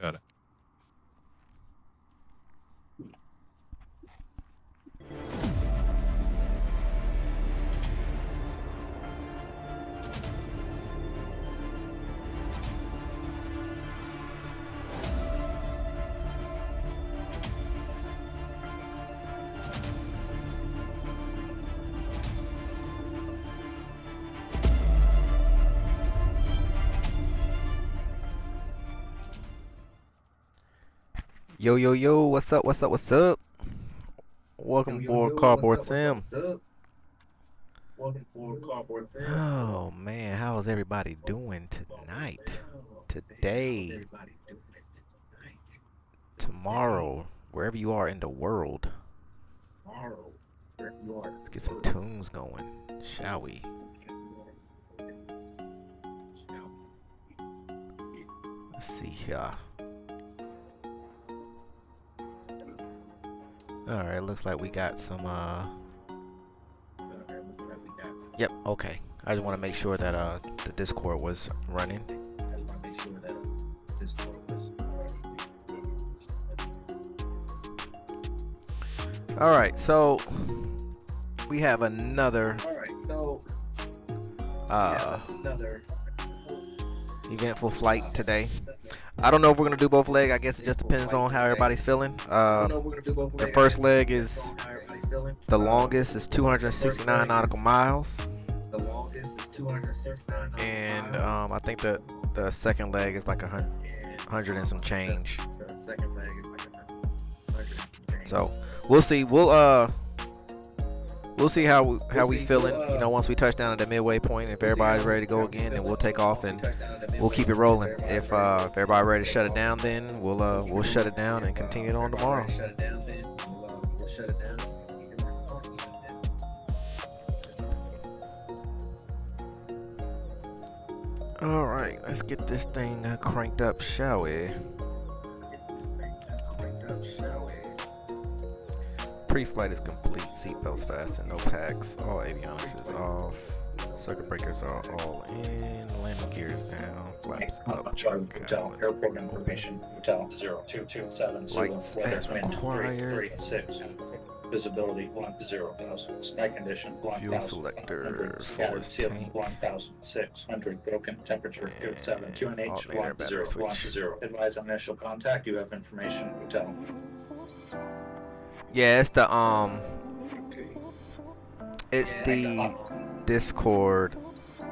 Got it. Yo, yo, yo, what's up, what's up, what's up? Welcome aboard Cardboard Sim. Oh, man, how is everybody doing tonight? Today? Tomorrow? Wherever you are in the world. Let's get some tunes going, shall we? Let's see here. Alright, looks like we got some, Yep, okay. I just want to make sure that, the Discord was running. Alright, so we have another, eventful flight today. I don't know if we're going to do both legs. I guess it just depends on how everybody's feeling. The first leg is the longest, is 269 nautical miles. And I think the second leg is like 100 and some change. So we'll see. We'll see how we feeling. You know, once we touch down at the midway point, if everybody's ready to go again, then we'll take off and we'll keep it rolling. If everybody ready to shut it down, then we'll shut it down and continue it on tomorrow. All right, let's get this thing cranked up, shall we? Pre-flight is complete. Seatbelts fastened. No packs. All avionics is off. Circuit breakers are all in. Landing gears down. Flaps up. Charlie Hotel. Airport information. Hotel 0227. Lights as required. 336. Visibility 10,000. Sky condition 1,000. Fuel selector. Scattered ceiling 1,600. Broken temperature 7. QNH 1010. Advise on initial contact. You have information. Hotel. Yeah, it's the Discord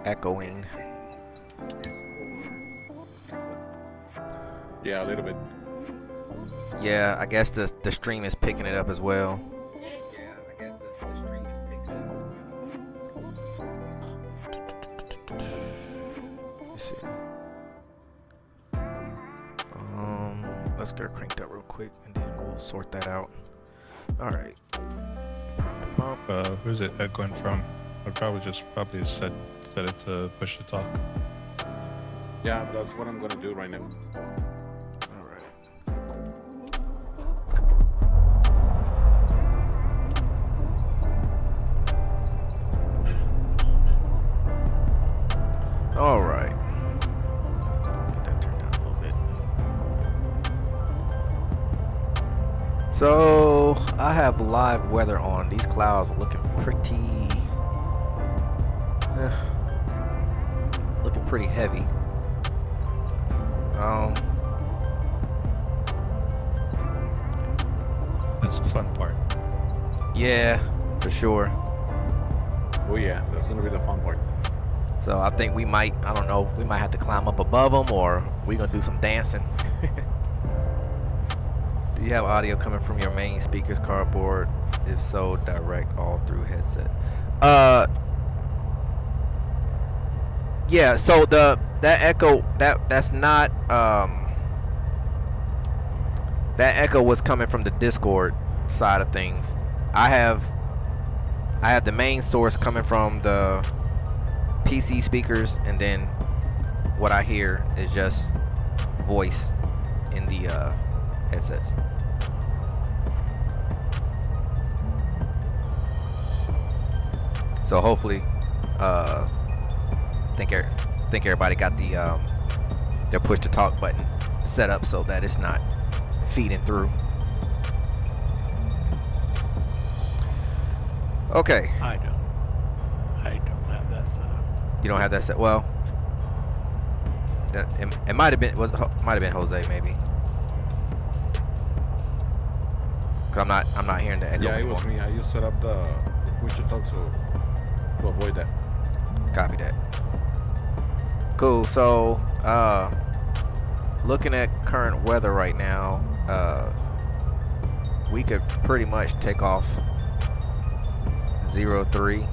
echoing. Yeah, a little bit. Yeah, I guess the stream is picking it up as well. Let's see. Let's get her cranked up real quick and then we'll sort that out. All right. Who's it echoing from? I'd probably set it to push to talk. Yeah, that's what I'm gonna do right now. All right. All right. Let's get that turned down a little bit. So I have live weather on. These clouds are looking pretty heavy. That's the fun part. Yeah, for sure. Oh yeah, that's gonna be the fun part. So I think we might have to climb up above them, or we're gonna do some dancing. Do you have audio coming from your main speakers, Cardboard? If so, direct all through headset. Yeah, so that echo that's not that echo was coming from the Discord side of things. I have the main source coming from the PC speakers, and then what I hear is just voice in the headsets. So hopefully, think everybody got the their push to talk button set up so that it's not feeding through. Okay. I don't have that set up. You don't have that set. Well, it might have been Jose maybe. Cause I'm not hearing the echo. Yeah, it anymore. was me. I just set up the push to talk so to avoid that. Copy that. Cool. So, looking at current weather right now, we could pretty much take off 03.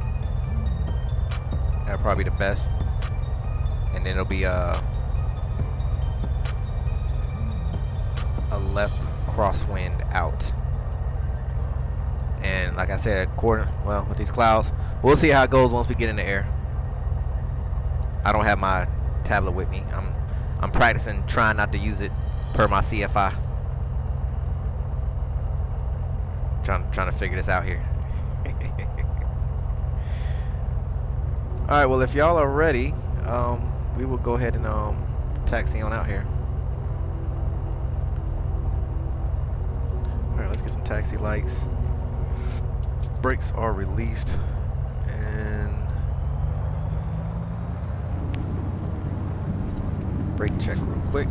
That'll probably be the best, and then it'll be a left crosswind out. And like I said, with these clouds, we'll see how it goes once we get in the air. I don't have my tablet with me. I'm practicing trying not to use it per my CFI. Trying to figure this out here. All right, well, if y'all are ready, we will go ahead and taxi on out here. All right, let's get some taxi lights. Brakes are released, and brake check real quick.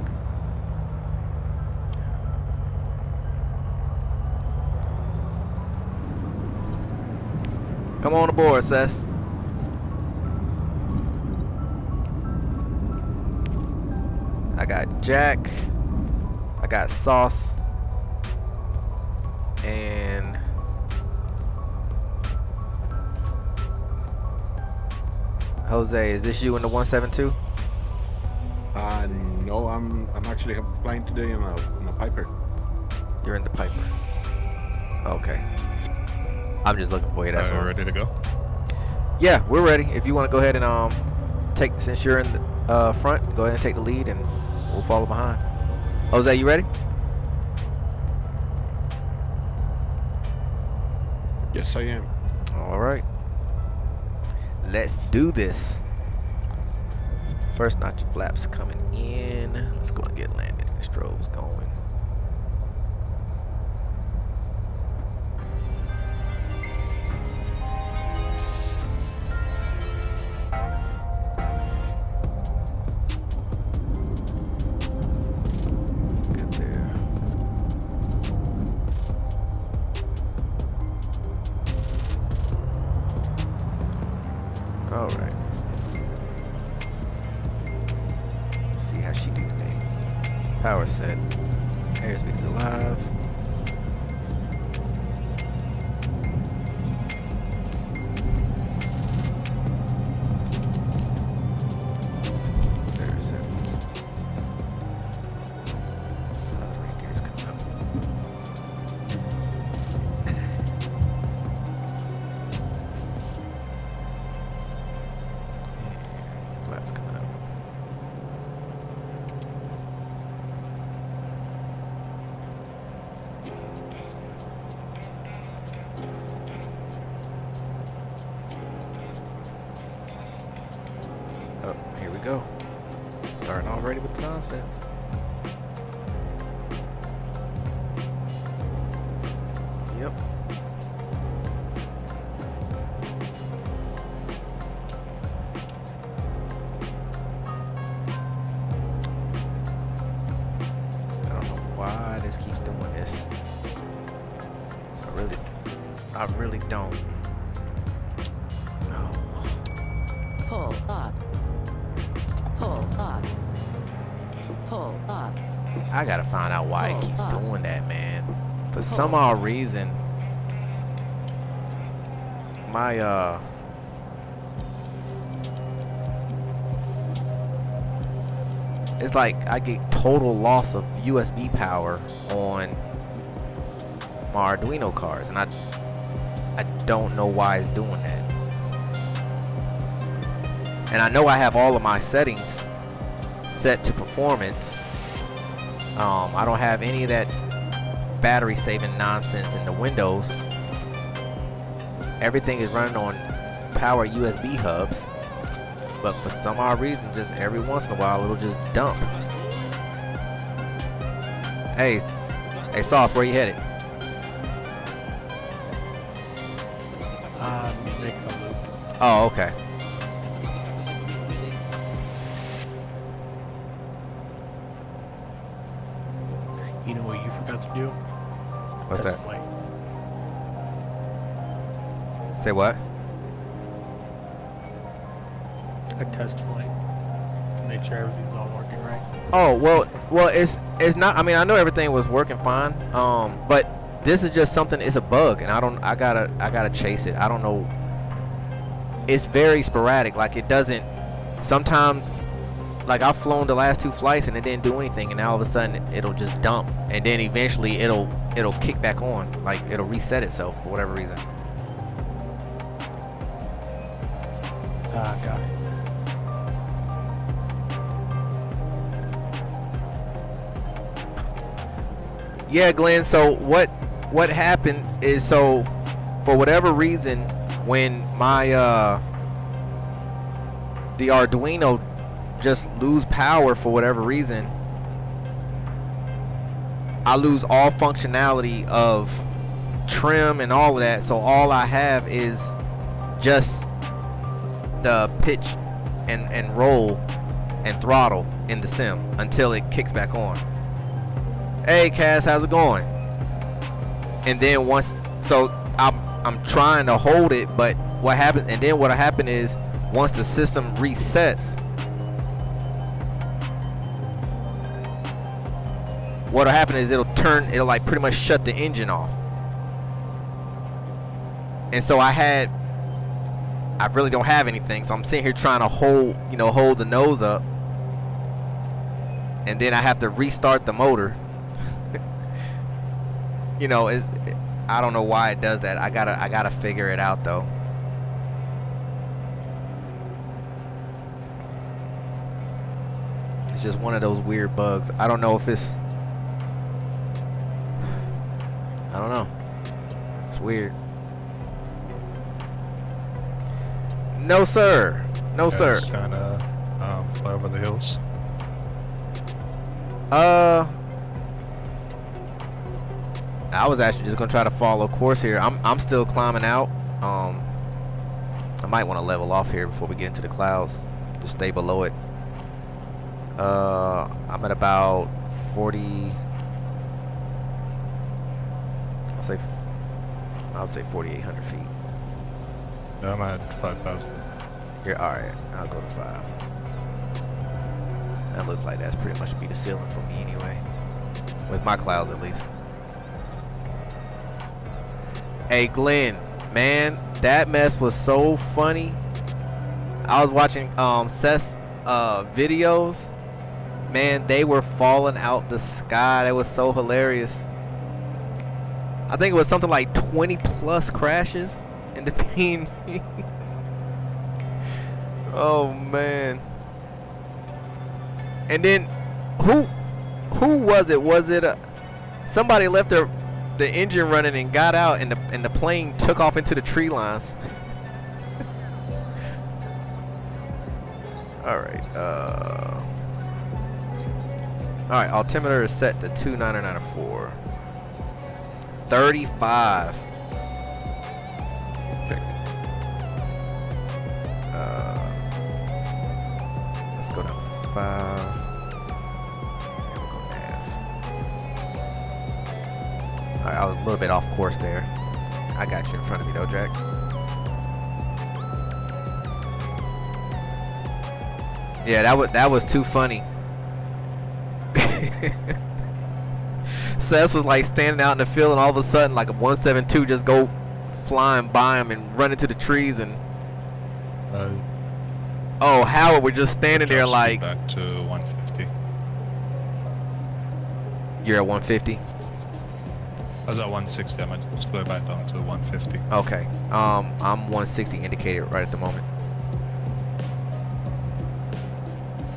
Come on aboard, Sess. I got Jack, I got Sauce, and Jose. Is this you in the 172? No, I'm actually flying today on a Piper. You're in the Piper. Okay. I'm just looking for you. That's all. Ready to go? Yeah, we're ready. If you want to go ahead and since you're in the front, go ahead and take the lead, and we'll follow behind. Jose, you ready? Yes, I am. All right. Let's do this. First notch of flaps coming in. Let's go and get landed. The strobes going. Good there. All right. See how she do today. Power set. Airspeed is alive. There's it. Other gears coming up. And flaps coming up. Oh, here we go. Starting already with the nonsense. Yep. I don't know why this keeps doing this. I really don't. No. Pull up. Pull up. Pull up. I gotta find out why it keeps doing that, man. For some odd reason, my it's like I get total loss of USB power on my Arduino cards, and I don't know why it's doing that. And I know I have all of my settings set to performance. I don't have any of that battery saving nonsense in the Windows. Everything is running on power USB hubs, but for some odd reason, just every once in a while it'll just dump. Hey, Sauce, where you headed? Make a loop. Oh, okay. You know what you forgot to do? What's Test that? Flight. Say what? A test flight to make sure everything's all working right. Oh, well, it's not. I mean, I know everything was working fine. But this is just something. It's a bug, and I gotta chase it. I don't know. It's very sporadic. Like it doesn't. Sometimes, like I've flown the last 2 flights and it didn't do anything, and now all of a sudden it'll just dump, and then eventually it'll kick back on. Like it'll reset itself for whatever reason. Ah, got it. Yeah, Glenn. So what happens is, so for whatever reason, when my the Arduino just lose power for whatever reason, I lose all functionality of trim and all of that. So all I have is just the pitch and roll and throttle in the sim until it kicks back on. Hey Cass, how's it going? And then once, so I'm trying to hold it, but what happens, and then what'll happen is once the system resets, what'll happen is it'll like pretty much shut the engine off. And so I really don't have anything, so I'm sitting here trying to hold the nose up, and then I have to restart the motor. I don't know why it does that. I gotta figure it out though. It's just one of those weird bugs. I don't know if it's, I don't know. It's weird. No sir. No sir. Just kind of fly over the hills. I was actually just gonna try to follow course here. I'm still climbing out. I might want to level off here before we get into the clouds. Just stay below it. I'm at about 40. I'll say 4,800 feet. Yeah, I'm at 5,000. Here, all right. I'll go to 5. That looks like that's pretty much be the ceiling for me anyway, with my clouds at least. Hey Glenn, man, that mess was so funny. I was watching Seth's videos. Man, they were falling out the sky. That was so hilarious. I think it was something like 20 plus crashes in the PNG. Oh man. And then who was it? Was it somebody left the engine running and got out, and the plane took off into the tree lines. All right, altimeter is set to 29904. 35. Okay. Let's go down to 5. And we'll go to half. All right, I was a little bit off course there. I got you in front of me though, Jack. Yeah, that was too funny. Seth was like standing out in the field, and all of a sudden, like a 172 just go flying by him and run into the trees, and oh, Howard, we're just standing there like. Back to 150. You're at 150. I was at 160. I might just go back down to 150. Okay. I'm 160 indicated right at the moment.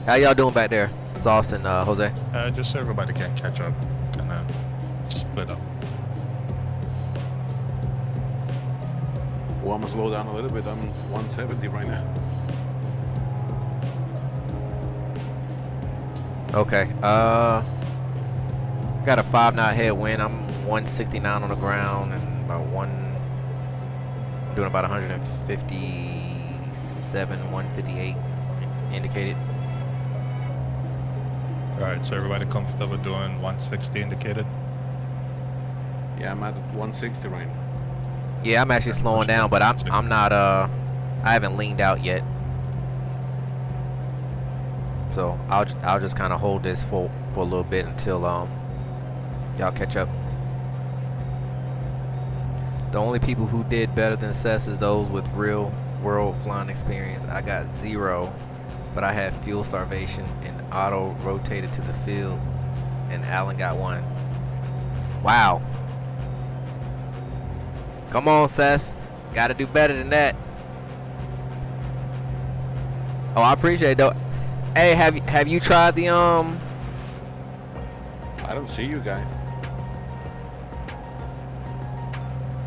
How y'all doing back there, Sauce and Jose? Just so everybody can catch up, kind of split up. Well, I'm gonna slow down a little bit. I'm 170 right now. got a 5-knot headwind. I'm 169 on the ground and doing about 157, 158 indicated. Alright, so everybody comfortable doing 160 indicated? Yeah, I'm at 160 right now. Yeah, I'm actually slowing down, but I'm not I haven't leaned out yet. So I'll just kind of hold this for a little bit until y'all catch up. The only people who did better than Sess is those with real world flying experience. I got 0, but I had fuel starvation and auto rotated to the field, and Alan got 1. Wow. Come on, Sess. Gotta do better than that. Oh, I appreciate it though. Hey, have you tried the I don't see you guys.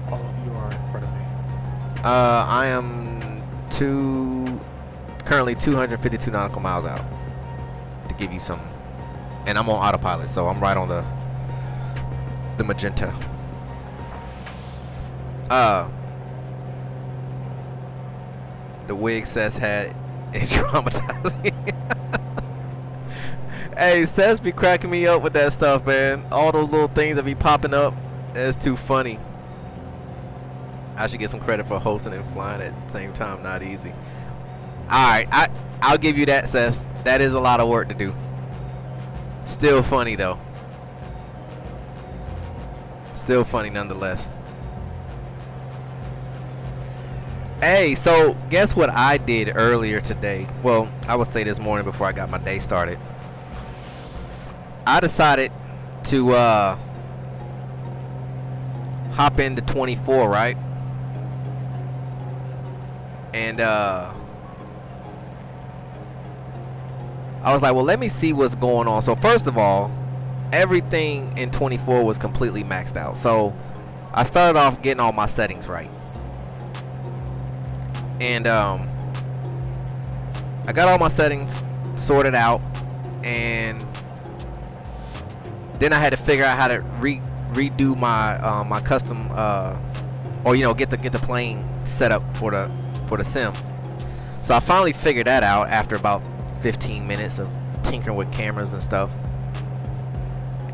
All of you are in front of me. I am currently 252 nautical miles out, to give you some, and I'm on autopilot, so I'm right on the magenta. The wig Sess had it traumatized me. Hey, Sess be cracking me up with that stuff, man. All those little things that be popping up, it's too funny. I should get some credit for hosting and flying at the same time. Not easy. Alright, I'll give you that, Sess. That is a lot of work to do. Still funny though. Still funny nonetheless. Hey, so guess what I did earlier today? Well, I would say this morning before I got my day started. I decided to hop into 24, right? And I was like, well, let me see what's going on. So first of all, everything in 24 was completely maxed out. So I started off getting all my settings right. And I got all my settings sorted out, and then I had to figure out how to redo my my custom or get the plane set up for the sim. So I finally figured that out after about 15 minutes of tinkering with cameras and stuff.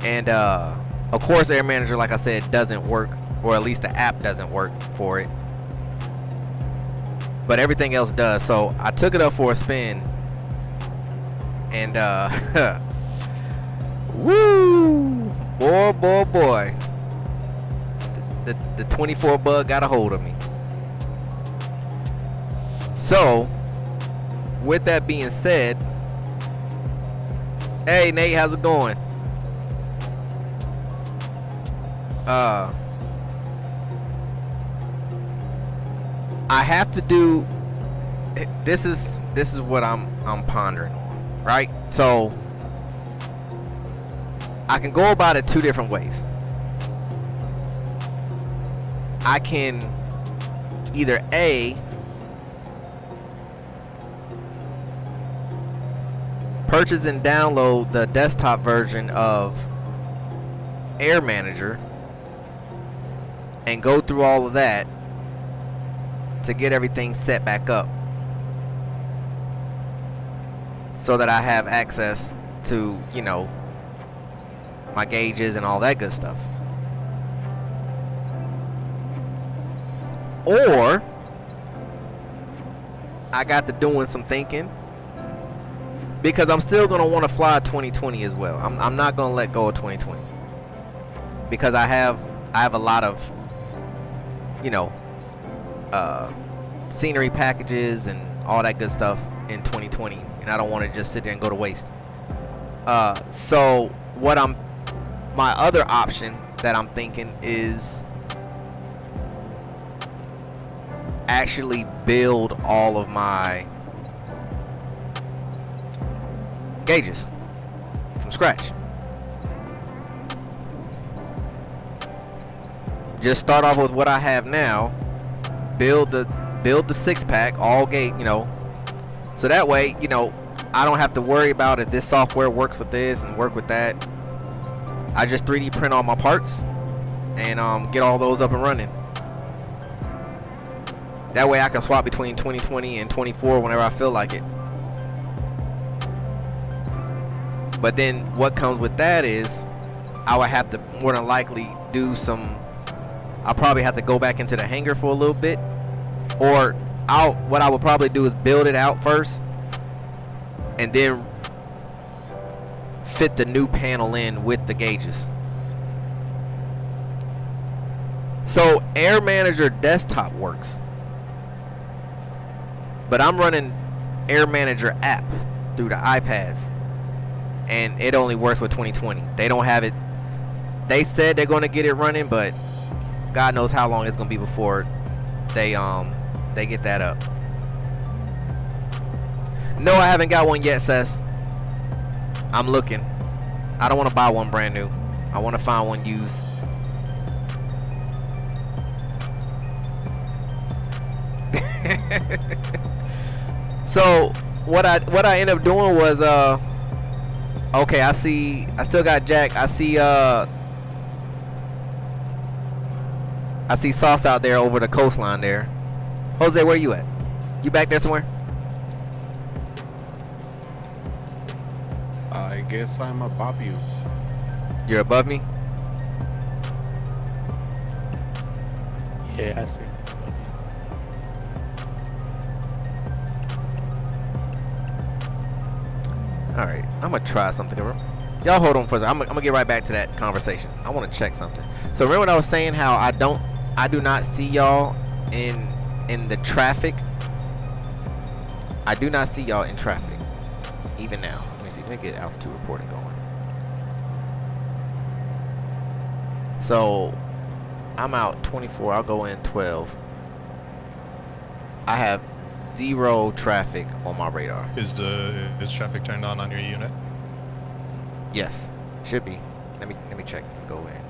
And of course, Air Manager, like I said, doesn't work, or at least the app doesn't work for it. But everything else does. So I took it up for a spin, and woo, boy, the 24 bug got a hold of me. So with that being said, hey Nate, how's it going? I have to do this is what I'm pondering on, right? So I can go about it 2 different ways. I can either A, purchase and download the desktop version of Air Manager and go through all of that to get everything set back up so that I have access to, my gauges and all that good stuff. Or I got to doing some thinking, because I'm still going to want to fly 2020 as well. I'm not going to let go of 2020 because I have a lot of scenery packages and all that good stuff in 2020, and I don't want to just sit there and go to waste. So my other option that I'm thinking is actually build all of my gauges from scratch. Just start off with what I have now, build the 6-pack, all gauge, so that way, I don't have to worry about if this software works with this and work with that. I just 3D print all my parts and get all those up and running. That way I can swap between 2020 and 24 whenever I feel like it. But then what comes with that is I would have to more than likely do some, I'll probably have to go back into the hangar for a little bit, or what I would probably do is build it out first and then fit the new panel in with the gauges. So Air Manager desktop works, but I'm running Air Manager app through the iPads, and it only works with 2020. They don't have it. They said they're going to get it running, but God knows how long it's going to be before they get that up. No, I haven't got one yet, Sess. I'm looking. I don't want to buy one brand new. I want to find one used. So what I ended up doing was okay, I still got Jack. I see Sauce out there over the coastline there. Jose, where you at? You back there somewhere? I guess I'm above you. You're above me? Yeah, I see. Alright, I'm gonna try something. Y'all hold on for a second. I'm gonna get right back to that conversation. I wanna check something. So remember what I was saying, how I do not see y'all in the traffic. I do not see y'all in traffic. Even now. Let me see. Let me get altitude reporting going. So I'm out 24. I'll go in 12. I have 0 traffic on my radar. Is traffic turned on your unit? Yes, should be. Let me check. Go in.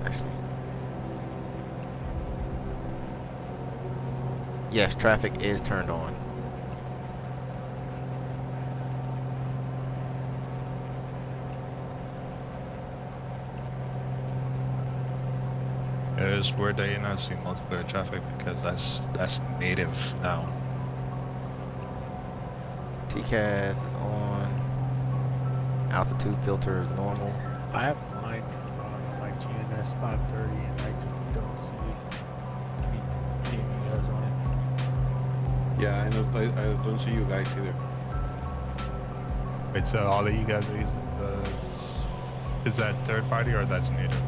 Actually, yes, traffic is turned on. It's weird that you're not seeing multiplayer traffic because that's native now. TCAS is on. Altitude filter is normal. I have mine on my GNS 530 and I don't see any of you guys on it. Yeah, I don't see you guys either. Wait, so all of you guys are using is that third party or that's native?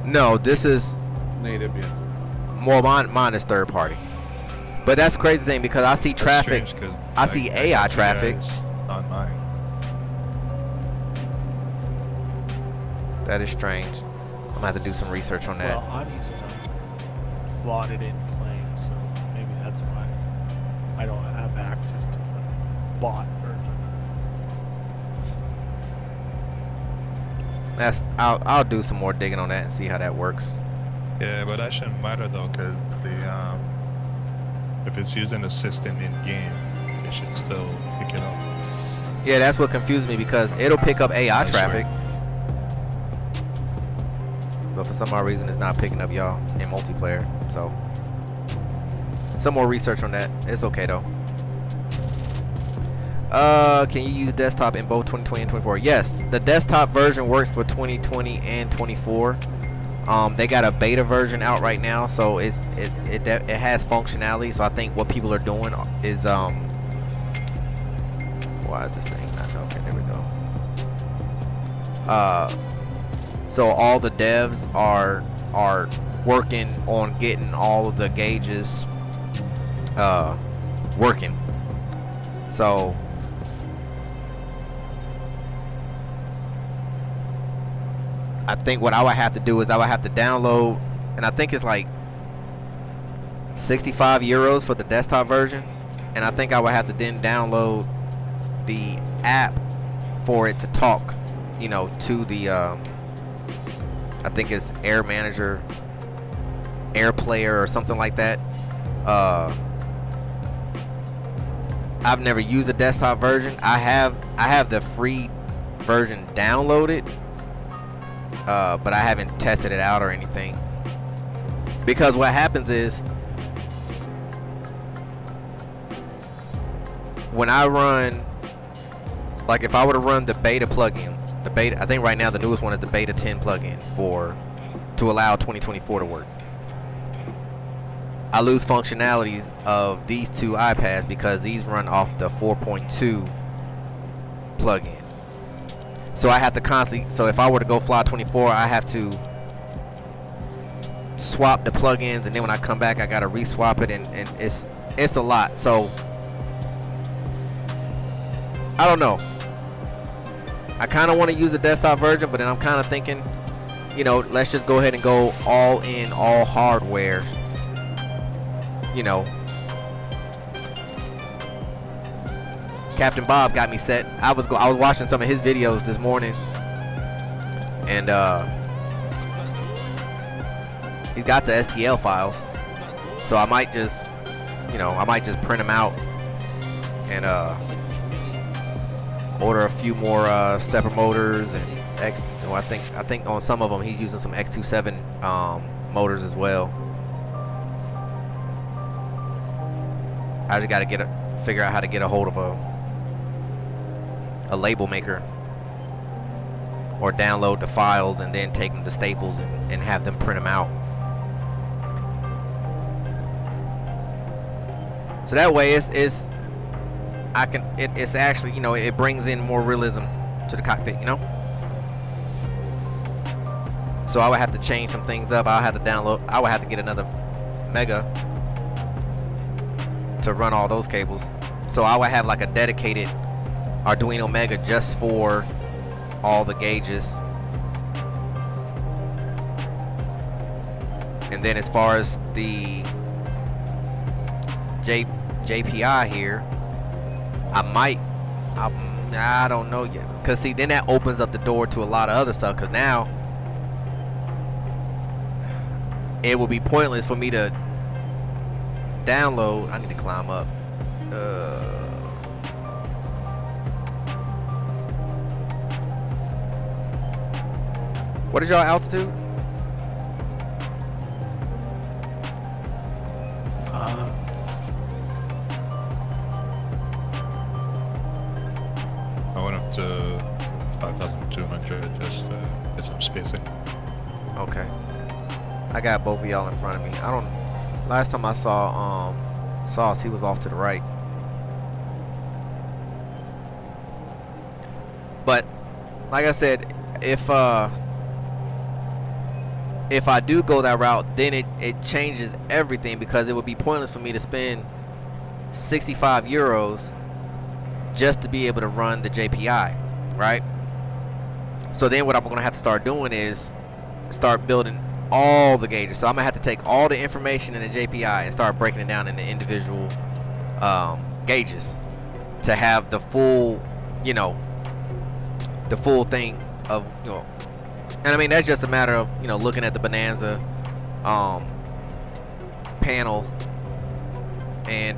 No, this is Native, yes. more mine is third party. But that's the crazy thing because I see traffic. Strange, 'cause, I see AI traffic. On mine. That is strange. I'm gonna have to do some research on that. Well, I'm using a blotted in plane, so maybe that's why I don't have access to the bot version. I'll do some more digging on that and see how that works. Yeah, but that shouldn't matter though, because if it's using the system in game, it should still pick it up. Yeah, that's what confused me because it'll pick up AI That's traffic. But for some odd reason it's not picking up y'all in multiplayer. So some more research on that. It's okay though. Can you use desktop in both 2020 and 24? Yes, the desktop version works for 2020 and 24. They got a beta version out right now, so it has functionality. So I think what people are doing is why is this thing not okay? There we go. So all the devs are working on getting all of the gauges working. So I think what I would have to do is I would have to download, and I think it's like 65 euros for the desktop version, and I think I would have to then download the app for it to talk, you know, to the I think it's Air Manager, Air Player or something like that. I've never used the desktop version. I have the free version downloaded, but I haven't tested it out or anything. Because what happens is, when I run, like if I were to run the beta plugin, I think right now the newest one is the beta 10 plugin to allow 2024 to work. I lose functionalities of these two iPads because these run off the 4.2 plugin. So I have to constantly, so if I were to go fly 24, I have to swap the plugins, and then when I come back I gotta re-swap it, and it's a lot. So I don't know. I kind of want to use the desktop version, but then I'm kind of thinking, you know, let's just go ahead and go all in, all hardware. You know, Captain Bob got me set. I was watching some of his videos this morning, and he's got the STL files, so I might just, you know, print them out and order a few more stepper motors and I think on some of them he's using some X27 motors as well. I just got to figure out how to get a hold of a label maker, or download the files and then take them to Staples and have them print them out. So that way it's actually, you know, it brings in more realism to the cockpit, you know. So I would have to change some things up. I would have to get another Mega to run all those cables. So I would have like a dedicated Arduino Mega just for all the gauges. And then as far as the JPI here, I don't know yet. Cause see, then that opens up the door to a lot of other stuff. Cause now it will be pointless for me to download. I need to climb up. What is y'all altitude? I went up to 5,200 just to get some spacing. Okay. I got both of y'all in front of me. Last time I saw Sauce, he was off to the right. But like I said, if I do go that route, then it changes everything, because it would be pointless for me to spend 65 euros just to be able to run the JPI, right? So then what I'm gonna have to start doing is start building all the gauges. So I'm gonna have to take all the information in the JPI and start breaking it down into individual gauges to have the full, you know, the full thing of, you know. And I mean, that's just a matter of, you know, looking at the Bonanza panel and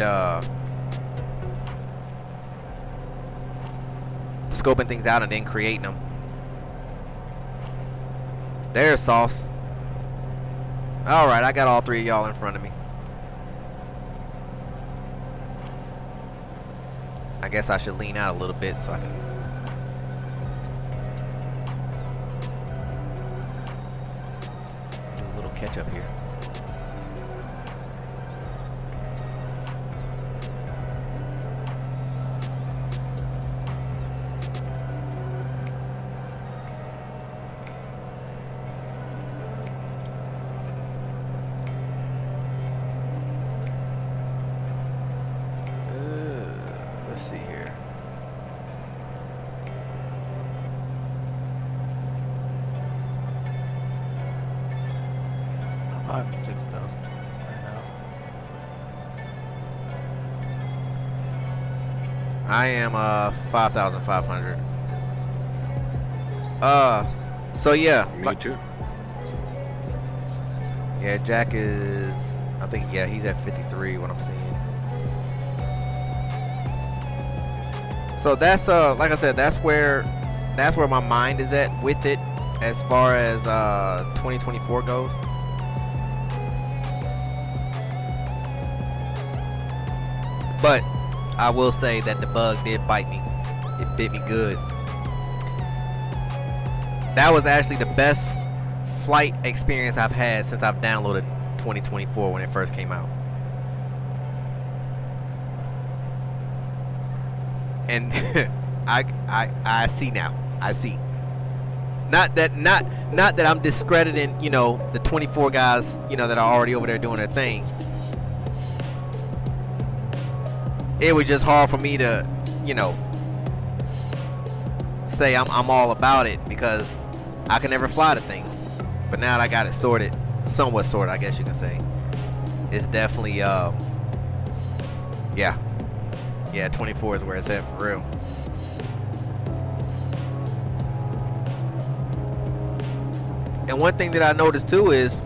scoping things out and then creating them. There's Sauce. Alright, I got all three of y'all in front of me. I guess I should lean out a little bit so I can... do a little catch up here. Let's see here. I'm 6,000 right now. I am 5,500. So yeah. Me too. Yeah, Jack is, I think, yeah, he's at 53, what I'm seeing. So that's like I said, that's where my mind is at with it as far as 2024 goes. But I will say that the bug did bite me. It bit me good. That was actually the best flight experience I've had since I've downloaded 2024 when it first came out. And I see now. I see. Not that I'm discrediting, you know, the 24 guys, you know, that are already over there doing their thing. It was just hard for me to, you know, say I'm all about it because I can never fly the thing. But now that I got it sorted, somewhat sorted, I guess you can say, it's definitely yeah, 24 is where it's at for real. And one thing that I noticed too is,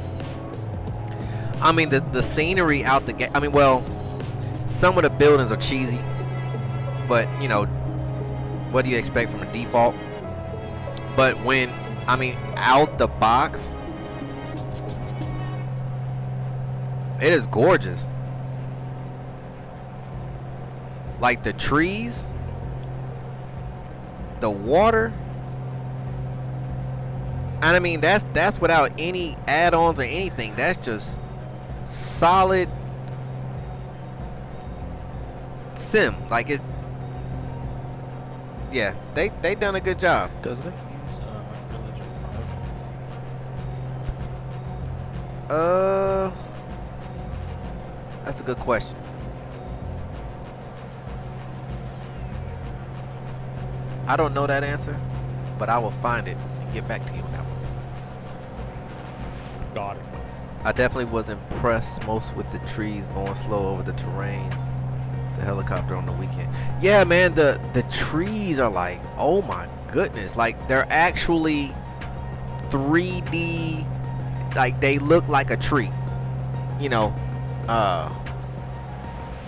I mean, the scenery out the gate. I mean, well, some of the buildings are cheesy, but you know, what do you expect from a default? But when, I mean, out the box, it is gorgeous. Like the trees, the water, and I mean that's without any add-ons or anything. That's just solid sim. Like it, yeah. They done a good job. Doesn't it use Unreal Engine 5? That's a good question. I don't know that answer, but I will find it and get back to you on that one. Got it. I definitely was impressed most with the trees going slow over the terrain. The helicopter on the weekend. Yeah, man, the trees are like, oh my goodness. Like they're actually 3D, like they look like a tree. You know, I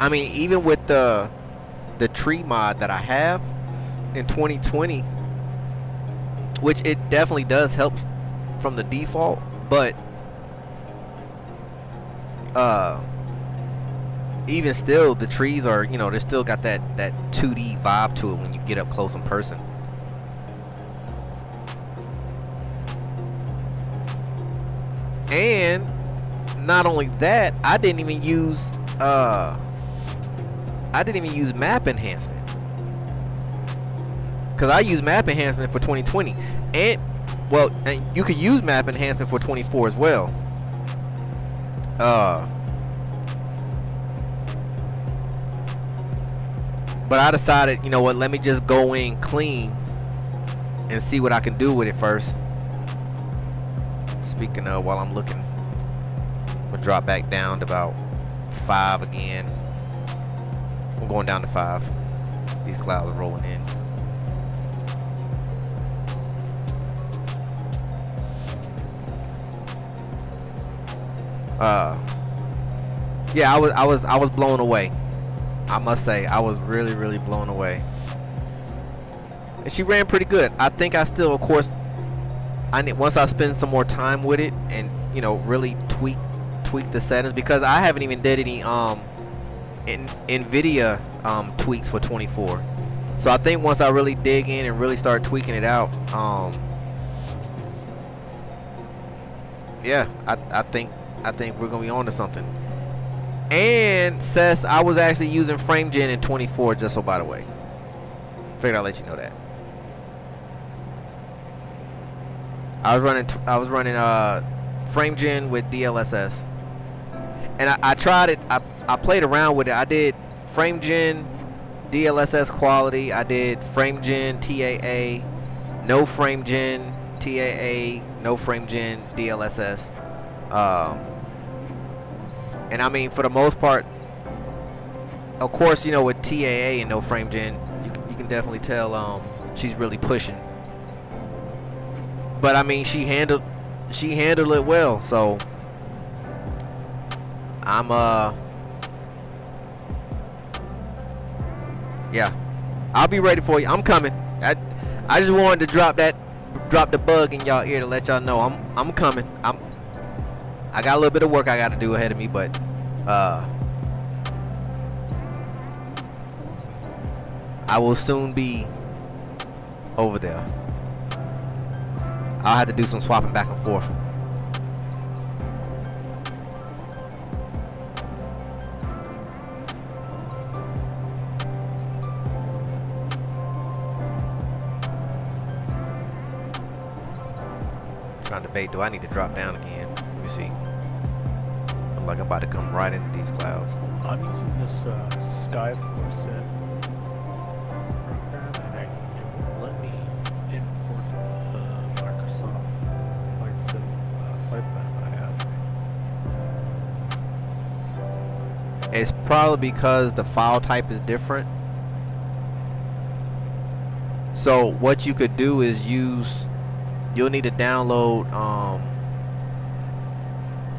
mean, even with the tree mod that I have in 2020, which it definitely does help from the default, but even still, the trees are, you know, they still got that 2D vibe to it when you get up close in person. And not only that, I didn't even use map enhancement, because I use map enhancement for 2020, and well, and you could use map enhancement for 24 as well. But I decided, you know what, let me just go in clean and see what I can do with it first. Speaking of, while I'm looking, I'm gonna drop back down to about 5 again. I'm going down to 5. These clouds are rolling in. Yeah, I was blown away. I must say, I was really blown away. And she ran pretty good. I think I still, of course, once I spend some more time with it and, you know, really tweak the settings, because I haven't even did any NVIDIA tweaks for 24. So I think once I really dig in and really start tweaking it out, yeah, I think we're gonna be on to something. And Sess, I was actually using FrameGen in 24, just so by the way. Figured I'll let you know that. I was running FrameGen with DLSS. And I tried it, I played around with it. I did FrameGen DLSS quality, I did FrameGen TAA, no FrameGen TAA, no FrameGen DLSS. And I mean, for the most part, of course, you know, with TAA and no FrameGen, you can definitely tell she's really pushing. But I mean, she handled it well, so I'm yeah, I'll be ready for you. I'm coming. I just wanted to drop the bug in y'all ear to let y'all know I'm coming. I got a little bit of work I got to do ahead of me, but I will soon be over there. I'll have to do some swapping back and forth. Trying to debate, do I need to drop down again? Let me see. I'm like I'm about to come right into these clouds. I'm using this Skyforce program, and it won't let me import the Microsoft Flight Sim flight plan that I have. It's probably because the file type is different. So what you could do is you'll need to download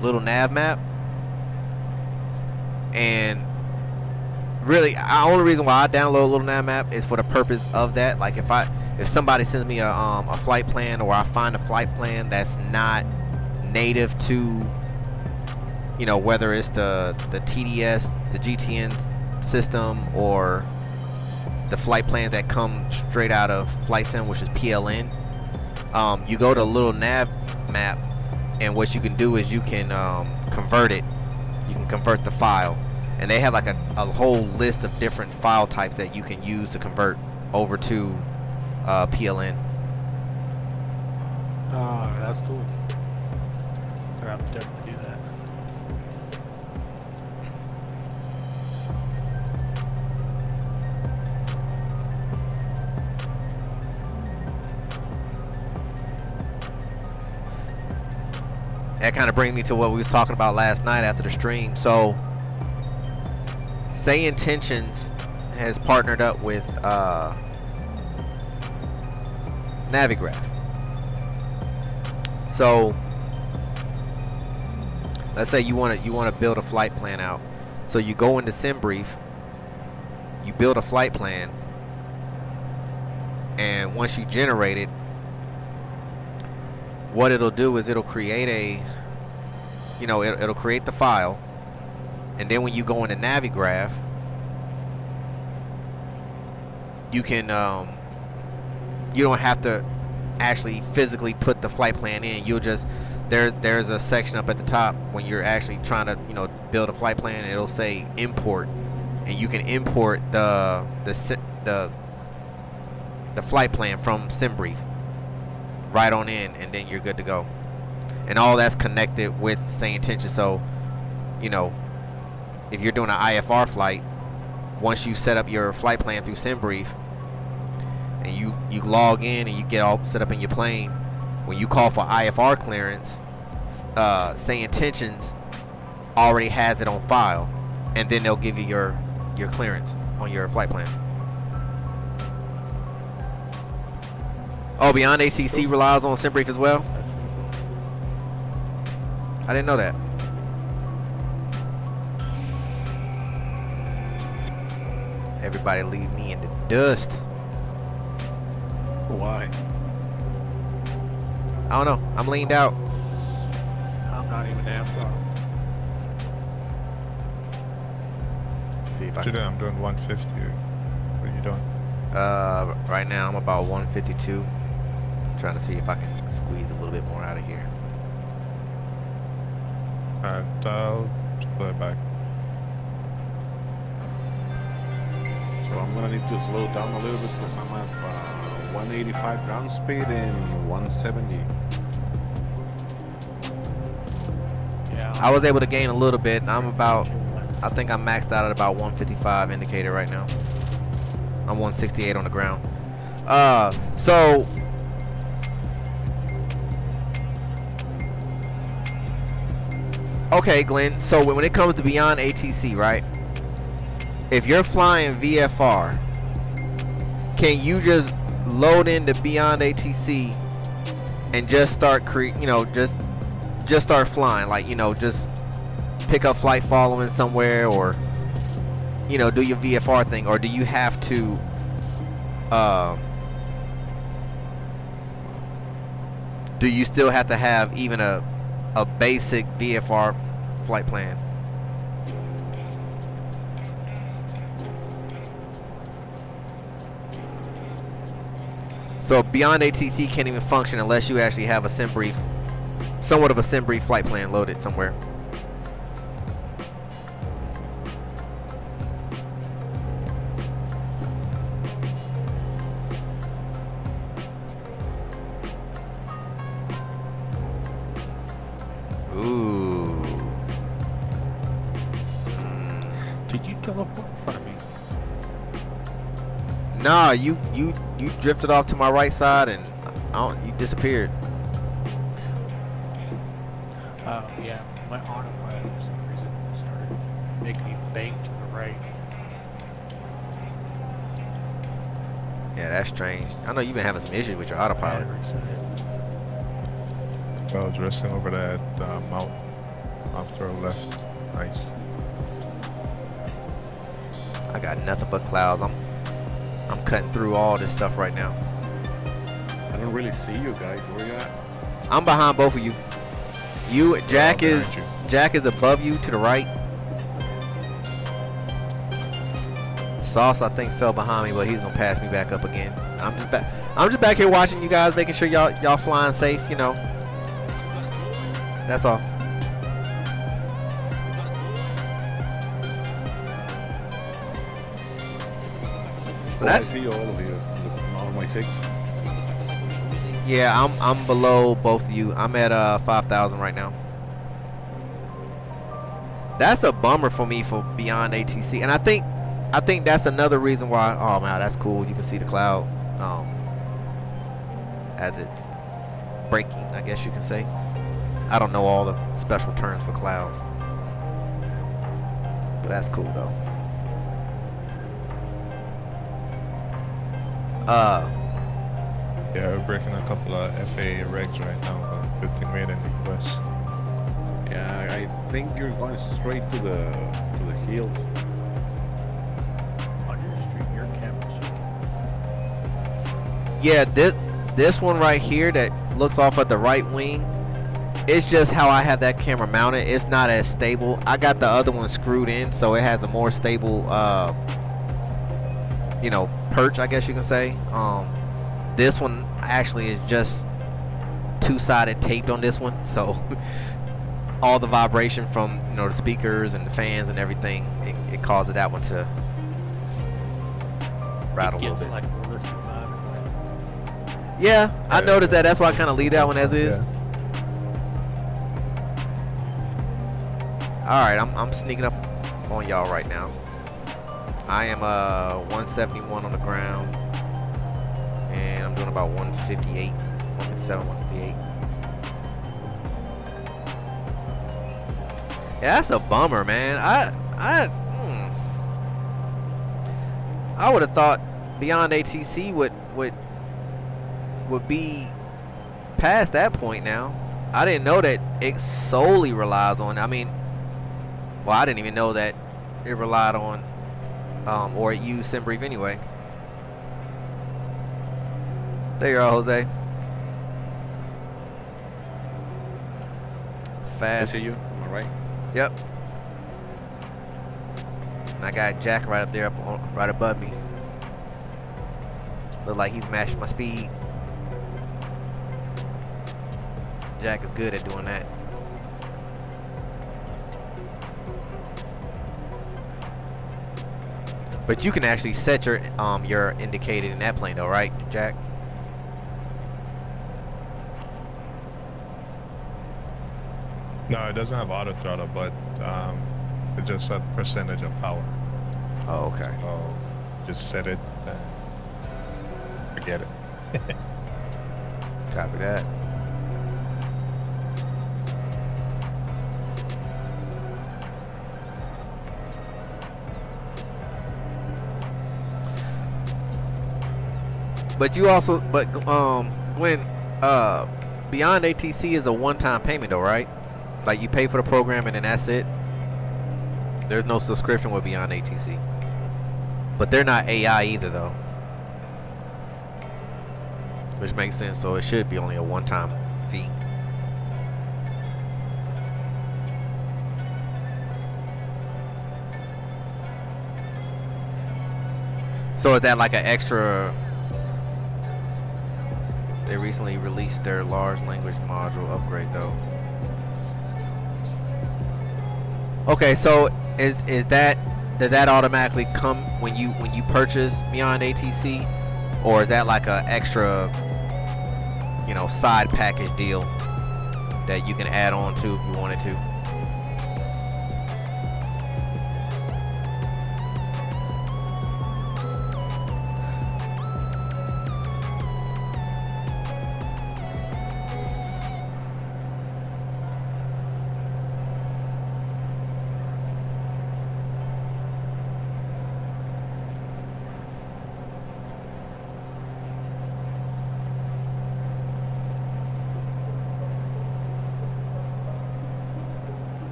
little nav map, and really the only reason why I download little nav map is for the purpose of that. Like if somebody sends me a flight plan, or I find a flight plan that's not native to, you know, whether it's the TDS, the GTN system, or the flight plan that come straight out of Flight Sim, which is PLN. You go to a little nav map, and what you can do is you can convert it. You can convert the file, and they have like a whole list of different file types that you can use to convert over to PLN. Ah, that's cool. I have to definitely do that. That kind of brings me to what we was talking about last night after the stream. So SayIntentions has partnered up with Navigraph. So let's say you want to build a flight plan out. So you go into SimBrief, you build a flight plan, and once you generate it, what it'll do is it'll create it'll create the file, and then when you go into Navigraph, you can you don't have to actually physically put the flight plan in. You'll just there's a section up at the top when you're actually trying to build a flight plan, and it'll say import, and you can import the flight plan from SimBrief right on in, and then you're good to go. And all that's connected with SayIntentions. So if you're doing an IFR flight, once you set up your flight plan through SimBrief and you log in and you get all set up in your plane, when you call for IFR clearance, SayIntentions already has it on file, and then they'll give you your clearance on your flight plan. Oh, Beyond ATC relies on SimBrief as well? I didn't know that. Everybody leave me in the dust. Why? I don't know. I'm leaned out. I'm not even amped up. See if I Today I'm doing 150. What are you doing? right now I'm about 152. Trying to see if I can squeeze a little bit more out of here. Alright, I'll play back. So I'm gonna need to slow down a little bit because I'm at 185 ground speed and 170. Yeah. I was able to gain a little bit. I think I'm maxed out at about 155 indicator right now. I'm 168 on the ground. So okay, Glenn, so when it comes to Beyond ATC, right? If you're flying VFR, can you just load into Beyond ATC and just start just start flying, like, just pick up flight following somewhere, or do your VFR thing, or do you have to do you still have to have even a basic VFR flight plan? So Beyond ATC can't even function unless you actually have a sim brief, somewhat of a sim brief flight plan loaded somewhere. Ooh. Did you teleport in front of me? Nah, you drifted off to my right side and you disappeared. Yeah, my autopilot for some reason started making me bank to the right. Yeah, that's strange. I know you've been having some issues with your autopilot. I was resting over that mount after I left. Nice. I got nothing but clouds. I'm cutting through all this stuff right now. I don't really see you guys. Where you at? I'm behind both of you. Jack behind is you. Jack is above you to the right. Sauce I think fell behind me, but he's gonna pass me back up again. I'm just back here watching you guys, making sure y'all flying safe. You know. That's all. So I that, see all of you on my 6. yeah, I'm below both of you. I'm at 5,000 right now. That's a bummer for me for Beyond ATC, and I think that's another reason why. Oh man, that's cool. You can see the cloud as it's breaking, I guess you can say. I don't know all the special terms for clouds, but that's cool though. Yeah, we're breaking a couple of FA regs right now, but good thing we're in the US. Yeah, I think you're going straight to the hills. On your street, your camera's shaking. Yeah, this one right here that looks off at the right wing, it's just how I have that camera mounted. It's not as stable. I got the other one screwed in, so it has a more stable, perch, I guess you can say. This one actually is just two-sided taped on this one, so all the vibration from the speakers and the fans and everything, it causes that one to rattle a little Gives it bit. like a realistic vibe. Yeah, I Yeah, noticed yeah. that. That's why I kind of leave that one as is. Yeah. All right, I'm sneaking up on y'all right now. I am 171 on the ground, and I'm doing about 158, 157, 158. Yeah, that's a bummer, man. I would have thought Beyond ATC would be past that point now. I didn't know that it solely relies on. I mean, well, I didn't even know that it relied on, or it used SimBrief anyway. There you are, Jose. It's I fast. see you. Am I right? Yep. And I got Jack right up there, right above me. Look like he's matched my speed. Jack is good at doing that. But you can actually set your indicated in that plane though, right, Jack? No, it doesn't have auto throttle, but it's just a percentage of power. Oh, okay. So just set it and forget it. Copy that. But you also, Glenn, Beyond ATC is a one-time payment though, right? Like you pay for the program and then that's it. There's no subscription with Beyond ATC. But they're not AI either though. which makes sense. So it should be only a one-time fee. So is that like an extra? They recently released their large language module upgrade though. Okay, so is that, does that automatically come when you purchase Beyond ATC, or is that like a extra, you know, side package deal that you can add on to if you wanted to?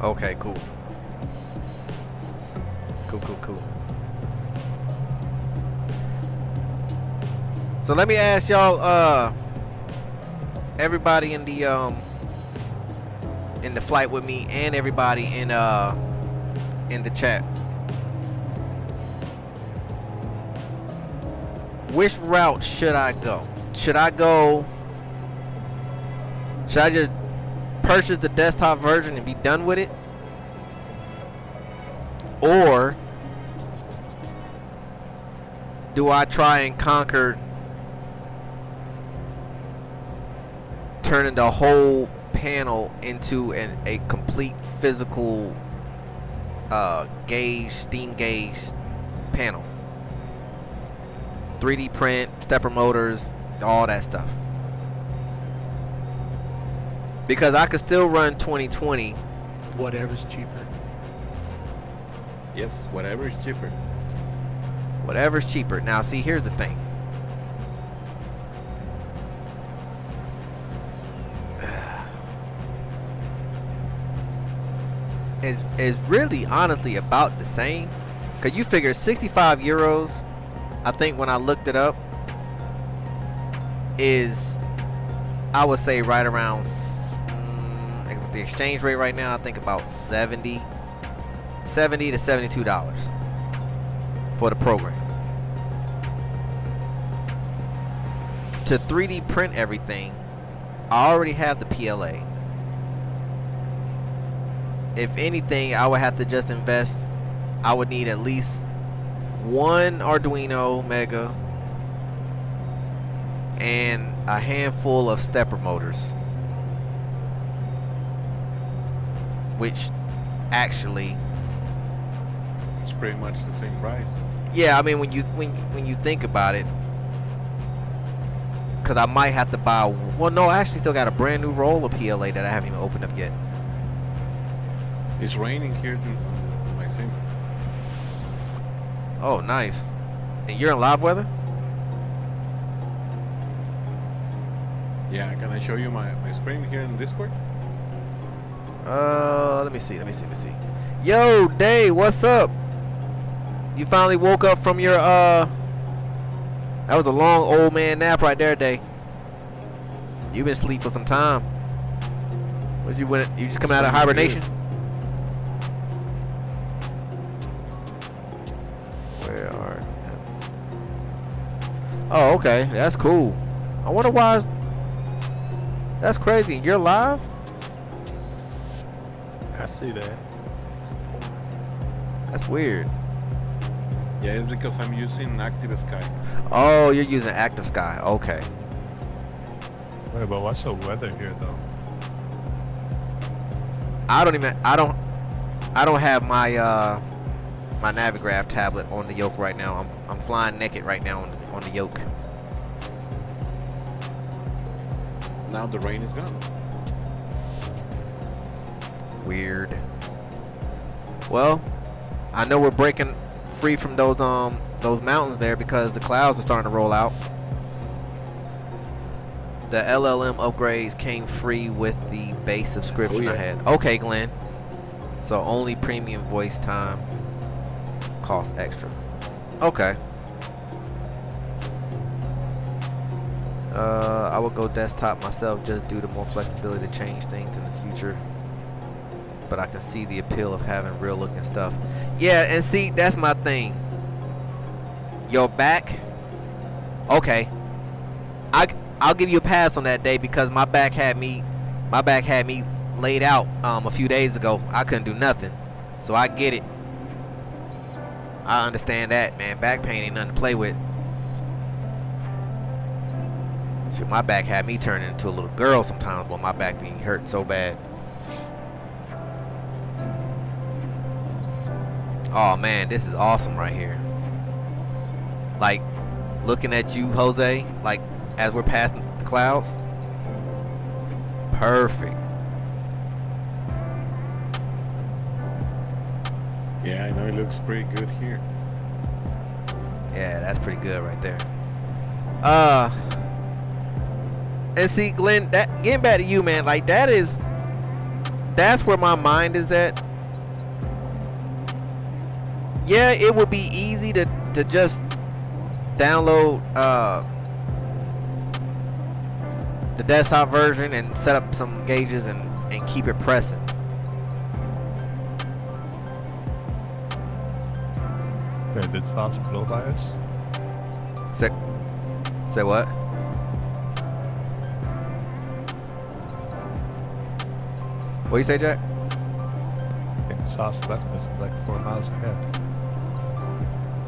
Okay, cool. Cool. So let me ask y'all, everybody in the flight with me, and everybody in the chat, which route should I go? Should I just purchase the desktop version and be done with it? Or do I try and conquer turning the whole panel into a complete physical steam gauge panel? 3D print, stepper motors, all that stuff. Because I could still run 2020. Whatever's cheaper. Yes, whatever is cheaper. Whatever's cheaper. Now, see, here's the thing. It's really, honestly, about the same. Because you figure 65 euros, I think when I looked it up, is, I would say, right around, the exchange rate right now, I think about $70 to $72 for the program. To 3D print everything, I already have the PLA. If anything, I would have to just invest. I would need at least one Arduino Mega and a handful of stepper motors, which actually, it's pretty much the same price. yeah, I mean, when you think about it, because I might have to buy, well, no, I actually still got a brand new roll of PLA that I haven't even opened up yet. It's raining here in my sim. Oh, nice. And you're in live weather? Yeah, can I show you my screen here in Discord? Let me see. Yo, Day, what's up? You finally woke up from your that was a long old man nap right there, Day. You've been asleep for some time. You just coming out of hibernation? Where are? Oh, okay, that's cool. I wonder why. That's crazy. You're live? I see that. That's weird. Yeah, it's because I'm using Active Sky. Oh, you're using Active Sky. Okay. Wait, but what's the weather here though? I don't have my my Navigraph tablet on the yoke right now. I'm flying naked right now on the yoke. Now the rain is gone. Weird. Well, I know we're breaking free from those mountains there because the clouds are starting to roll out. The LLM upgrades came free with the base subscription I had. Okay, Glenn. So only premium voice time costs extra. Okay. I would go desktop myself just due to more flexibility to change things in the future. But I can see the appeal of having real looking stuff. Yeah, and see, that's my thing. Your back, okay. I'll give you a pass on that day because my back had me laid out a few days ago. I couldn't do nothing. So I get it. I understand that, man. Back pain ain't nothing to play with. Shit, my back had me turning into a little girl sometimes when my back being hurt so bad. Oh man, this is awesome right here. Like looking at you, Jose, like as we're passing the clouds. Perfect. Yeah, I know it looks pretty good here. Yeah, that's pretty good right there. And see, Glenn, that getting back to you, man, like that's where my mind is at. Yeah, it would be easy to just download the desktop version and set up some gauges and keep it pressing. Wait, did Sauce blow by us? Say what? What you say, Jack? I think Sauce left us like 4 miles ahead.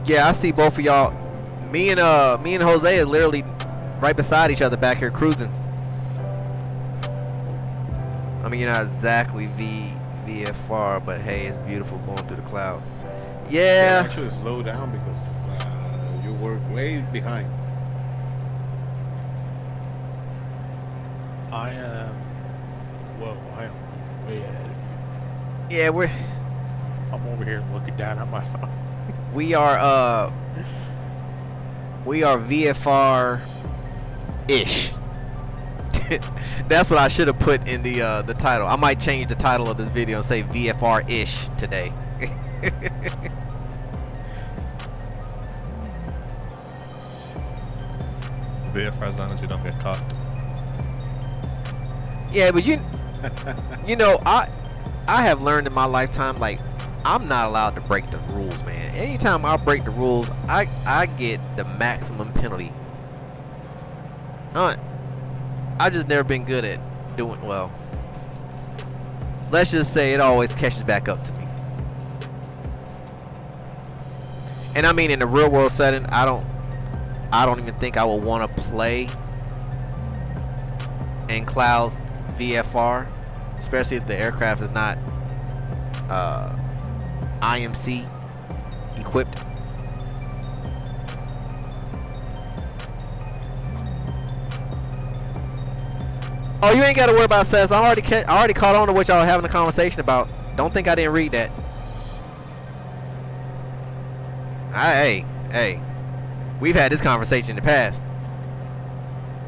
Yeah, I see both of y'all. Me and Jose is literally right beside each other back here cruising. I mean, you're not exactly VFR, but hey, it's beautiful going through the cloud. Yeah. Actually, slow down because you were way behind. I am way ahead of you. Yeah, I'm over here looking down at my phone. we are VFR ish. That's what I should have put in the title. I might change the title of this video and say VFR ish today. VFR as long as you don't get caught. Yeah, but you know, I have learned in my lifetime, like, I'm not allowed to break the rules, man. Anytime I break the rules, I get the maximum penalty. I just never been good at doing well. Let's just say it always catches back up to me. And I mean, in the real world setting, I don't even think I would want to play in clouds VFR, especially if the aircraft is not IMC equipped. Oh, you ain't got to worry about Seth. I already caught on to what y'all were having a conversation about. Don't think I didn't read that. Hey, we've had this conversation in the past.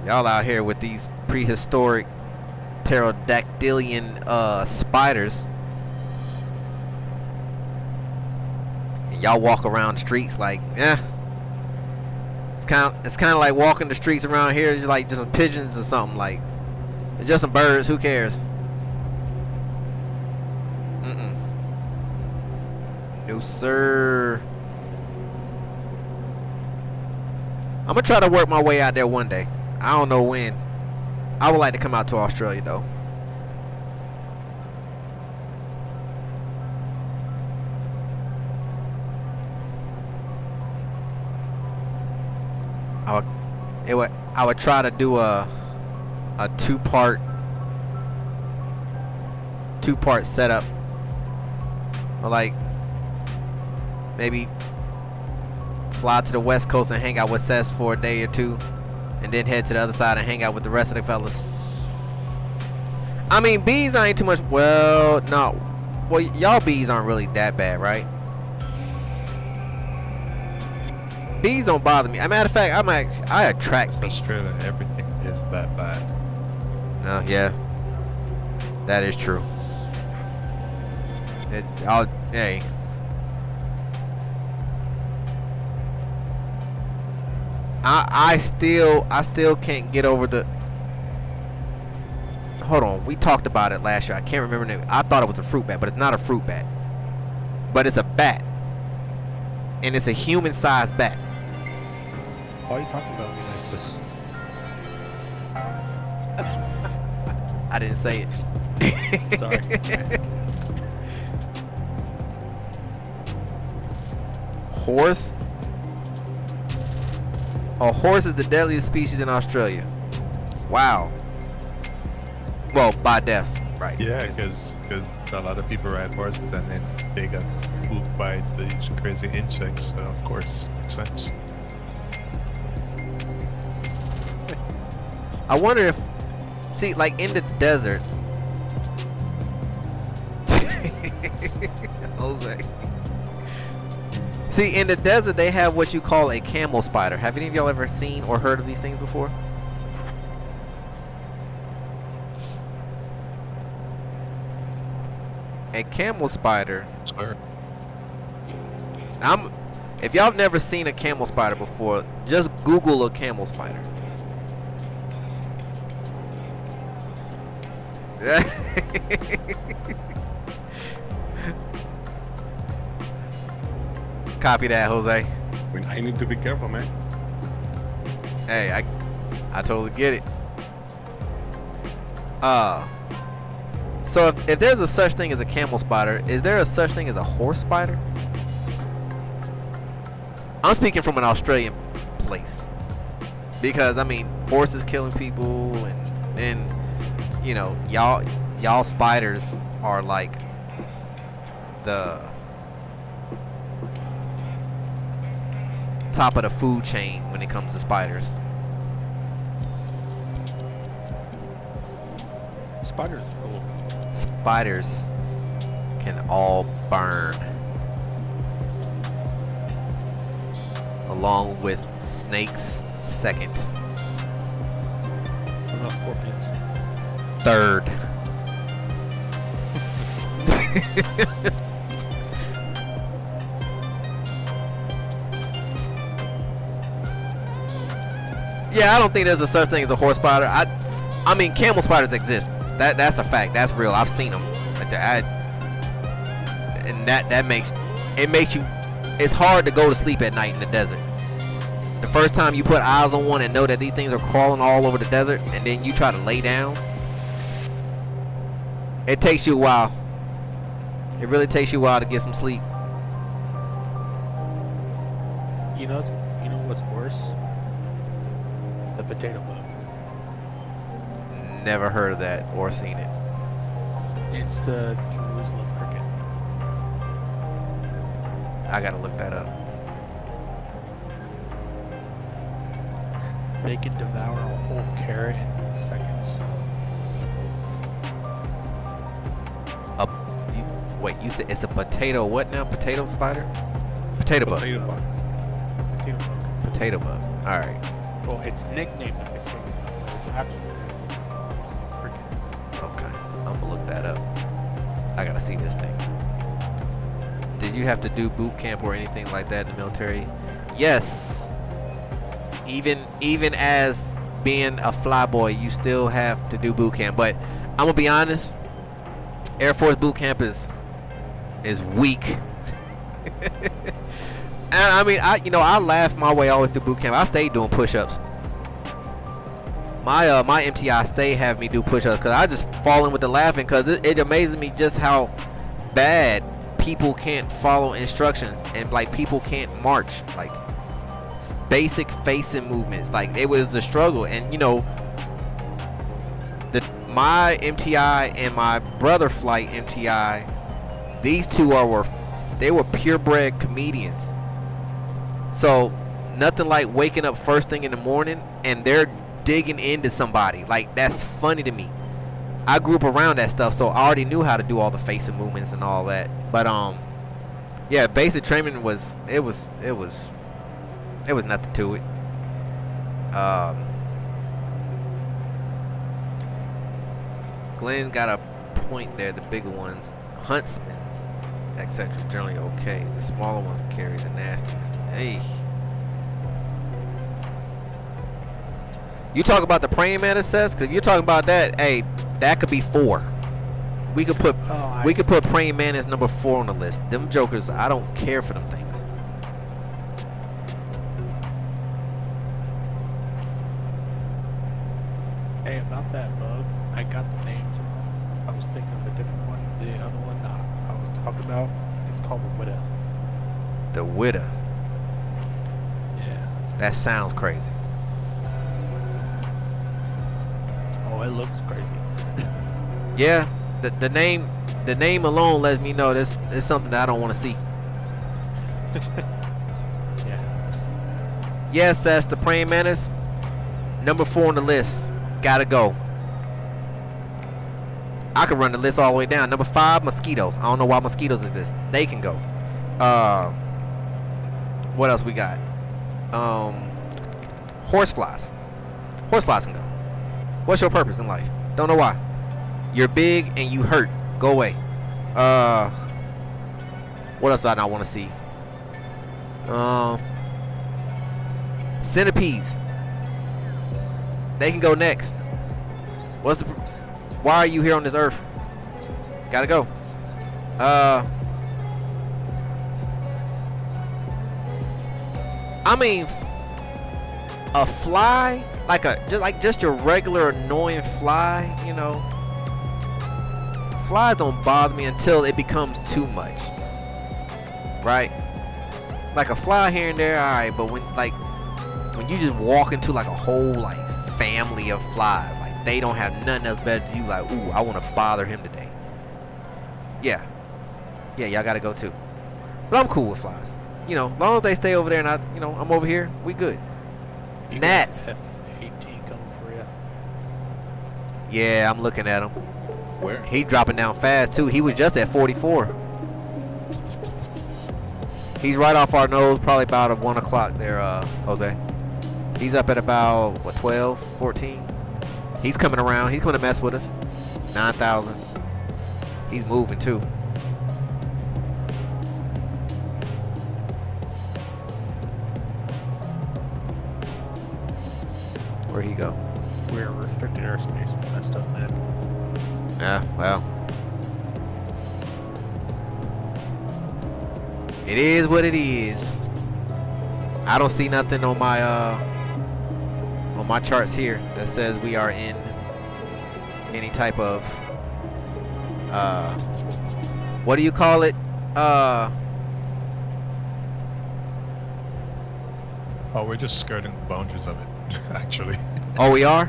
Y'all out here with these prehistoric pterodactylian spiders, and y'all walk around the streets like, it's kind of like walking the streets around here just like just some pigeons or something. Like, it's just some birds. Who cares? No sir. I'm gonna try to work my way out there one day. I don't know when. I would like to come out to Australia though. I would try to do a two-part setup. Or like maybe fly to the West Coast and hang out with Seth for a day or two, and then head to the other side and hang out with the rest of the fellas. I mean, bees ain't too much. Well, no. Well, y'all bees aren't really that bad, right? Bees don't bother me. As a matter of fact, I attract bees. Australia, everything is that bad. No, yeah. That is true. Hey. I still can't get over the. Hold on, we talked about it last year. I can't remember the name. I thought it was a fruit bat, but it's not a fruit bat. But it's a bat, and it's a human-sized bat. Why are you talking about me like this? I didn't say it. Sorry. Horse. A horse is the deadliest species in Australia. Wow. Well, by death, right? Yeah, because a lot of people ride horses and then they got spooked by these crazy insects. So of course, makes sense. I wonder if, see, like in the desert. Jose. See, in the desert they have what you call a camel spider. Have any of y'all ever seen or heard of these things before? A camel spider. Swear. If y'all have never seen a camel spider before, just Google a camel spider. Copy that, Jose. I need to be careful, man. Hey, I totally get it. So if there's a such thing as a camel spider, is there a such thing as a horse spider? I'm speaking from an Australian place. Because I mean, horses killing people, and then, you know, y'all spiders are like the top of the food chain when it comes to spiders. Spiders are cool. Spiders can all burn, along with snakes second. What about scorpions? Third. Yeah, I don't think there's a such thing as a horse spider. I mean, camel spiders exist. That's a fact. That's real. I've seen them. And that makes you. It's hard to go to sleep at night in the desert. The first time you put eyes on one and know that these things are crawling all over the desert, and then you try to lay down, it takes you a while. It really takes you a while to get some sleep. You know what's worse? The potato bug. Never heard of that or seen it. It's the Jerusalem cricket. I gotta look that up. They can devour a whole carrot in seconds. Wait, you said it's a potato what now? Potato spider? Potato bug. Potato bug. Potato bug. Potato bug. Alright. Well, it's nicknamed the potato bug, but it's actually a cricket. Okay. I'm gonna look that up. I gotta see this thing. Did you have to do boot camp or anything like that in the military? Yes. Even as being a flyboy, you still have to do boot camp. But I'm gonna be honest, Air Force boot camp is weak. And I mean, I laughed my way all the way through boot camp. I stayed doing push-ups. My MTI stay have me do push-ups because I just fall in with the laughing because it amazes me just how bad people can't follow instructions and like people can't march, like basic facing movements. Like it was a struggle, and you know, my MTI and my brother flight MTI, these two they were purebred comedians. So nothing like waking up first thing in the morning and they're digging into somebody. Like that's funny to me. I grew up around that stuff, so I already knew how to do all the facing movements and all that. But yeah, basic training was nothing to it. Glenn got a point there. The bigger ones, huntsmen. etc. Generally okay. The smaller ones carry the nasties. Hey. You talk about the praying mantis sets? Cause if you're talking about that, hey, that could be 4. We could put praying mantis number 4 on the list. Them jokers, I don't care for them things. Hey, about that bug, I got the names wrong. I was thinking of a different one. The other one that I was talking about, it's called the Witta. The Witta. Yeah. That sounds crazy. Oh, it looks crazy. Yeah, the name alone lets me know this is something that I don't want to see. Yeah. Yes, that's the praying mantis. Number 4 on the list. Gotta go. I could run the list all the way down. Number 5, mosquitoes. I don't know why mosquitoes exist. They can go. What else we got? Horseflies. Horseflies can go. What's your purpose in life? Don't know why. You're big and you hurt. Go away. What else do I not want to see? Centipedes. They can go next. Why are you here on this earth? Gotta go. I mean, a fly, just your regular annoying fly, you know. Flies don't bother me until it becomes too much, right? Like a fly here and there, all right, but when you just walk into like a whole like family of flies, like they don't have nothing else better to do, like, ooh, I want to bother him today. Yeah, y'all gotta go too. But I'm cool with flies, you know, as long as they stay over there and I'm over here, we good. You Gnats. got F-18 coming for you. Yeah, I'm looking at him. Where? He dropping down fast too. He was just at 44. He's right off our nose, probably about at 1 o'clock there, Jose. He's up at about, what, 12, 14? He's coming around. He's going to mess with us. 9,000. He's moving too. Where'd he go? We're restricted airspace. We messed up, man. Yeah, well. It is what it is. I don't see nothing on my charts here that says we are in any type of what do you call it? Oh, we're just skirting the boundaries of it, actually. Oh, we are?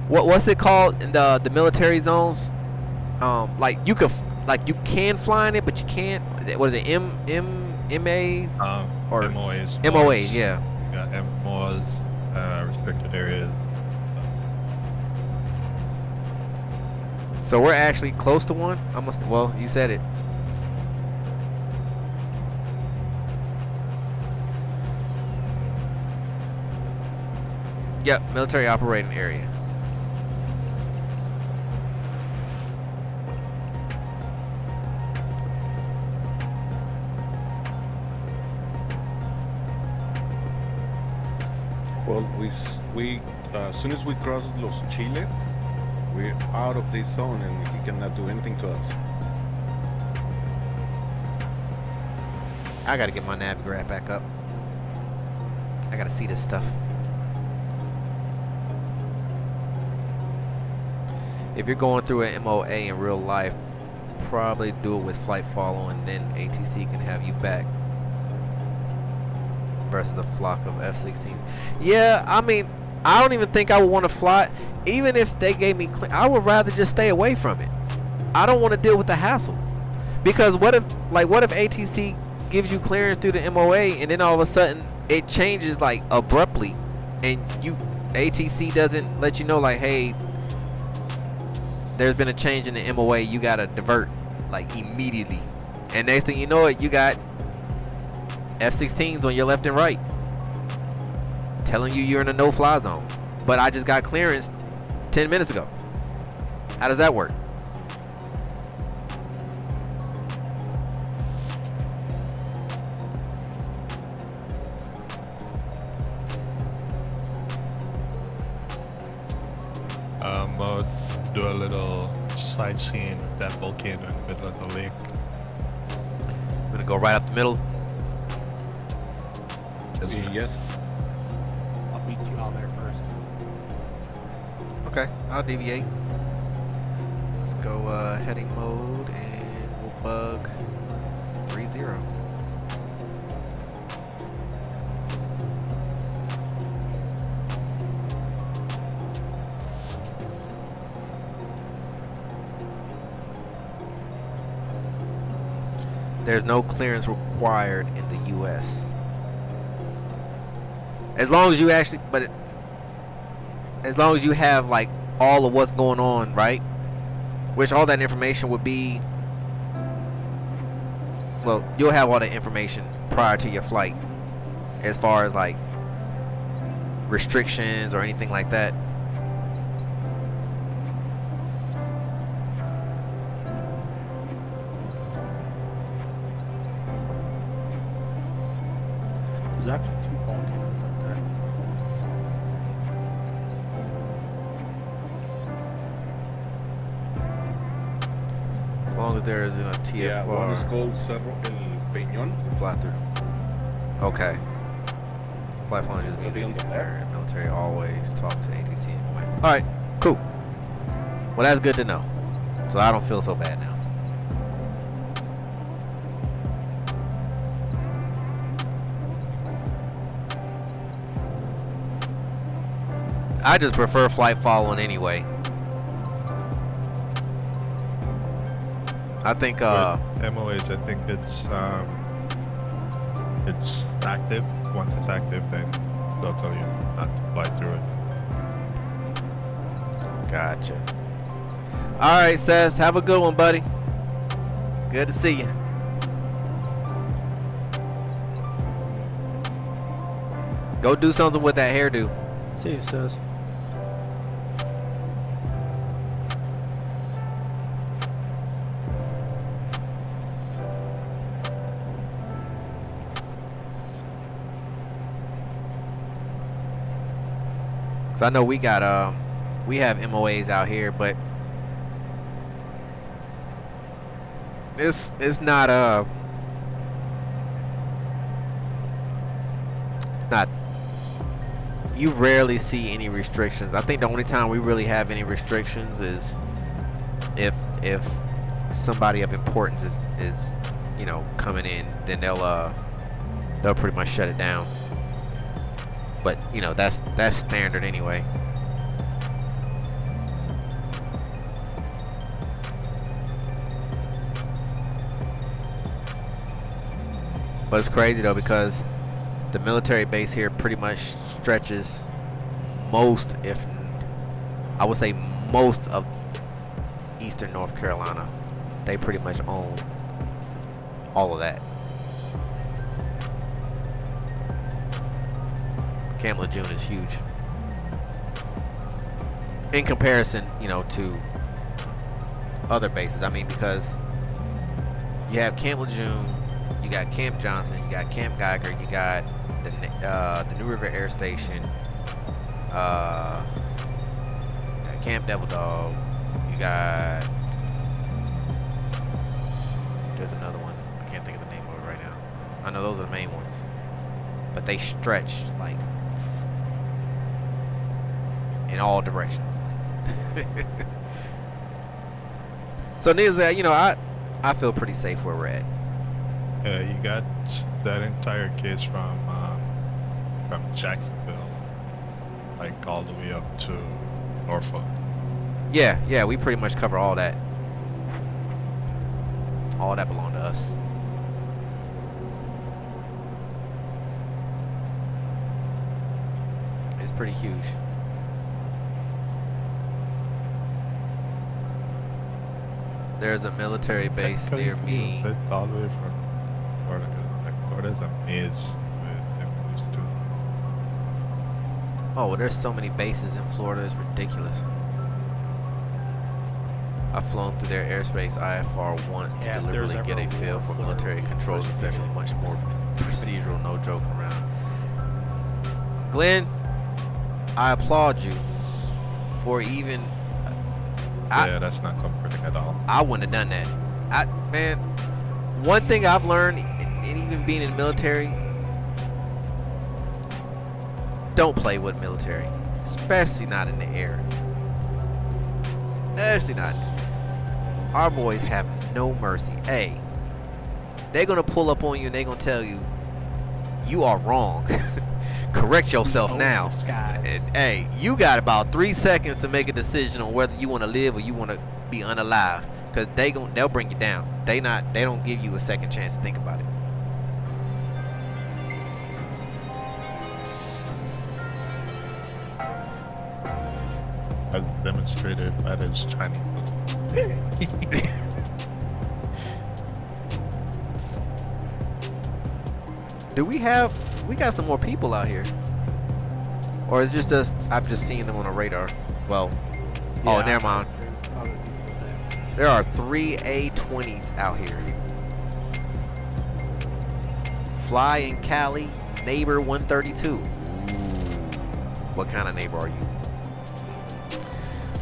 What's it called in the military zones? Like you can fly in it, but you can't. What is it? MA or MOAs. MOAs, yeah. Yeah, MOAs, restricted areas. So we're actually close to one. Well, you said it. Yep, military operating area. Well, as soon as we cross Los Chiles, we're out of this zone and he cannot do anything to us. I gotta get my Navigraph back up. I gotta see this stuff. If you're going through an MOA in real life, probably do it with flight follow and then ATC can have you back. Versus a flock of F-16s. Yeah, I mean, I don't even think I would want to fly. Even if they gave me, I would rather just stay away from it. I don't want to deal with the hassle. Because what if ATC gives you clearance through the MOA and then all of a sudden it changes like abruptly, and ATC doesn't let you know like, hey, there's been a change in the MOA. You gotta divert like immediately, and next thing you know it, you got F-16s on your left and right telling you you're in a no-fly zone, but I just got clearance 10 minutes ago. How does that work? mode, do a little sightseeing with that volcano in the middle of the lake. I'm gonna go right up the middle. Yes. I'll beat you out there first. Okay, I'll deviate. Let's go heading mode and we'll bug 30. There's no clearance required in the US. As long as you actually, as long as you have like all of what's going on, right? Which all that information would be, well, you'll have all the information prior to your flight as far as like restrictions or anything like that. There's actually 2 volcanoes up there. As long as there isn't a TFR. Yeah, one is called Cerro El Peñón. Fly through. Okay. Flight phone just means Nothing on the left. military always talk to ATC anyway. Alright, cool. Well, that's good to know. So I don't feel so bad now. I just prefer flight following anyway. I think With MOAs, I think it's active. Once it's active, then they'll tell you not to fly through it. Gotcha. All right, Sess, have a good one, buddy. Good to see you. Go do something with that hairdo. See you, sis. Cause I know we got we have MOAs out here, but it's not it's not, you rarely see any restrictions. I think the only time we really have any restrictions is if somebody of importance is you know coming in, then they'll pretty much shut it down. But you know that's standard anyway. But it's crazy though because the military base here pretty much stretches most, if I would say most of eastern North Carolina. They pretty much own all of that. Camp Lejeune is huge in comparison, you know, to other bases. I mean, because you have Camp Lejeune, you got Camp Johnson, you got Camp Geiger, you got the New River Air Station, Camp Devil Dog, you got, there's another one, I can't think of the name of it right now. I know those are the main ones, but they stretch like in all directions. So needless to say, you know, I feel pretty safe where we're at. You got that entire case from Jacksonville, like all the way up to Norfolk. Yeah, we pretty much cover all that. All that belonged to us. It's pretty huge. There's a military base near me. All the way from Florida, like Florida's amazed with MOAs too. Oh, well, there's so many bases in Florida, it's ridiculous. I've flown through their airspace IFR once to Yeah, if there's deliberately get a ever a feel war for flare, military we controls, investigate etc. it. Much more procedural, no joking around. Glenn, I applaud you for even Yeah, that's not comforting at all. I wouldn't have done that. Man, one thing I've learned, and even being in the military, don't play with military, especially not in the air. Especially not. Our boys have no mercy. Hey, they're gonna pull up on you and they're gonna tell you, you are wrong. Correct yourself now. And, hey, you got about 3 seconds to make a decision on whether you want to live or you want to be unalive, because they'll bring you down. They don't give you a second chance to think about it. As demonstrated by this Chinese movie. We got some more people out here, or is it just us? I've just seen them on the radar. Well, oh, never mind. There are 3 A20s out here. Fly in Cali, neighbor 132. Ooh, what kind of neighbor are you?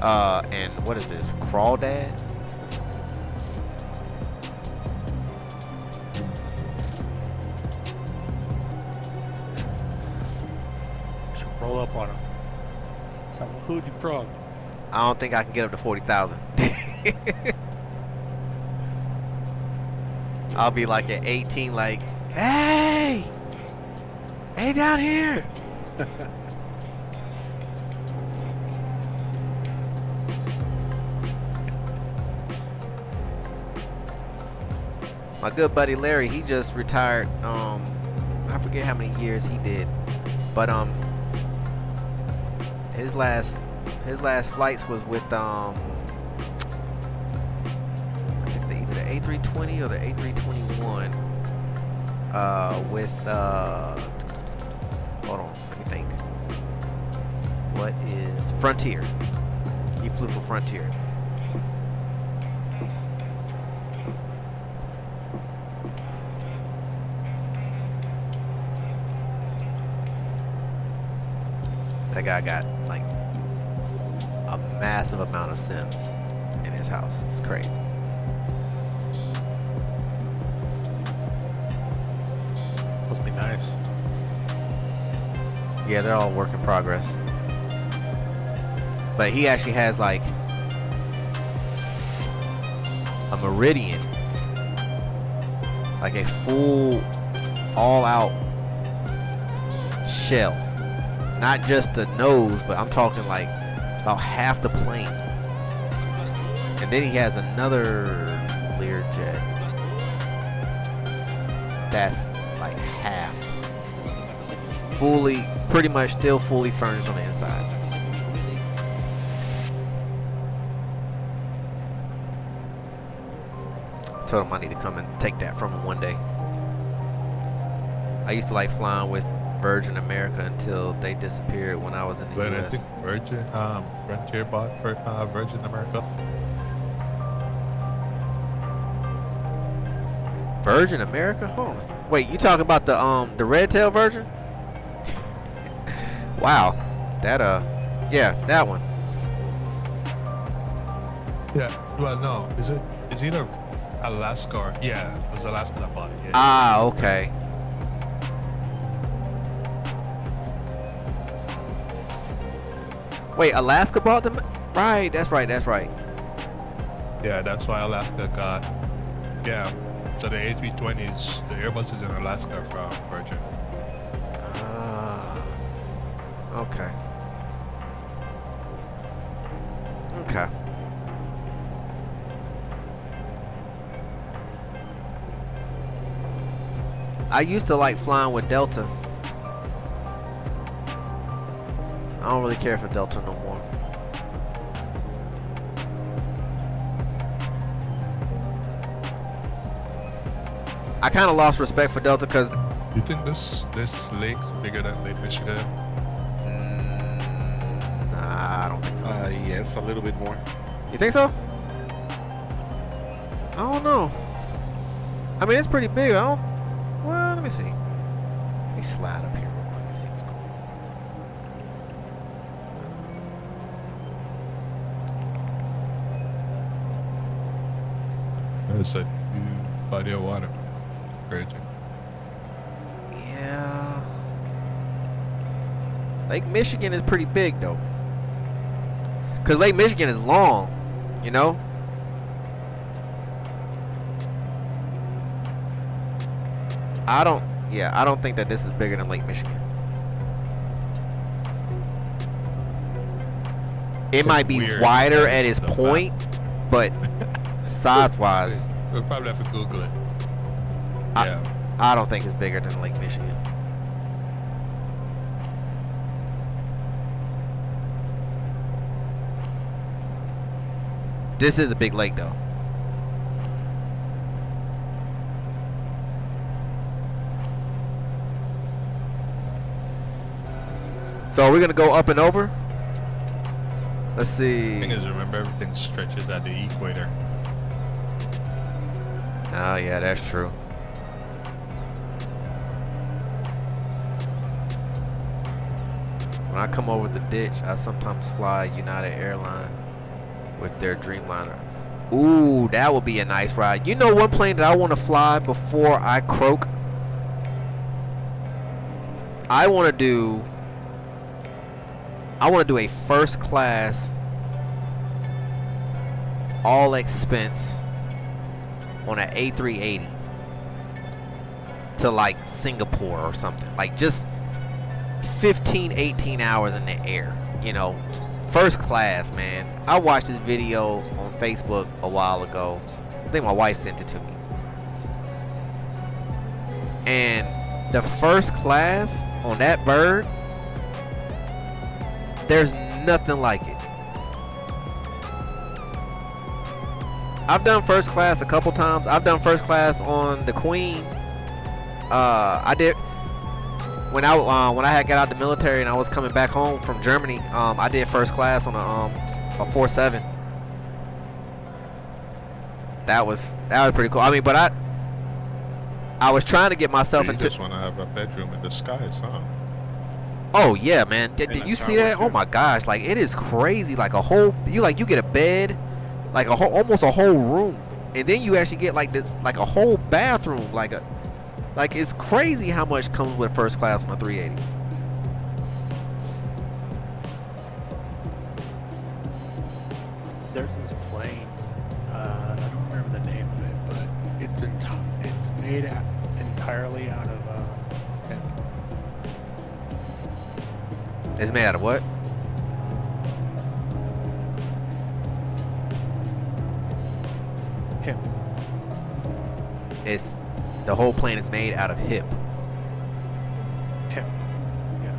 And what is this? Crawdad? Roll up on him. So who you from? I don't think I can get up to 40,000. I'll be like at 18, like, hey down here. My good buddy Larry, he just retired. I forget how many years he did, but his last flights was with I think either the A320 or the A321. With hold on, let me think. What is Frontier? He flew for Frontier. That guy got like a massive amount of Sims in his house. It's crazy. Must be nice. Yeah, they're all work in progress. But he actually has like a Meridian, like a full all-out shell. Not just the nose, but I'm talking like about half the plane. And then he has another Learjet that's like half. Fully, pretty much still fully furnished on the inside. I told him I need to come and take that from him one day. I used to like flying with Virgin America until they disappeared when I was in the But US. I think Frontier bought for Virgin America. Virgin America? Hold on. Wait, you talking about the red tail version? Wow. That yeah, that one. Yeah. Well, no. It's either Alaska or it was Alaska that bought it. Yeah. Ah, okay. Wait, Alaska bought them? Right, that's right. Yeah, that's why Alaska got. Yeah. So the A320s, the Airbus is in Alaska from Virgin. Okay. Okay. I used to like flying with Delta. I don't really care for Delta no more. I kind of lost respect for Delta because. You think this lake's bigger than Lake Michigan? Nah, I don't think so. Yes, a little bit more. You think so? I don't know. I mean, it's pretty big. Well, let me see. Let me slide up here real quick and see what's going on. There's a huge body of water. Crazy. Yeah. Lake Michigan is pretty big though. Cause Lake Michigan is long, you know? I don't think that this is bigger than Lake Michigan. It might be weird wider that at its it's a point, but size-wise, We'll probably have to Google it. I- Yeah. I don't think it's bigger than Lake Michigan. This is a big lake though. So we're gonna go up and over. Let's The see. thing is, remember, everything stretches at the equator. Oh yeah, that's true. When I come over the ditch, I sometimes fly United Airlines with their Dreamliner. Ooh, that would be a nice ride. You know one plane that I want to fly before I croak? I want to do a first class all expense on an A380 to like Singapore or something. Like just 15, 18 hours in the air, you know, first class, man. I watched this video on Facebook a while ago. I think my wife sent it to me. And the first class on that bird, there's nothing like it. I've done first class a couple times. I've done first class on the Queen. I did when I had got out of the military and I was coming back home from Germany. I did first class on a 47. That was pretty cool. I mean, but I was trying to get myself You into. just want to have a bedroom in the skies, huh? Oh yeah, man. Did In you a see tower, that? Oh too. my gosh, like it is crazy. Like a whole you get a bed, like a whole almost a whole room, and then you actually get like a whole bathroom, like it's crazy how much comes with first class on a 380. There's this plane. I don't remember the name of it, but it's made entirely out of hemp. It's made out of what? Hemp. It's the whole plane is made out of hip. Hemp. Yeah.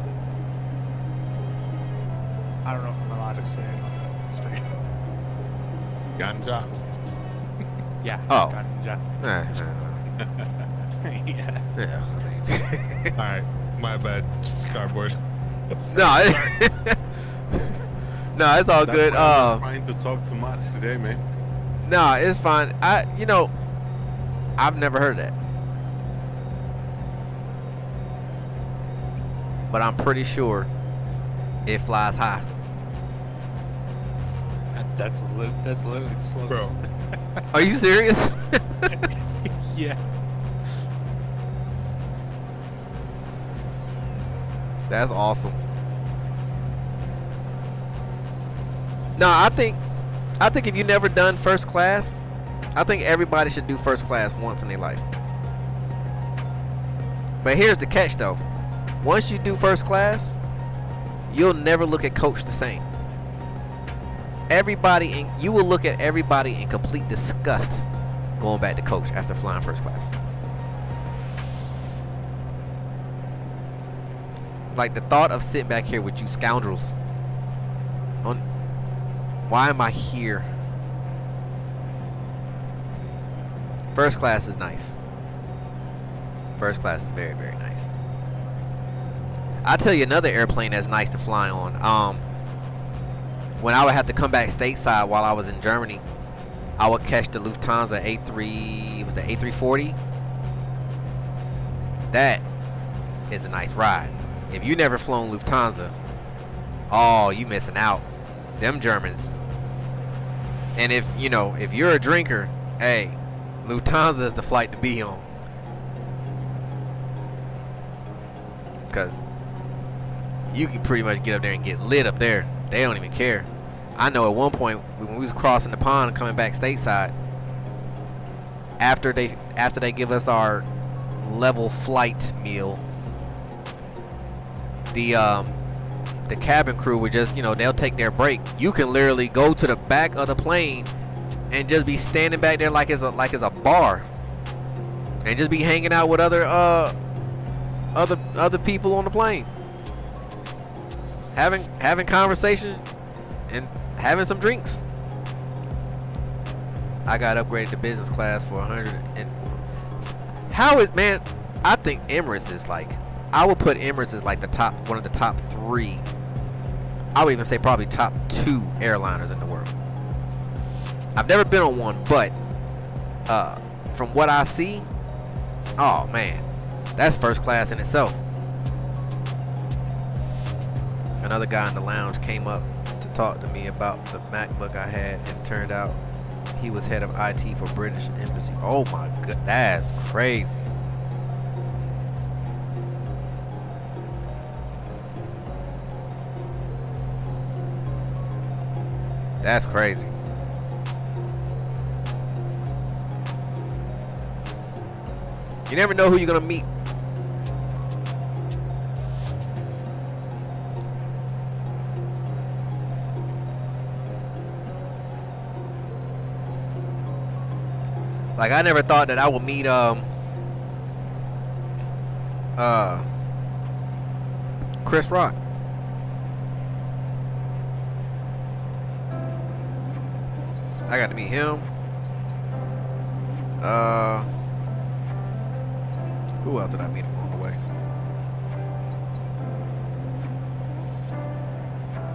I don't know if I'm allowed to say it on the stream. Ganja. Yeah. Oh. Ganja. Yeah. Yeah. All right, my bad. Cardboard. No, no, it's all That's good. why I'm not trying to talk too much today, man. No, it's fine. I've never heard that. But I'm pretty sure it flies high. That's literally the slogan. Bro, Are you serious? Yeah. That's awesome. No, I think if you've never done first class, I think everybody should do first class once in their life. But here's the catch though. Once you do first class, you'll never look at coach the same. You will look at everybody in complete disgust going back to coach after flying first class. Like the thought of sitting back here with you scoundrels. Why am I here? First class is nice. First class is very, very nice. I'll tell you another airplane that's nice to fly on. When I would have to come back stateside while I was in Germany, I would catch the Lufthansa A340. That is a nice ride. If you never flown Lufthansa, oh, you missing out. Them Germans. And if you're a drinker, hey, Lufthansa is the flight to be on. Because you can pretty much get up there and get lit up there. They don't even care. I know at one point when we was crossing the pond and coming back stateside, after they give us our level flight meal, the cabin crew would just, you know, they'll take their break. You can literally go to the back of the plane and just be standing back there like it's a bar, and just be hanging out with other people on the plane, having conversation and having some drinks. I got upgraded to business class for 100. And how is, man? I think Emirates is like, I would put Emirates as like one of the top 3. I would even say probably top 2 airliners in the world. I've never been on one, but from what I see, oh man, that's first class in itself. Another guy in the lounge came up to talk to me about the MacBook I had, and turned out he was head of IT for British Embassy. Oh my god, that's crazy. That's crazy. You never know who you're gonna meet. Like, I never thought that I would meet Chris Rock. I got to meet him. Who else did I meet along the way?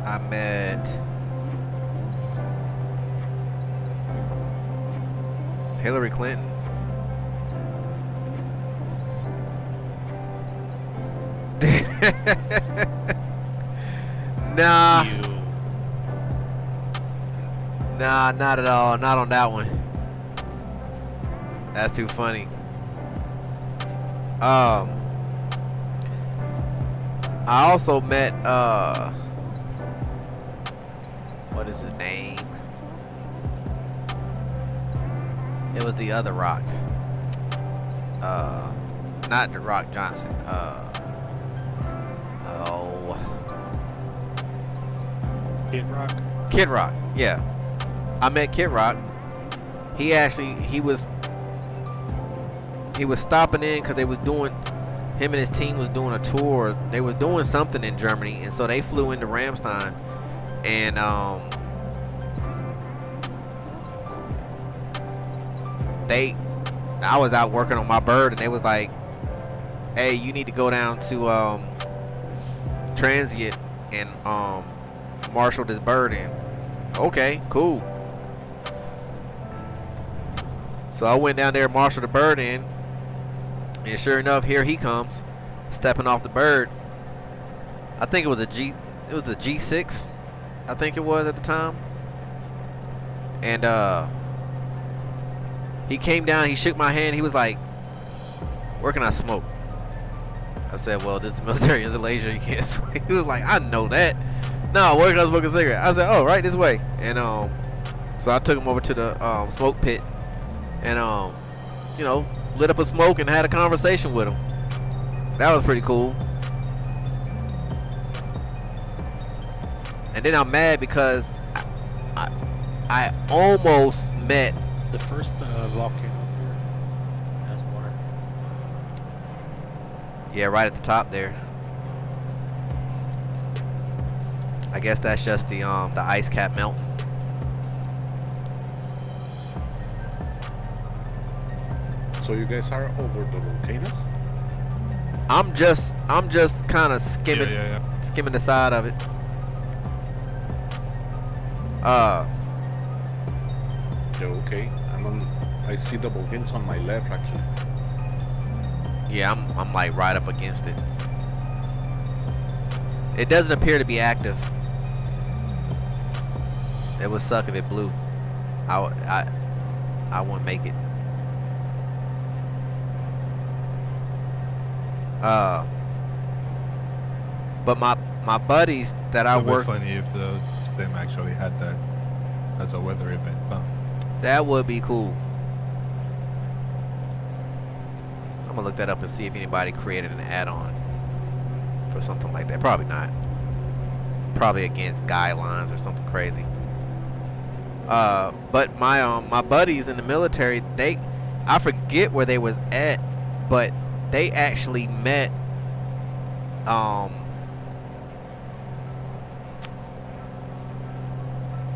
I met Hillary Clinton. Nah. Nah, not at all. Not on that one. That's too funny. I also met what is his name? It was the other Rock. Not the Rock Johnson. Kid Rock. Kid Rock, yeah. I met Kid Rock. He was stopping in because they was doing, him and his team was doing a tour. They was doing something in Germany, and so they flew into Ramstein, and I was out working on my bird, and they was like, hey, you need to go down to Transient and marshal this bird in. Okay, cool. So I went down there and marshaled the bird in, and sure enough, here he comes, stepping off the bird. I think it was a G6, I think it was at the time. And he came down, he shook my hand, he was like, where can I smoke? I said, well, this is military installation, you can't smoke. He was like, I know that. No, where can I smoke a cigarette? I said, oh, right this way. And so I took him over to the smoke pit, and you know, lit up a smoke and had a conversation with him. That was pretty cool. And then I'm mad because I almost met The first volcano here has water. Yeah, right at the top there. I guess that's just the ice cap melting. So you guys are over the volcanoes? I'm just kind of skimming skimming the side of it. Okay. I see the volcanoes on my left actually. Yeah, I'm like right up against it. It doesn't appear to be active. It would suck if it blew. I wouldn't make it. But my buddies that I It would be work, funny if them actually had that as a weather event. Huh? that would be cool. I'm gonna look that up and see if anybody created an add-on for something like that. Probably not. Probably against guidelines or something crazy. But my buddies in the military, I forget where they was at, but they actually met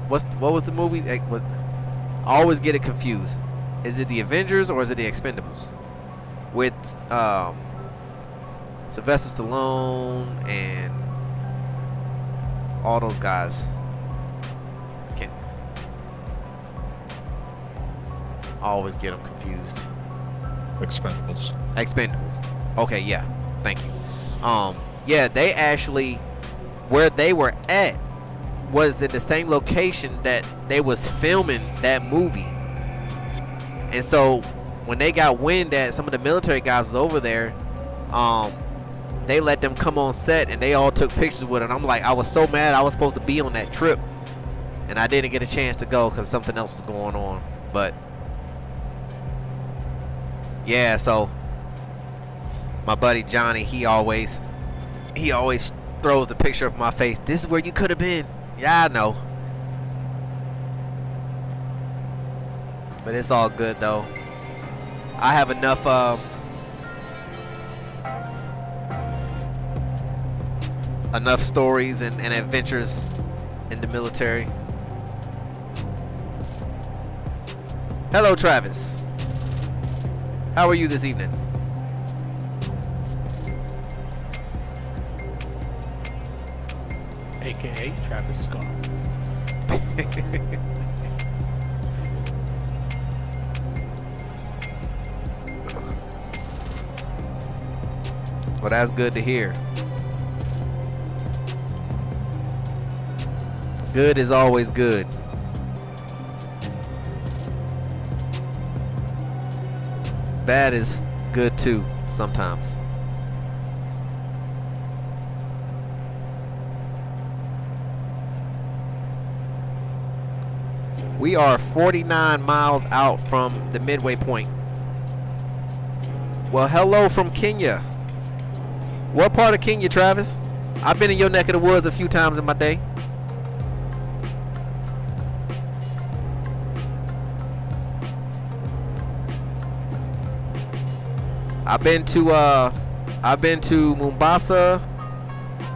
what was the movie? I always get it confused. Is it the Avengers or is it the Expendables? With Sylvester Stallone and all those guys. Can't always get them confused. Expendables. Expendables. Okay, yeah. Thank you. Yeah, they actually, where they were at was in the same location that they was filming that movie. And so when they got wind that some of the military guys was over there, they let them come on set and they all took pictures with it. And I'm like, I was so mad. I was supposed to be on that trip and I didn't get a chance to go because something else was going on. But yeah, so my buddy Johnny, he always throws the picture of my face. This is where you could have been. Yeah, I know. But it's all good though. I have enough enough stories and adventures in the military. Hello, Travis. How are you this evening? AKA Travis Scott. Well, that's good to hear. Good is always good. Bad is good too, sometimes. We are 49 miles out from the midway point. Well, hello from Kenya. What part of Kenya, Travis? I've been in your neck of the woods a few times in my day. I've been to Mombasa,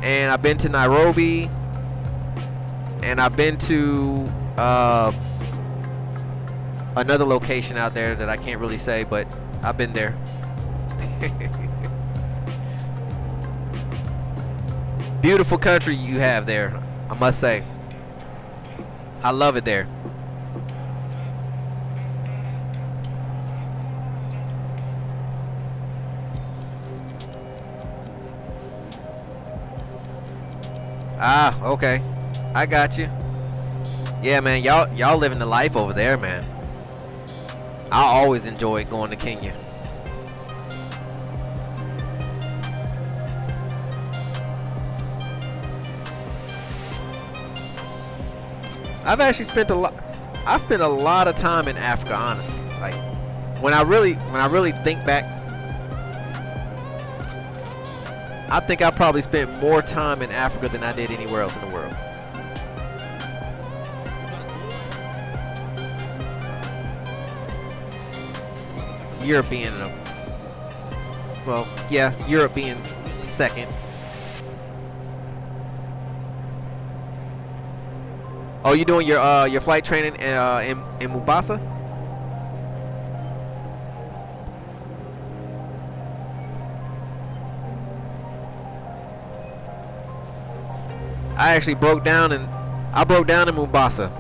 and I've been to Nairobi, and I've been to another location out there that I can't really say, but I've been there. Beautiful country you have there, I must say. I love it there. Ah, okay. I got you. Yeah, man, y'all living the life over there, man. I always enjoy going to Kenya. I've actually spent I spent a lot of time in Africa, honestly. Like when I really think back, I think I probably spent more time in Africa than I did anywhere else in the world. Europe being well, yeah, Europe being second. Oh, you doing your flight training in Mombasa? I actually broke down in Mombasa.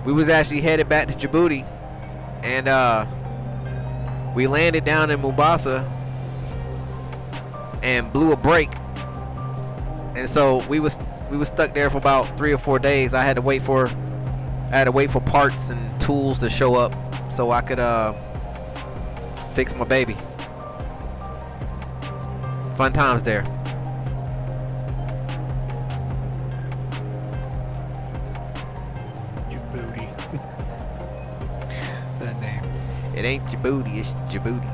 We was actually headed back to Djibouti, and we landed down in Mombasa and blew a brake. And so we was stuck there for about 3 or 4 days. I had to wait for parts and tools to show up so I could fix my baby. Fun times there. Djibouti. That name. It ain't Djibouti, it's Djibouti.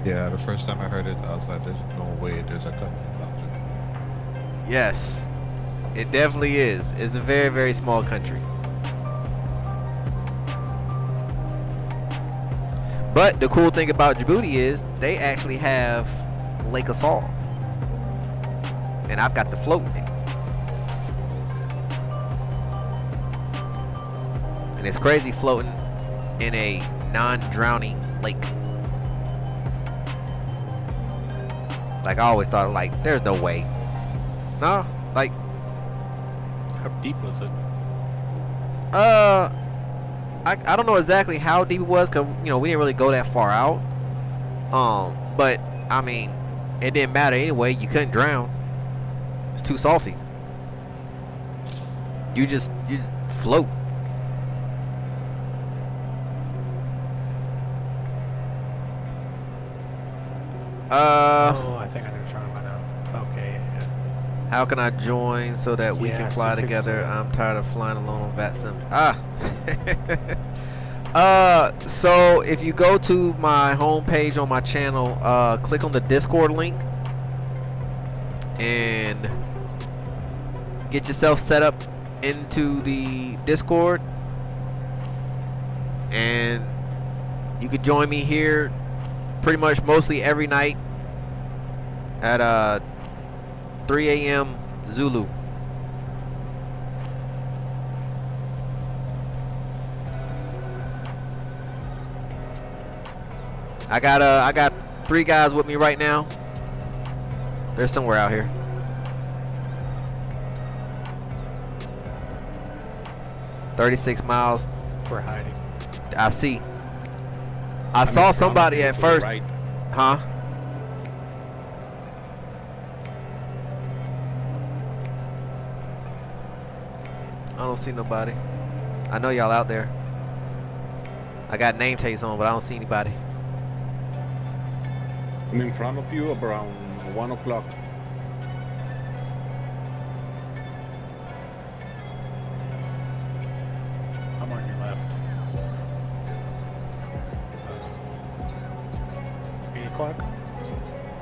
Yeah, the first time I heard it, I was like, there's no way there's a country about it. Yes, it definitely is. It's a very, very small country. But the cool thing about Djibouti is they actually have Lake Assal. And I've got the floating thing. And it's crazy floating in a non-drowning lake. Like I always thought, like, there's no way. No, like, How deep was it? I don't know exactly how deep it was, cause you know we didn't really go that far out. But I mean, it didn't matter anyway. You couldn't drown. It's too salty. You just float. Oh, I think I know what you're talking about now. Okay, yeah. How can I join so that we Yeah, can I've fly seen pictures together? of that. I'm tired of flying alone on VATsim. So if you go to my homepage on my channel, click on the Discord link and get yourself set up into the Discord, and you could join me here pretty much mostly every night at 3 a.m. Zulu. I got 3 guys with me right now. They're somewhere out here. "36 miles. We're hiding. I see. I saw somebody at first. Right. Huh? I don't see nobody. I know y'all out there. I got name tags on, but I don't see anybody. I'm in front of you around 1 o'clock. I'm on your left. 8 o'clock?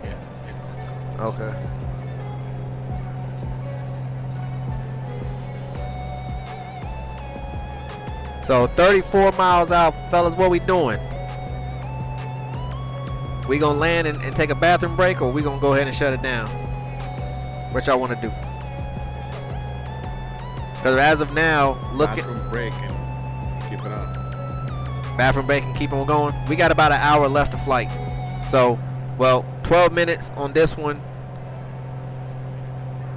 Yeah, 8 o'clock. Okay. So 34 miles out, fellas, what we doing? We gonna land and take a bathroom break, or we gonna go ahead and shut it down? What y'all wanna do? Because as of now, look at Bathroom break and keep it on. bathroom break and keep on going. We got about an hour left of flight. So, well, 12 minutes on this one.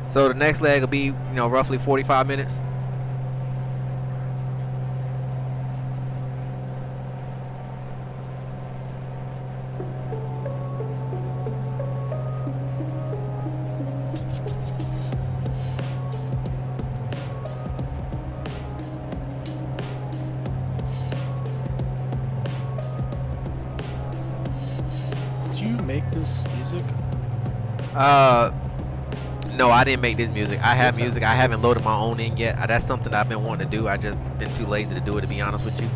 So the next leg will be, you know, roughly 45 minutes. Did you make this music? No, I didn't make this music. I have What's music. I haven't loaded my own in yet. That's something that I've been wanting to do. I just been too lazy to do it, to be honest with you.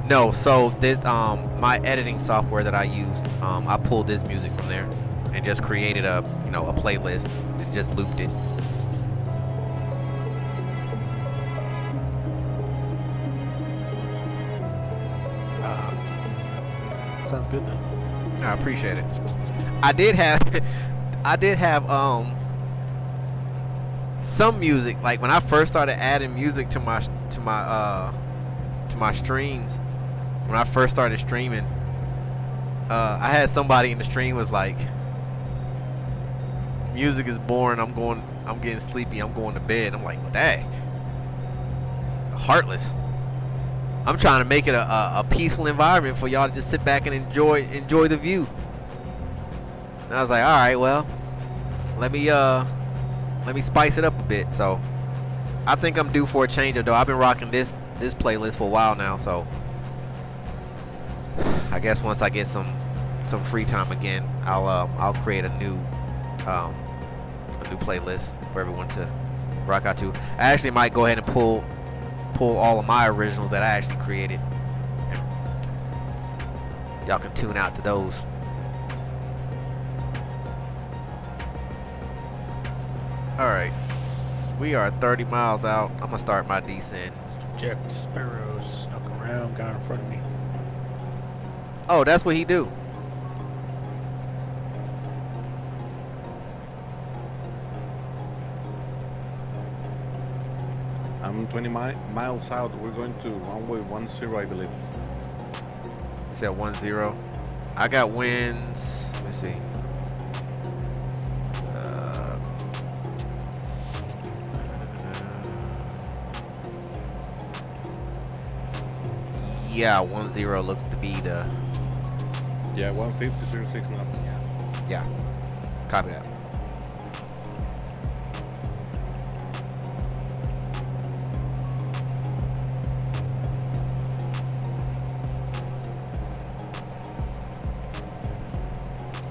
No, so this my editing software that I use, I pulled this music from there and just created a, you know, a playlist and just looped it. Sounds good though. I appreciate it. I did have some music, like when I first started adding music to my streams. When I first started streaming, I had somebody in the stream was like, "Music is boring. I'm getting sleepy. I'm going to bed." I'm like, well, dang, heartless. I'm trying to make it a peaceful environment for y'all to just sit back and enjoy the view. And I was like, all right, well, let me spice it up a bit. So I think I'm due for a change, though. I've been rocking this this playlist for a while now, so I guess once I get some free time again, I'll create a new playlist for everyone to rock out to. I actually might go ahead and pull all of my originals that I actually created, and y'all can tune out to those. All right, we are 30 miles out. I'm gonna start my descent. Mr. Jack Sparrow snuck around, got in front of me. Oh, that's what he do. I'm 20 miles out. We're going to runway 10, I believe. You said 10. I got winds. Let me see. Yeah, 10 looks to be the. Yeah, 150, 06 knots. Yeah, copy that.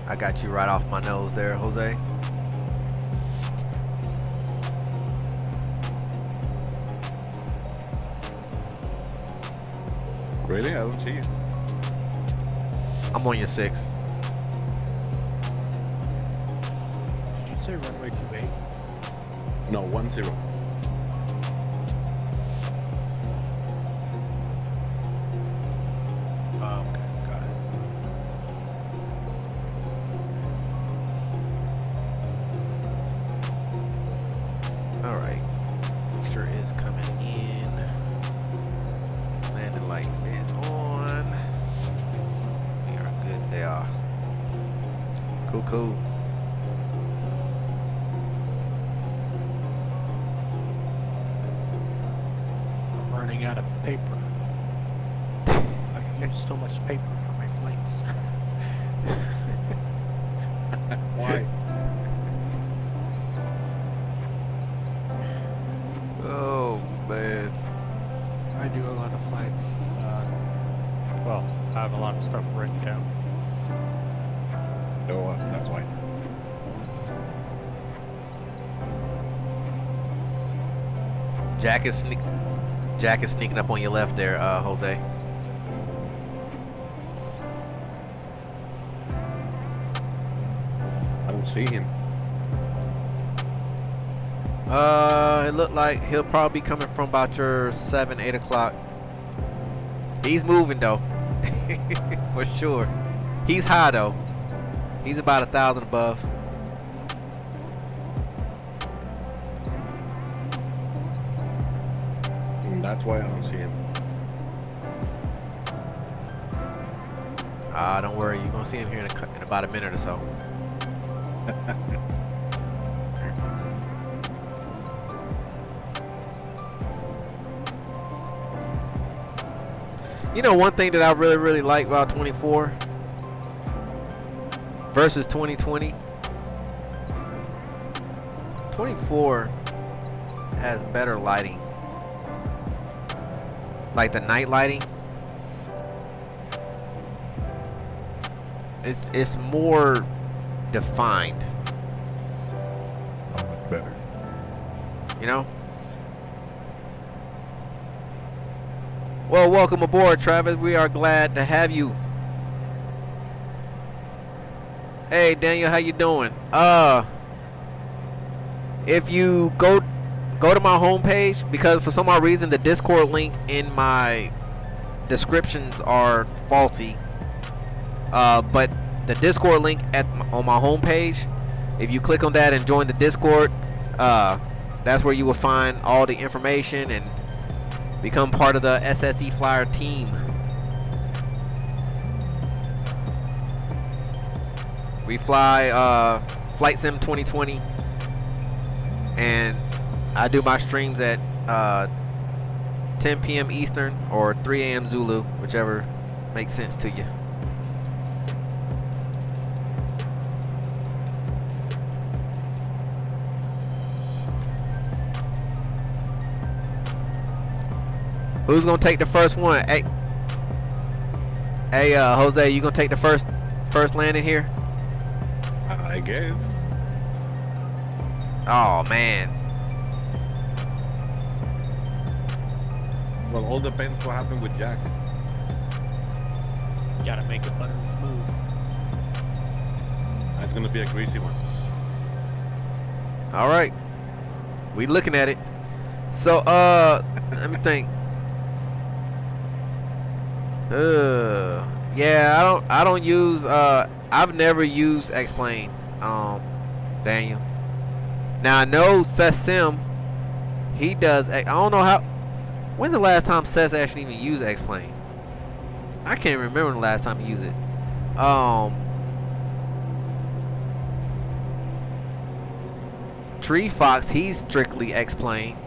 I got you right off my nose there, Jose. Really? I don't see you. I'm on your 6. Did you say runway 28? No, 10. Oh, okay, got it. All right. Picture is coming in. Landing light is on. We are good there. Cool, cool. I'm running out of paper. I've used so much paper for my flights. Why? Oh, man. I do a lot of flights. Well, I have a lot of stuff written down. Oh, that's why. Jack is sneaking up on your left there, Jose. I don't see him. It looked like he'll probably be coming from about your 7, 8 o'clock. He's moving though, for sure. He's high though. He's about 1,000 above. And that's why I don't see him. Don't worry, you're gonna see him here in about a minute or so. You know, one thing that I really like about 24 versus 2020. 24 has better lighting. Like the night lighting. It's more defined. So much better. You know? Well, welcome aboard, Travis. We are glad to have you. Hey, Daniel, how you doing? If you go to my homepage, because for some odd reason the Discord link in my descriptions are faulty. But the Discord link on my homepage, if you click on that and join the Discord, that's where you will find all the information and become part of the SSE Flyer team. We fly Flight Sim 2020, and I do my streams at 10 p.m. Eastern or 3 a.m. Zulu, whichever makes sense to you. Who's gonna take the first one? Hey, Jose, you gonna take the first landing here? I guess. Oh man. Well, all depends what happened with Jack. Gotta make it buttery smooth. That's gonna be a greasy one. All right, we looking at it. So let me think. Yeah, I don't use I've never used X-Plane, Daniel. Now I know SaySim, he does. I don't know how. When's the last time Seth actually even used X-Plane? I can't remember the last time he used it. Tree Fox, he's strictly X-Plane.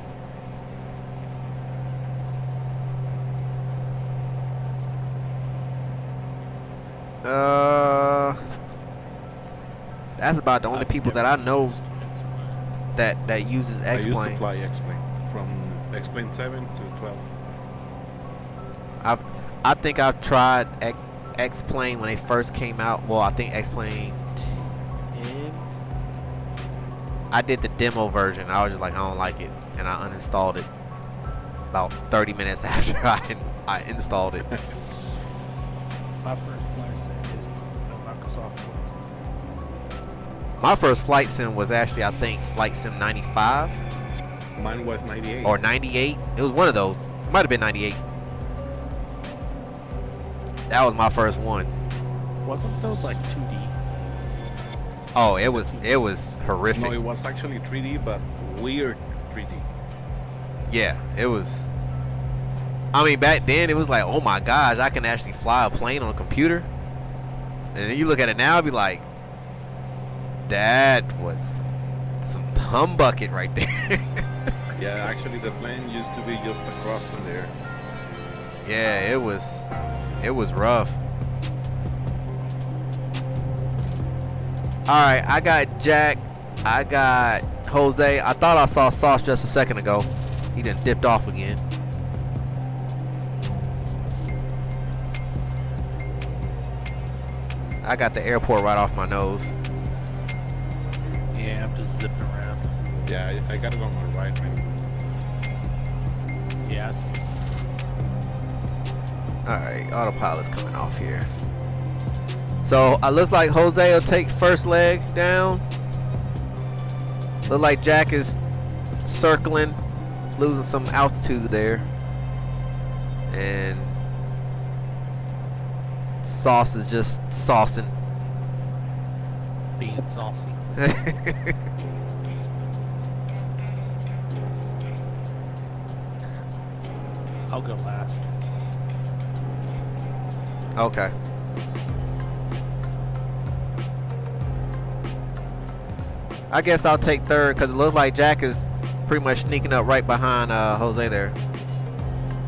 That's about the only people that I know that uses I used to X-Plane. fly X-Plane from X-Plane 7 to 12. I think I've tried X-Plane when they first came out. Well, I think X-Plane 10. I did the demo version. I was just like, I don't like it, and I uninstalled it about 30 minutes after I installed it. My first flight sim is the Microsoft one. My first flight sim was actually, I think, Flight Sim 95 Mine was 98. or 98. It was one of those. It might have been 98. That was my first one. Wasn't those like 2D? Oh, it was horrific. No, it was actually 3D, but weird 3D. Yeah, it was. I mean, back then it was like, oh my gosh, I can actually fly a plane on a computer. And then you look at it now, and be like, that was some humbucket right there. Yeah, actually the plane used to be just across in there. Yeah, it was rough. All right, I got Jack, I got Jose. I thought I saw Sauce just a second ago. He done dipped off again. I got the airport right off my nose. Yeah, I'm just zipping around. Yeah, I gotta go on my right, man. Yeah, I see. All right, autopilot's coming off here. So it looks like Jose will take first leg down. Look like Jack is circling, losing some altitude there. And Sauce is just saucing. Being saucy. I'll go last. Okay. I guess I'll take third because it looks like Jack is pretty much sneaking up right behind Jose there.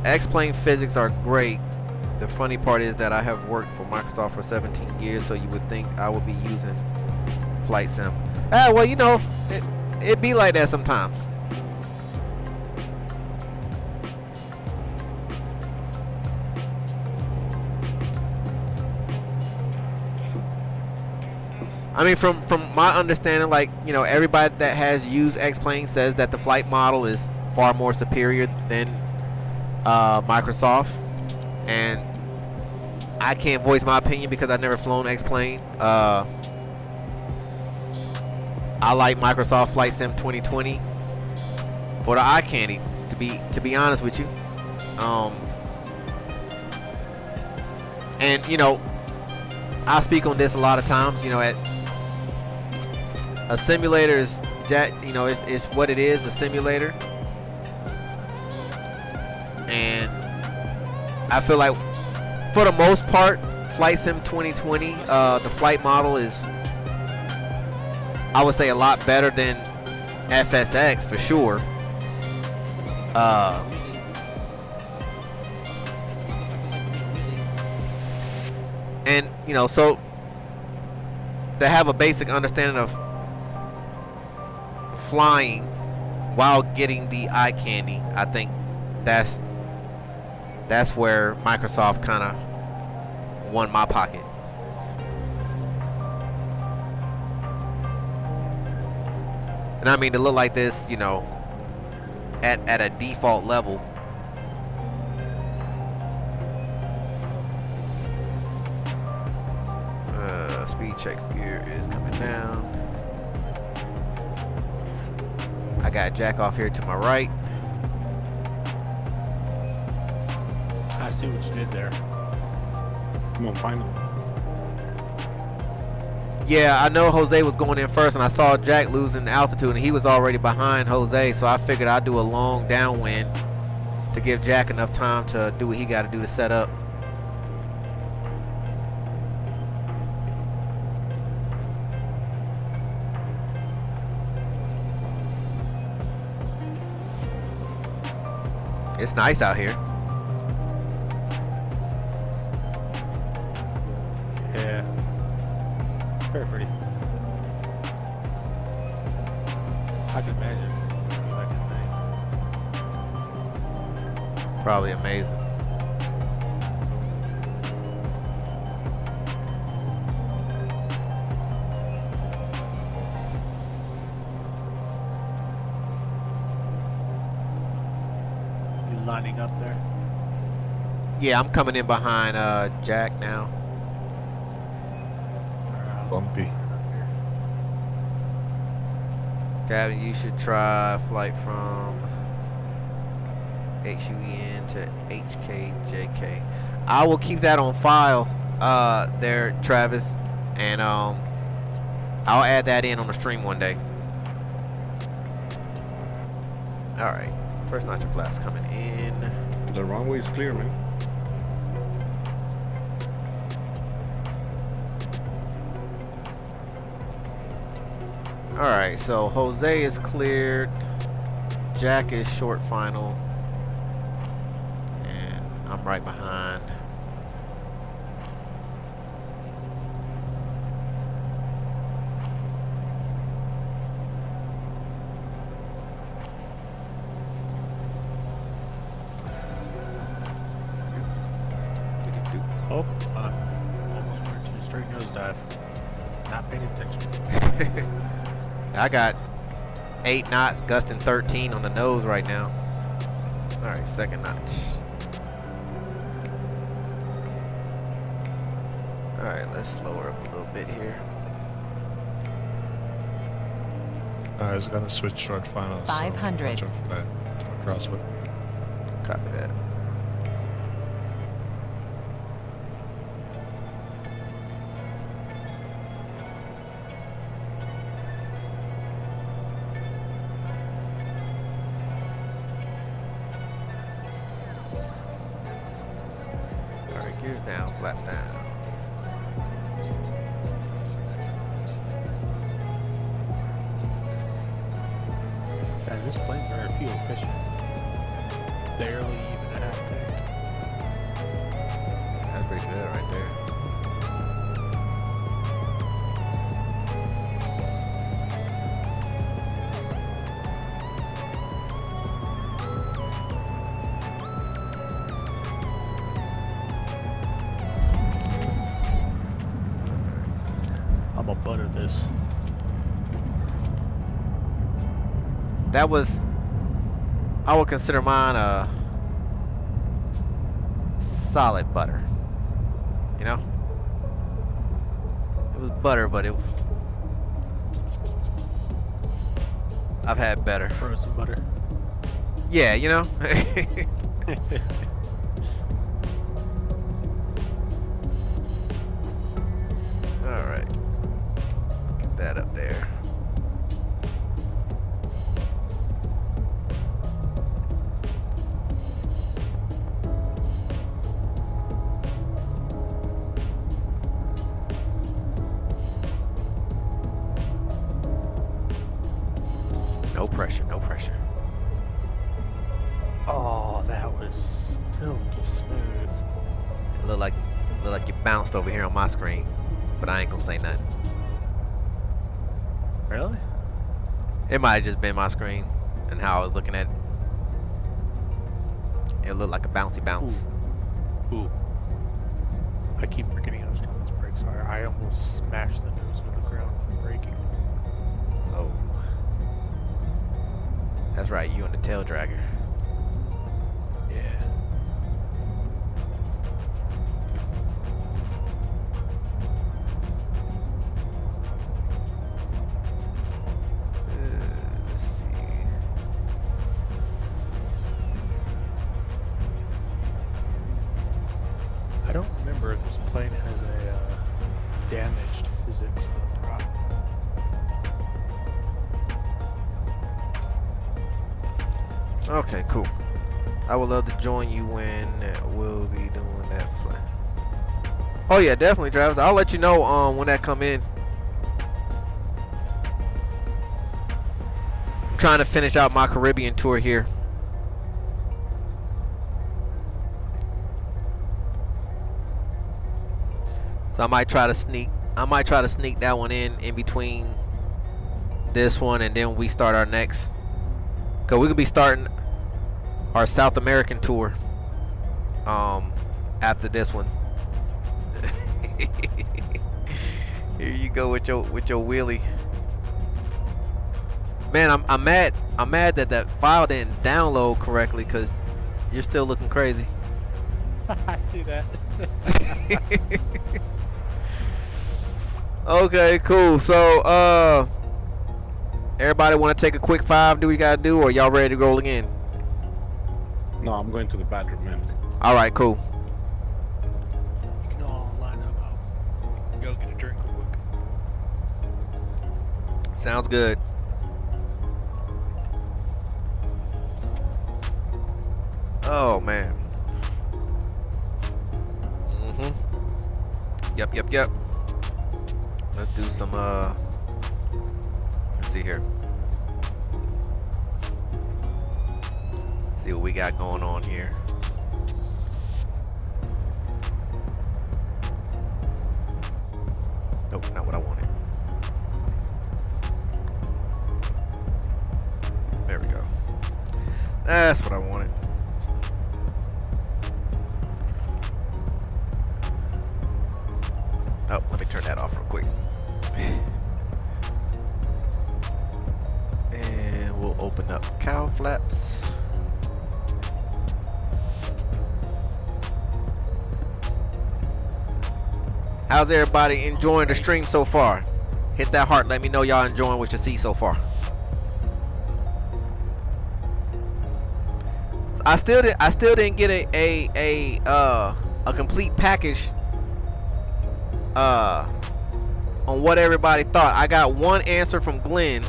X-Plane physics are great. The funny part is that I have worked for Microsoft for 17 years, so you would think I would be using Flight Sim. Well, you know, it be like that sometimes. I mean, from my understanding, like, you know, everybody that has used X-Plane says that the flight model is far more superior than Microsoft, and I can't voice my opinion because I've never flown X-Plane. I like Microsoft Flight Sim 2020 for the eye candy, to be honest with you. And you know, I speak on this a lot of times. You know, a simulator is that, you know, it's what it is, a simulator. And I feel like for the most part, Flight Sim 2020, the flight model is, I would say, a lot better than FSX for sure. And you know, so to have a basic understanding of flying while getting the eye candy, I think that's that's where Microsoft kind of won my pocket. And I mean, to look like this, you know, at a default level. Speed check gear is coming down. I got jack off here to my right. I see what you did there. Come on, find him. Yeah, I know Jose was going in first, and I saw Jack losing altitude, and he was already behind Jose, so I figured I'd do a long downwind to give Jack enough time to do what he got to do to set up. It's nice out here. Yeah. Very pretty. I can imagine what you like at night. Probably amazing. You lining up there? Yeah, I'm coming in behind Jack now. Bumpy. Gavin, you should try flight from HUEN to HKJK. I will keep that on file there, Travis, and I'll add that in on the stream one day. All right, first nitro flaps coming in. The runway is clear, man. All right, so Jose is cleared. Jack is short final. And I'm right behind. Oh, almost went to a straight nosedive. Not paying attention. I got 8 knots, gusting 13 on the nose right now. All right, second notch. All right, let's slow her up a little bit here. I was gonna switch short final. 500. So watch out for that crosswind. Copy that. Gears down, flaps down. Man, this plane very fuel efficient. Barely even a half tank. That's pretty good right there. I'm gonna butter this. That was, I would consider mine a solid butter. You know? It was butter, but I've had better. Frozen butter. Yeah, you know? Alright. Get that up there. No pressure, no pressure. Oh, that was silky smooth. It looked like you bounced over here on my screen, but I ain't gonna say nothing. Really? It might have just been my screen and how I was looking at it. It looked like a bouncy bounce. Ooh. Ooh. I keep forgetting how strong these brakes are. I almost smashed the nose of the ground from braking. Oh. That's right, you and the tail dragger. Yeah. Let's see. I don't remember if this plane has a damaged physics for the prop. Okay, cool. I would love to join you when we'll be doing that flight. Oh yeah, definitely, Travis. I'll let you know when that come in. I'm trying to finish out my Caribbean tour here. So I might try to sneak that one in between this one and then we start our next. Cause we could be starting our South American tour after this one. Here you go with your wheelie. Man, I'm mad that that file didn't download correctly because you're still looking crazy. I see that. Okay, cool. So everybody want to take a quick 5, do what you gotta do, or y'all ready to roll again? No, I'm going to the bathroom, man. All right, cool. You can all line up. I'll go get a drink real quick. Sounds good. Oh man. Yep. Let's do some let's see here. See what we got going on here. Nope, not what I wanted. There we go. That's what I wanted. Oh, let me turn that off real quick. And we'll open up cow flaps. How's everybody enjoying the stream so far? Hit that heart. Let me know y'all enjoying what you see so far. I still didn't get a complete package on what everybody thought. I got one answer from Glenn.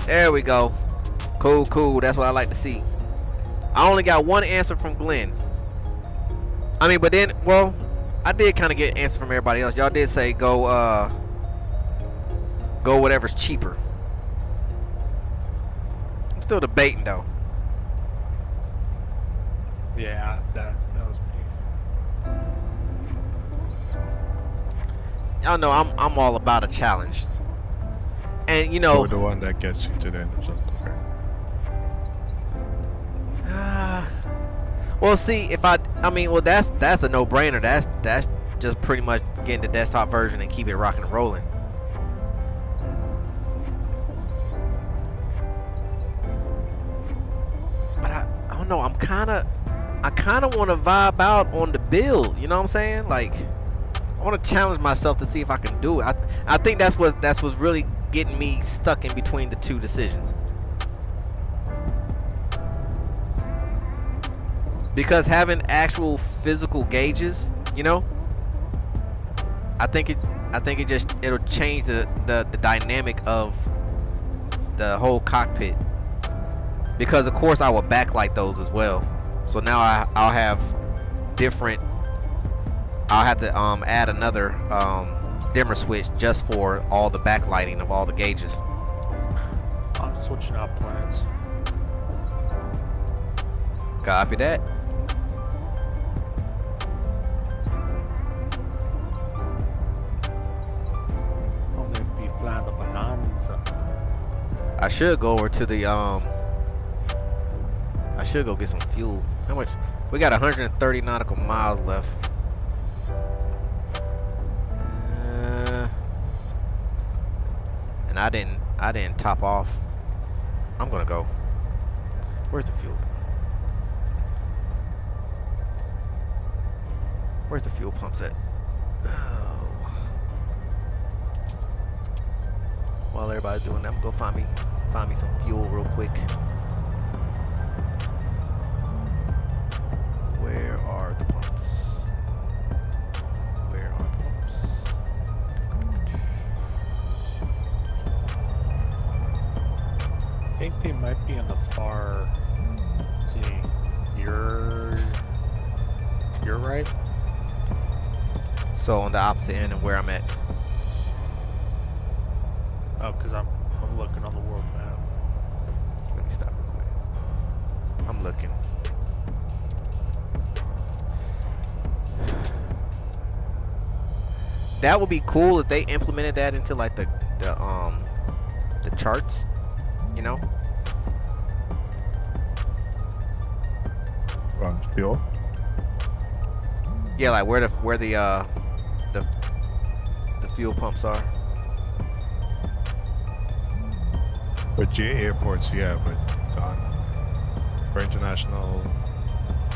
There we go. Cool. That's what I like to see. I only got one answer from Glenn. I mean, but then, well, I did kind of get an answer from everybody else. Y'all did say go whatever's cheaper. I'm still debating though. Yeah, that was me. Y'all know I'm all about a challenge. And you know, Or the one that gets you to the end result. well, see, if I mean, well, that's a no-brainer. That's just pretty much getting the desktop version and keep it rocking and rolling. But I don't know. I kind of want to vibe out on the build. You know what I'm saying? Like, I want to challenge myself to see if I can do it. I think that's what's really getting me stuck in between the two decisions. Because having actual physical gauges, you know, I think it'll change the dynamic of the whole cockpit. Because of course I will backlight those as well. So now I'll have different. I'll have to add another dimmer switch just for all the backlighting of all the gauges. I'm switching out plans. Copy that. I'm gonna be flying the bonanza. I should go over to the I should go get some fuel. How We got 130 nautical miles left. And I didn't top off. I'm gonna go. Where's the fuel? Where's the fuel pumps at? Oh. While everybody's doing that, I'm gonna go find me some fuel real quick. Where are the pumps? Where are the pumps? I think they might be on the far. Let's see, you're right. So on the opposite end of where I'm at. Oh, because I'm looking on the world map. Let me stop real quick. I'm looking. That would be cool if they implemented that into like the charts, you know? On fuel. Yeah, like where the fuel pumps are. For GA airports, yeah, but for international,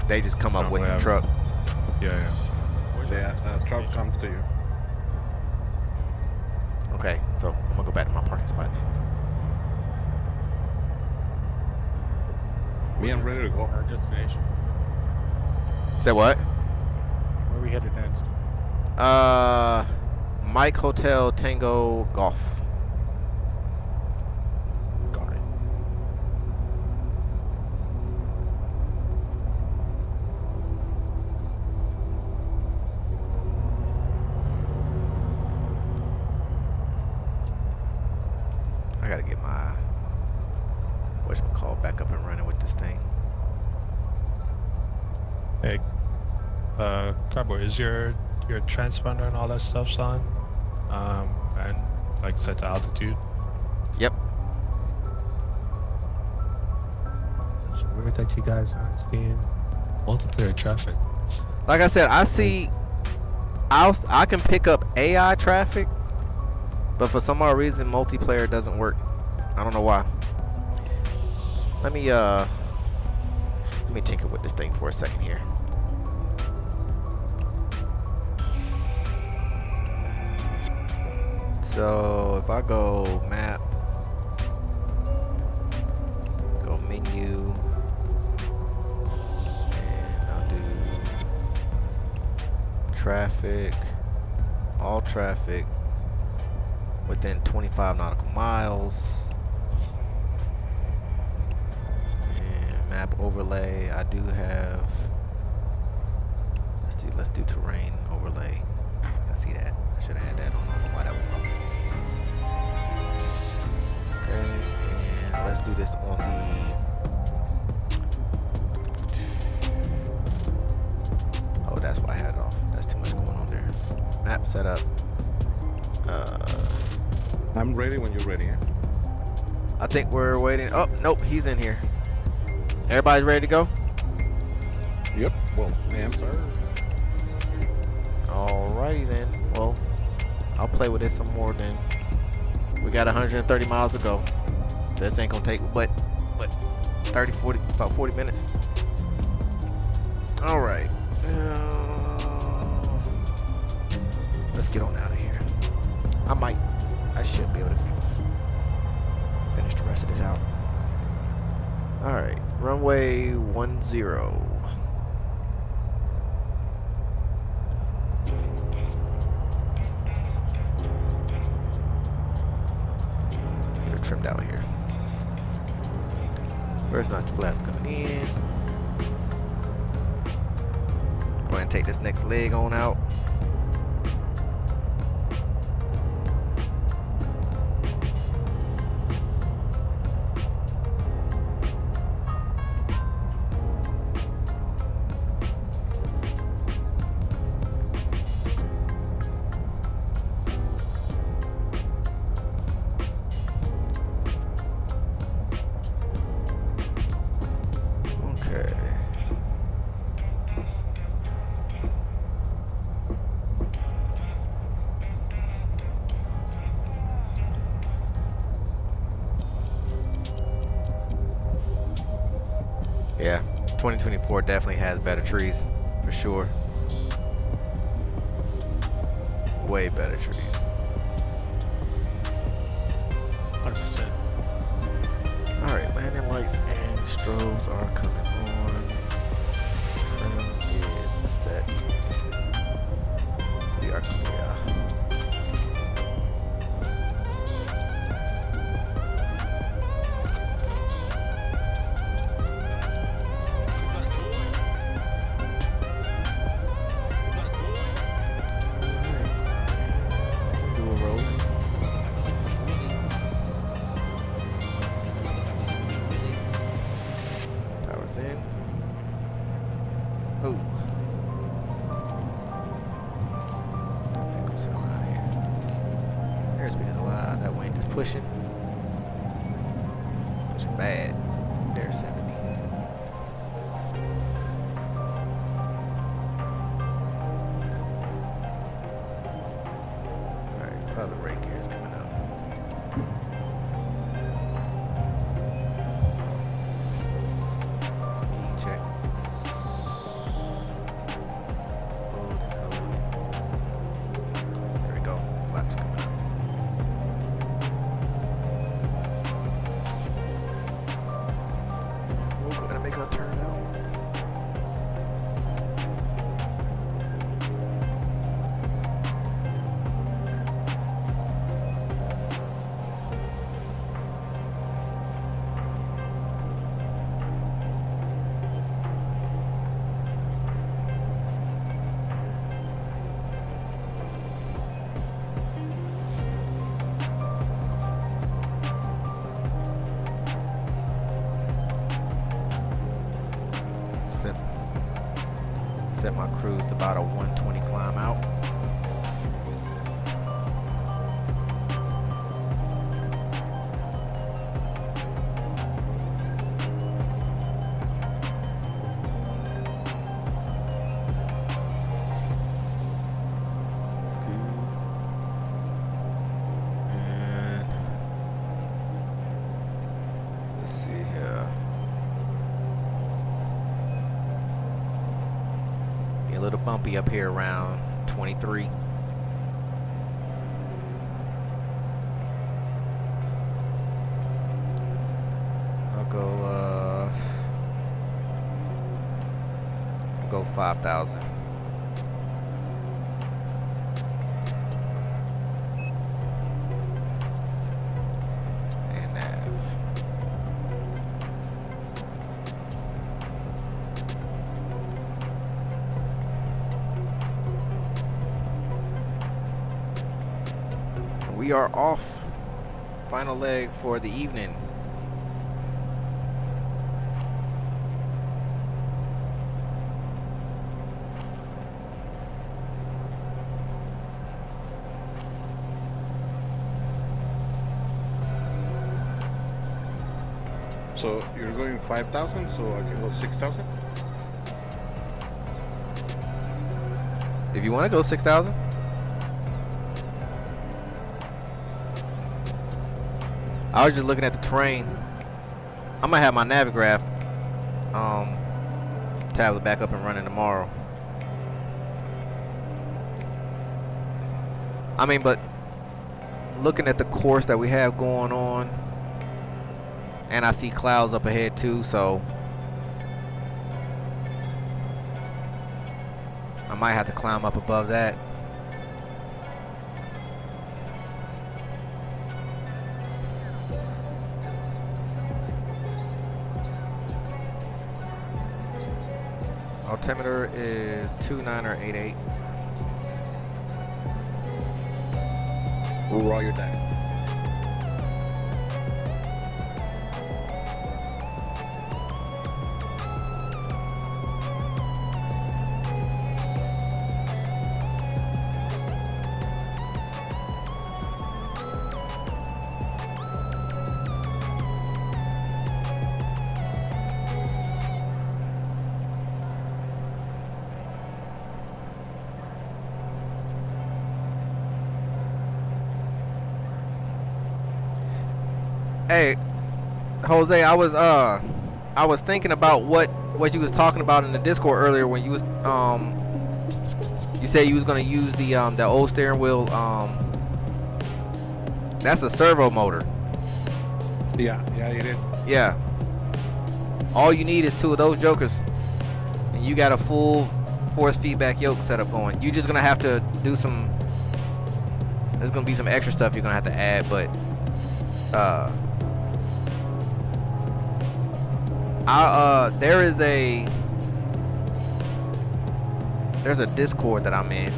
They just come up Don't with the have- truck. yeah. Where's The truck comes to you. Okay, so I'm gonna go back to my parking spot. Me, I'm ready to go. our destination? Say what? Where are we headed next? Mike Hotel Tango Golf. Got it. I gotta get my whatchamacallit back up and running with this thing. Hey, Carbo, is your transponder and all that stuff's on? And like set to altitude? Yep. It's weird that you guys aren't seeing multiplayer traffic. Like I said, I can pick up AI traffic, but for some odd reason multiplayer doesn't work. I don't know why. Let me tinker with this thing for a second here. So if I go map, go menu, and I'll do traffic, all traffic within 25 nautical miles, and map overlay. I do have. Let's do terrain overlay. I see that. I should have had that on. I don't know why that was off. Okay, and let's do this on the. Oh, that's why I had it off. That's too much going on there. Map setup. I'm ready when you're ready. Eh? I think we're waiting. Oh, nope, he's in here. Everybody's ready to go? Yep. Well, I am. Sir. Alrighty then. Well, I'll play with it some more then. We got 130 miles to go. This ain't gonna take but 30, 40, about 40 minutes. Alright. Let's get on out of here. I should be able to finish the rest of this out. Alright, runway 10. Get her trimmed out here. Where's notch flaps coming in? Go ahead and take this next leg on out. Yeah, 2024 definitely has better trees, for sure. Way better trees. 100%. Alright, landing lights and strobes are coming on. Trim is set. We are clear. In. Oh. Pick up some line here. Airspeed is allowed. That wind is pushing. Pushing bad. There's 70. Alright, other rate gear is coming up. Set my cruise to about a 120 climb out. And let's see here. A little bumpy up here around 23. I'll go 5,000. And nav. We are off. Final leg for the evening. So you're going 5,000, so I can go 6,000? If you want to go 6,000. I was just looking at the terrain. I might have my Navigraph tablet back up and running tomorrow. I mean, but looking at the course that we have going on, and I see clouds up ahead too, so I might have to climb up above that. Altimeter is 2988. We'll roll your deck. Hey, Jose, I I was thinking about what you was talking about in the Discord earlier when you was you said you was gonna use the old steering wheel. That's a servo motor. Yeah, it is. Yeah. All you need is 2 of those jokers, and you got a full force feedback yoke setup going. You're just gonna have to do some. There's gonna be some extra stuff you're gonna have to add, but there's a Discord that I'm in.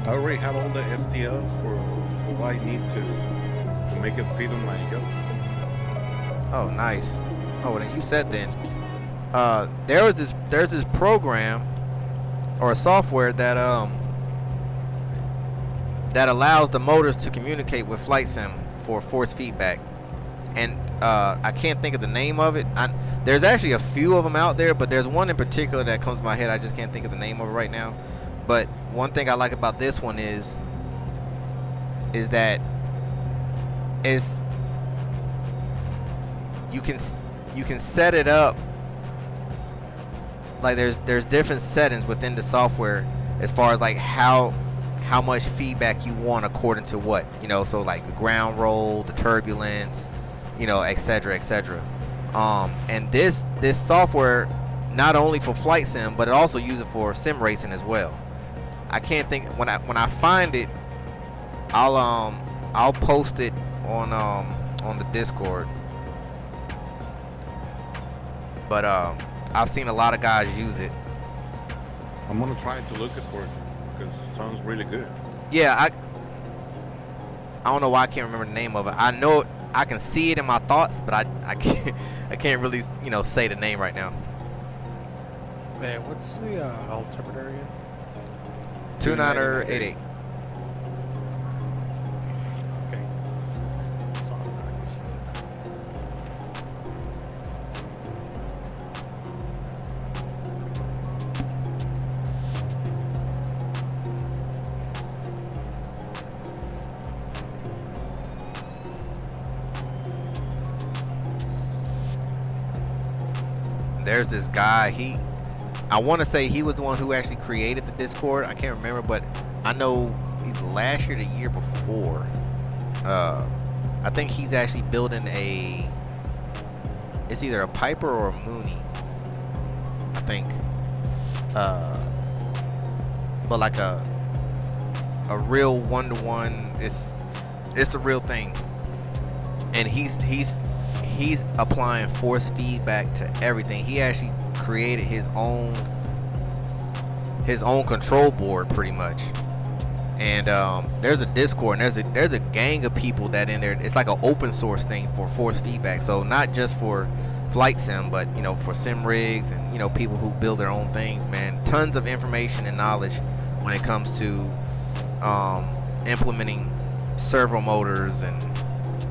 I already have all the STLs for what I need to make it fit on my yoke. Oh, nice. Oh, then you said then. There's this program or a software that allows the motors to communicate with Flight Sim for force feedback, and I can't think of the name of it. There's actually a few of them out there, but there's one in particular that comes to my head. I just can't think of the name of it right now. But one thing I like about this one is that you can set it up like there's different settings within the software as far as like how much feedback you want according to what, you know, so like the ground roll, the turbulence, you know, etc. And this software not only for flight sim, but it also uses it for sim racing as well. I can't think when I find it, I'll post it on the Discord. But I've seen a lot of guys use it. I'm gonna try to look for it because it sounds really good. Yeah, I don't know why I can't remember the name of it. I know I can see it in my thoughts, but I can't really, you know, say the name right now. Man, what's the altimeter again? 2988. Okay. That's all I'm gonna use. There's this guy, I want to say he was the one who actually created the Discord. I can't remember, but I know either last year or the year before. I think he's actually building it's either a Piper or a Mooney, I think. But like a real 1-to-1. It's the real thing, and he's applying force feedback to everything. He actually created his own control board pretty much, and there's a Discord and there's a gang of people that in there. It's like an open source thing for force feedback, so not just for flight sim, but you know, for sim rigs and, you know, people who build their own things. Man, tons of information and knowledge when it comes to implementing servo motors and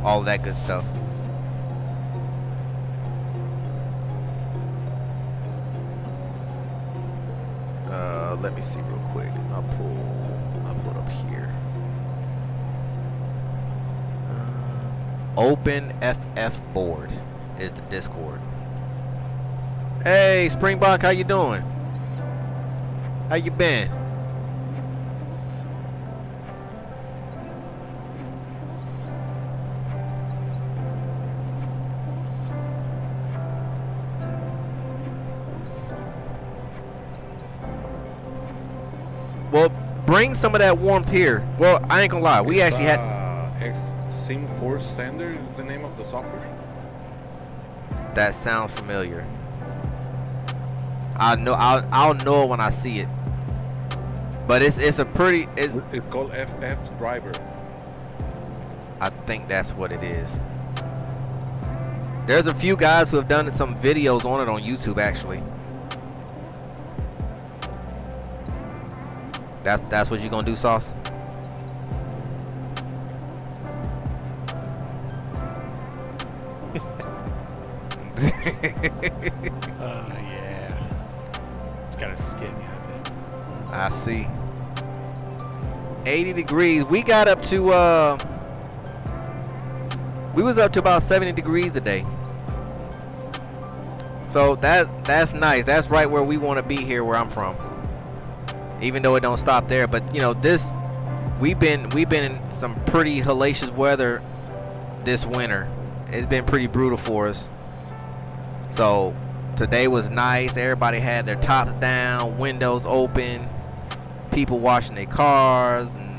all of that good stuff. Let me see real quick. I'll pull it up here. Open FF board is the Discord. Hey, Springbok, how you doing? How you been? Well, bring some of that warmth here. Well, I ain't gonna lie. We actually had Sim Force Sender is the name of the software. That sounds familiar. I'll know it when I see it. But it's called FF Driver. I think that's what it is. There's a few guys who have done some videos on it on YouTube actually. That's what you gonna do, Sauce? Yeah. It's got a skin, I think. I see. 80 degrees. We got up to We was up to about 70 degrees today. So that's nice. That's right where we want to be here where I'm from. Even though it don't stop there, but you know, this we've been in some pretty hellacious weather this winter. It's been pretty brutal for us. So today was nice. Everybody had their tops down, windows open, people washing their cars, and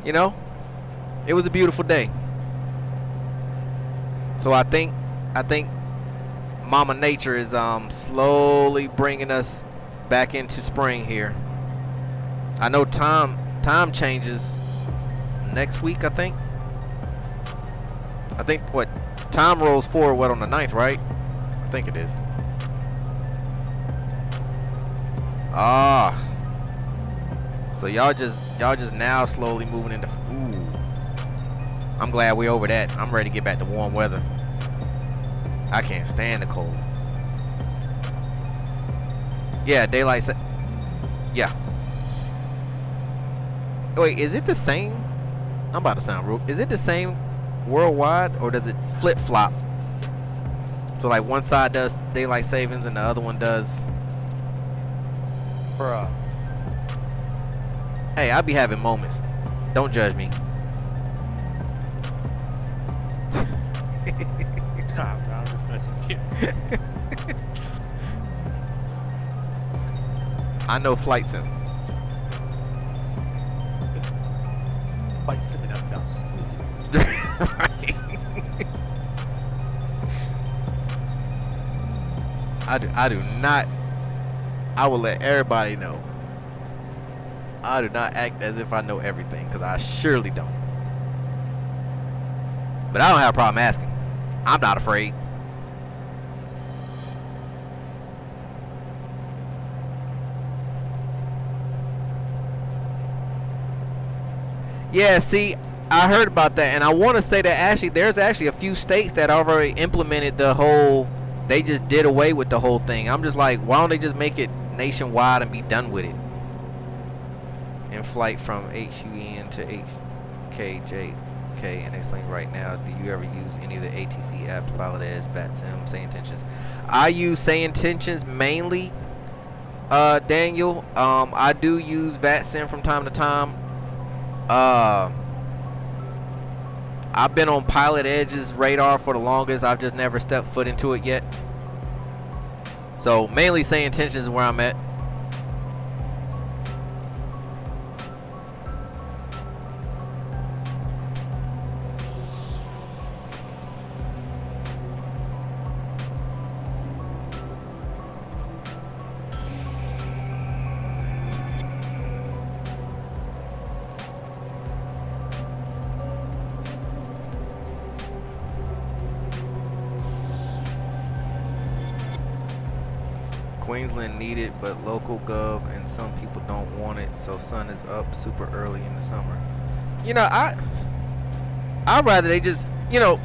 you know, it was a beautiful day. So I think Mama Nature is slowly bringing us back into spring here. I know time changes next week, I think what time rolls forward on the 9th, right? I think it is. So y'all just now slowly moving into I'm glad we're over that. I'm ready to get back to warm weather. I can't stand the cold. Yeah, daylight. Yeah. Wait, is it the same? I'm about to sound rude. Is it the same worldwide, or does it flip flop? So like one side does daylight savings and the other one does. Bruh. Hey, I be having moments. Don't judge me. Nah, I'm just messing with you. I know flight sim. Flight sim up down. Right. I do not. I will let everybody know. I do not act as if I know everything, because I surely don't. But I don't have a problem asking. I'm not afraid. Yeah, see, I heard about that, and I want to say that actually there's actually a few states that already implemented the whole, they just did away with the whole thing. I'm just like, why don't they just make it nationwide and be done with it? In flight from HUN to HKJK, and explain right now, do you ever use any of the ATC apps, Vpilot, vatsim, SayIntentions? I use SayIntentions mainly, Daniel. I do use vatsim from time to time. I've been on Pilot Edge's radar for the longest. I've just never stepped foot into it yet. So mainly SayIntentions is where I'm at. Queensland need it, but local gov and some people don't want it, so sun is up super early in the summer. You know, I'd rather they just, you know,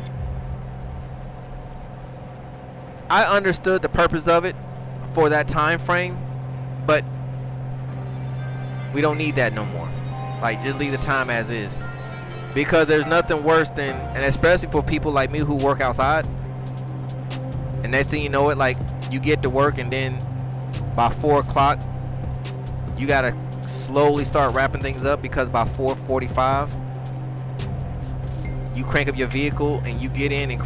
I understood the purpose of it for that time frame, but we don't need that no more. Like, just leave the time as is, because there's nothing worse than, and especially for people like me who work outside, and next thing you know it, like, you get to work and then by 4 o'clock you gotta slowly start wrapping things up, because by 4:45 you crank up your vehicle and you get in, and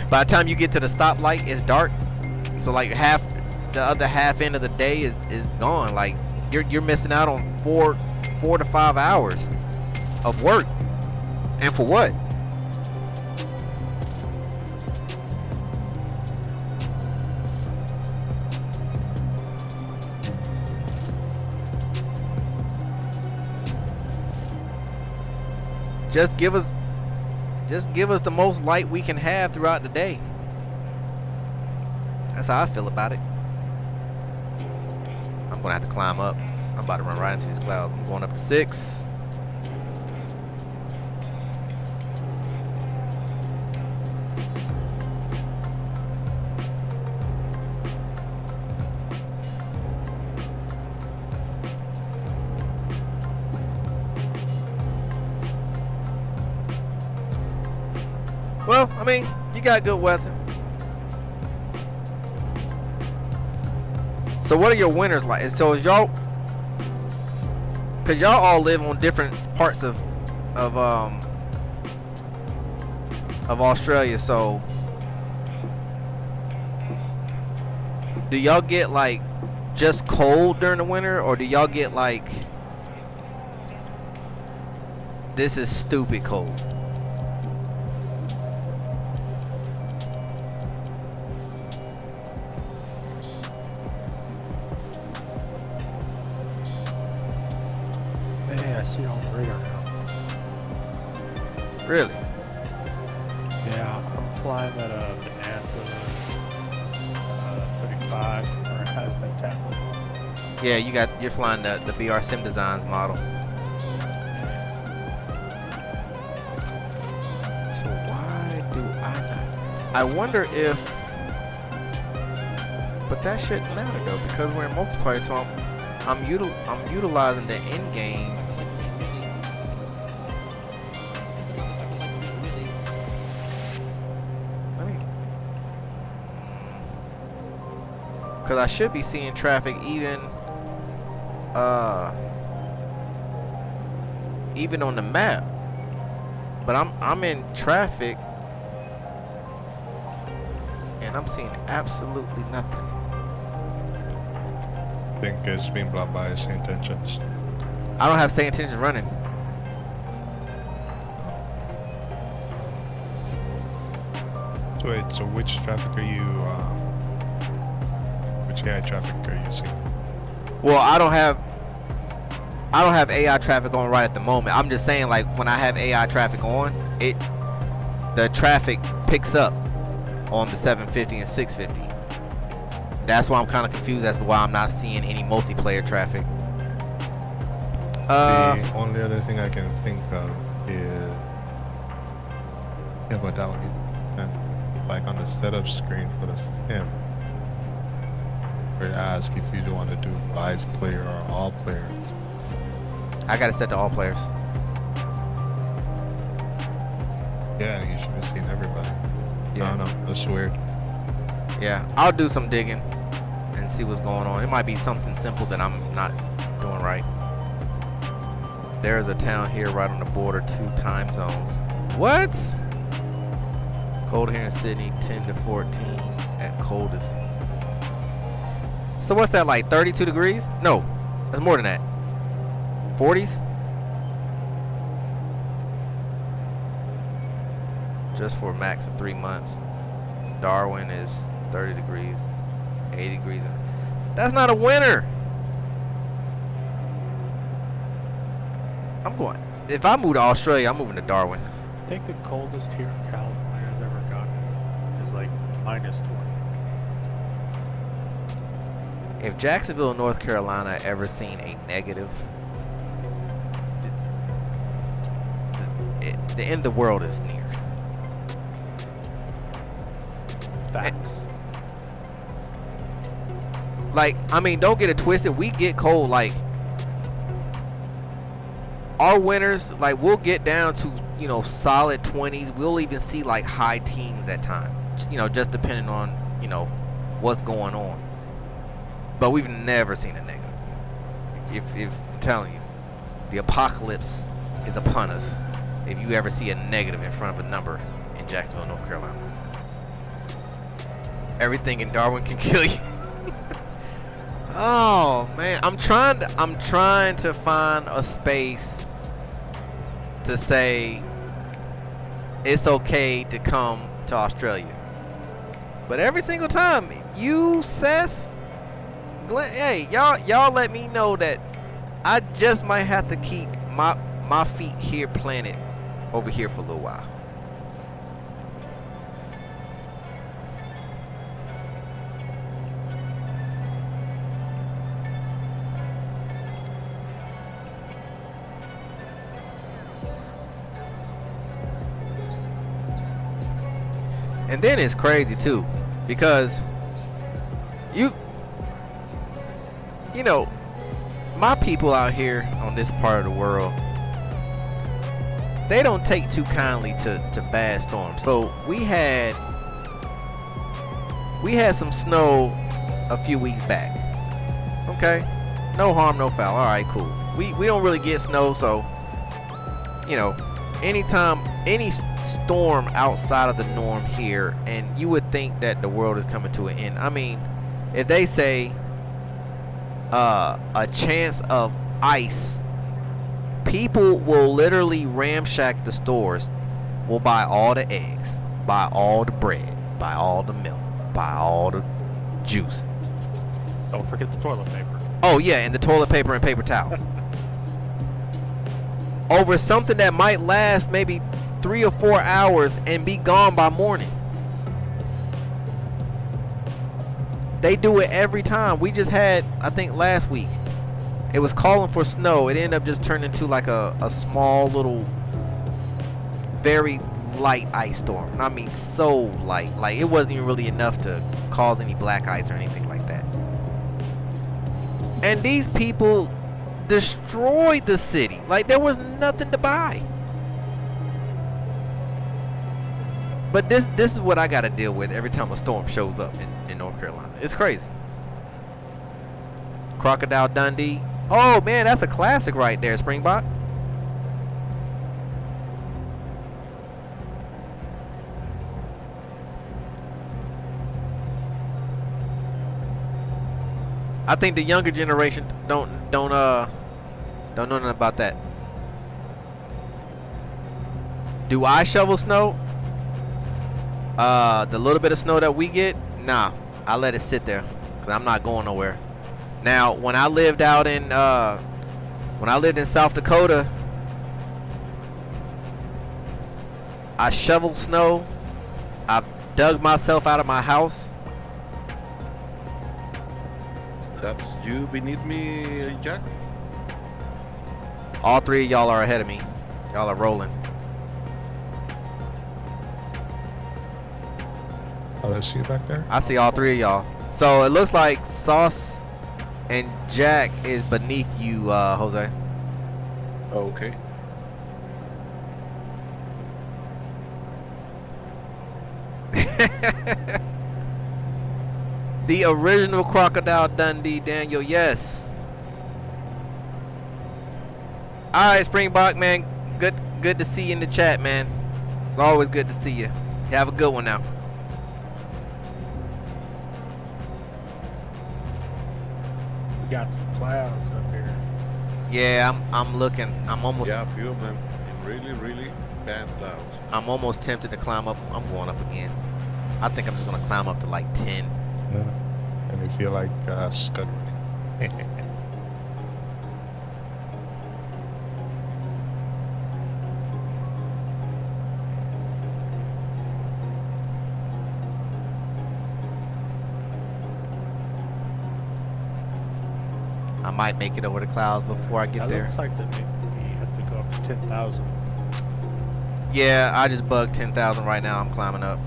by the time you get to the stoplight it's dark. So like the other half end of the day is gone. Like you're missing out on 4 to 5 hours of work, and for what? Just give us the most light we can have throughout the day. That's how I feel about it. I'm gonna have to climb up. I'm about to run right into these clouds. I'm going up to 6. Well, I mean, you got good weather. So what are your winters like? So is y'all, cause y'all all live on different parts of Australia. So do y'all get like just cold during the winter, or do y'all get like this is stupid cold? Hey, I see it on the radar now. Really? Yeah, I'm flying at a bonanza 35, or it has that tablet. Yeah, you're flying the VR Sim Designs model. So why do I not? I wonder if, but that shouldn't matter though, because we're in multiplayer. So I'm utilizing the end game. Because I should be seeing traffic even on the map, but I'm in traffic and I'm seeing absolutely nothing. I think it's being blocked by SayIntentions. I don't have SayIntentions running. So wait, so which traffic are you, which AI traffic are you seeing? Well, I don't have AI traffic on right at the moment. I'm just saying, like, when I have AI traffic on, the traffic picks up on the 750 and 650. That's why I'm kind of confused as to why I'm not seeing any multiplayer traffic. The only other thing I can think of is, yeah, but that one, like on the setup screen for the sim, where it asks if you want to do live player or all players. I got it set to all players. Yeah, you should be seeing everybody. Yeah. I don't know, that's weird. Yeah, I'll do some digging and see what's going on. It might be something simple that I'm not doing right. There's a town here right on the border, 2 time zones. What? Cold here in Sydney, 10 to 14 at coldest. So what's that, like 32 degrees? No, that's more than that. 40s? Just for a max of 3 months. Darwin is 30 degrees, 80 degrees. That's not a winter. I'm going, if I move to Australia, I'm moving to Darwin. I think the coldest here in California has ever gotten is like -20. If Jacksonville, North Carolina ever seen a negative, the end of the world is near. Facts. Like, I mean, don't get it twisted. We get cold. Like, our winters, like, we'll get down to, you know, solid 20s. We'll even see, like, high teens at times. You know, just depending on, you know, what's going on. But we've never seen a negative. If I'm telling you, the apocalypse is upon us. If you ever see a negative in front of a number in Jacksonville, North Carolina. Everything in Darwin can kill you. Oh man, I'm trying to find a space to say it's okay to come to Australia. But every single time you Sess, hey, y'all let me know that I just might have to keep my feet here planted over here for a little while. And then it's crazy too, because you know, my people out here on this part of the world, they don't take too kindly to bad storms. So we had some snow a few weeks back. Okay, no harm, no foul. All right, cool. We don't really get snow, so you know, anytime any storm outside of the norm here, and you would think that the world is coming to an end. I mean, if they say a chance of ice, people will literally ramshack the stores, will buy all the eggs, buy all the bread, buy all the milk, buy all the juice. Don't forget the toilet paper. Oh yeah, and the toilet paper and paper towels. Over something that might last maybe 3 or 4 hours and be gone by morning. They do it every time. We just had, I think last week, it was calling for snow. It ended up just turning into like a small little, very light ice storm. And I mean so light. Like it wasn't even really enough to cause any black ice or anything like that. And these people destroyed the city. Like there was nothing to buy. But this is what I gotta deal with every time a storm shows up in North Carolina. It's crazy. Crocodile Dundee. Oh man, that's a classic right there, Springbok. I think the younger generation don't know nothing about that. Do I shovel snow? The little bit of snow that we get, nah, I let it sit there because I'm not going nowhere. Now, when I lived out in South Dakota, I shoveled snow. I dug myself out of my house. That's you beneath me, Jack? All three of y'all are ahead of me. Y'all are rolling. Oh, I see you back there? I see all three of y'all. So it looks like Sauce and Jack is beneath you, Jose. Okay. The original Crocodile Dundee, Daniel, yes. Alright, Springbok, man. Good to see you in the chat, man. It's always good to see you. Have a good one now. We got some clouds up here. Yeah, I'm looking. I'm almost Yeah, a few of them. Really, really bad clouds. I'm almost tempted to climb up. I'm going up again. I think I'm just gonna climb up to like 10. Yeah. And they feel like scud running. I might make it over the clouds before I get That there. looks like we have to go up to 10,000. Yeah, I just bugged 10,000 right now. I'm climbing up.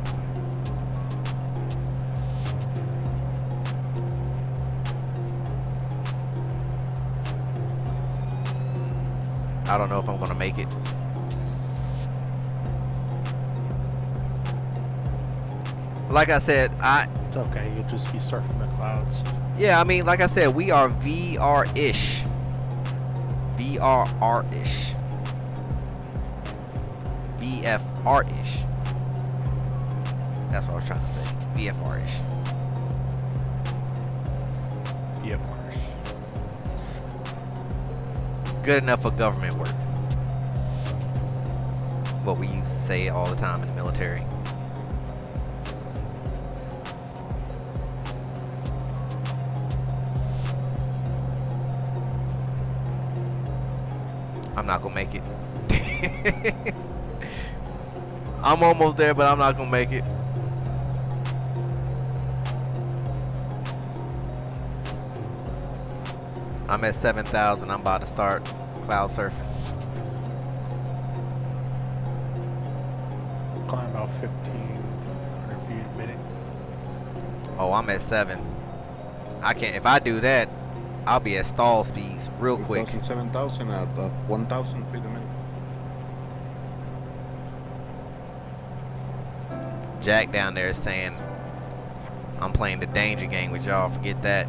I don't know if I'm gonna make it. Like I said, It's okay. You'll just be surfing the clouds. yeah, I mean, like I said, we are VR-ish. VRR-ish. VFR-ish. That's what I was trying to say. VFR-ish. VFR. Good enough for government work. What we used to say all the time in the military. I'm not gonna make it. I'm almost there, but I'm not gonna make it. I'm at 7,000. I'm about to start cloud surfing. Climb about 1,500 feet a minute. Oh, I'm at 7. I can't. If I do that, I'll be at stall speeds real quick. 7,000 at 1,000 feet a minute. Jack down there is saying I'm playing the danger game with y'all. Forget that.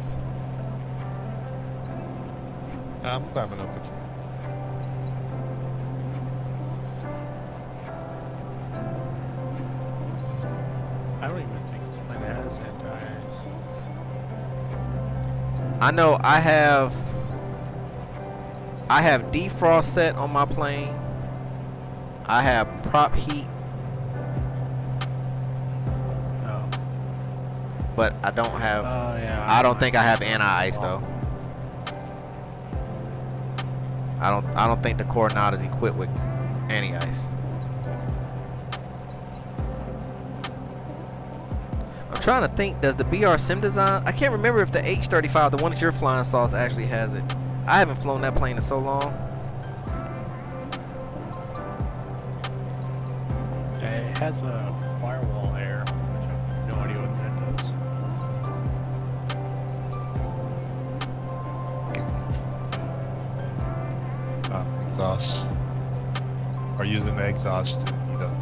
I'm climbing up with you. I don't even think this plane has anti-ice. I know I have defrost set on my plane. I have prop heat, Oh. but I don't have. Yeah. I don't think I have anti-ice though. I don't think the Coronado is equipped with anti-ice. I'm trying to think. Does the BR Sim Design? I can't remember if the H35, the one that you're flying, Sauce, actually has it. I haven't flown that plane in so long. It has a firewall air, which I have no idea what that does. Exhaust. Or using the exhaust to heat up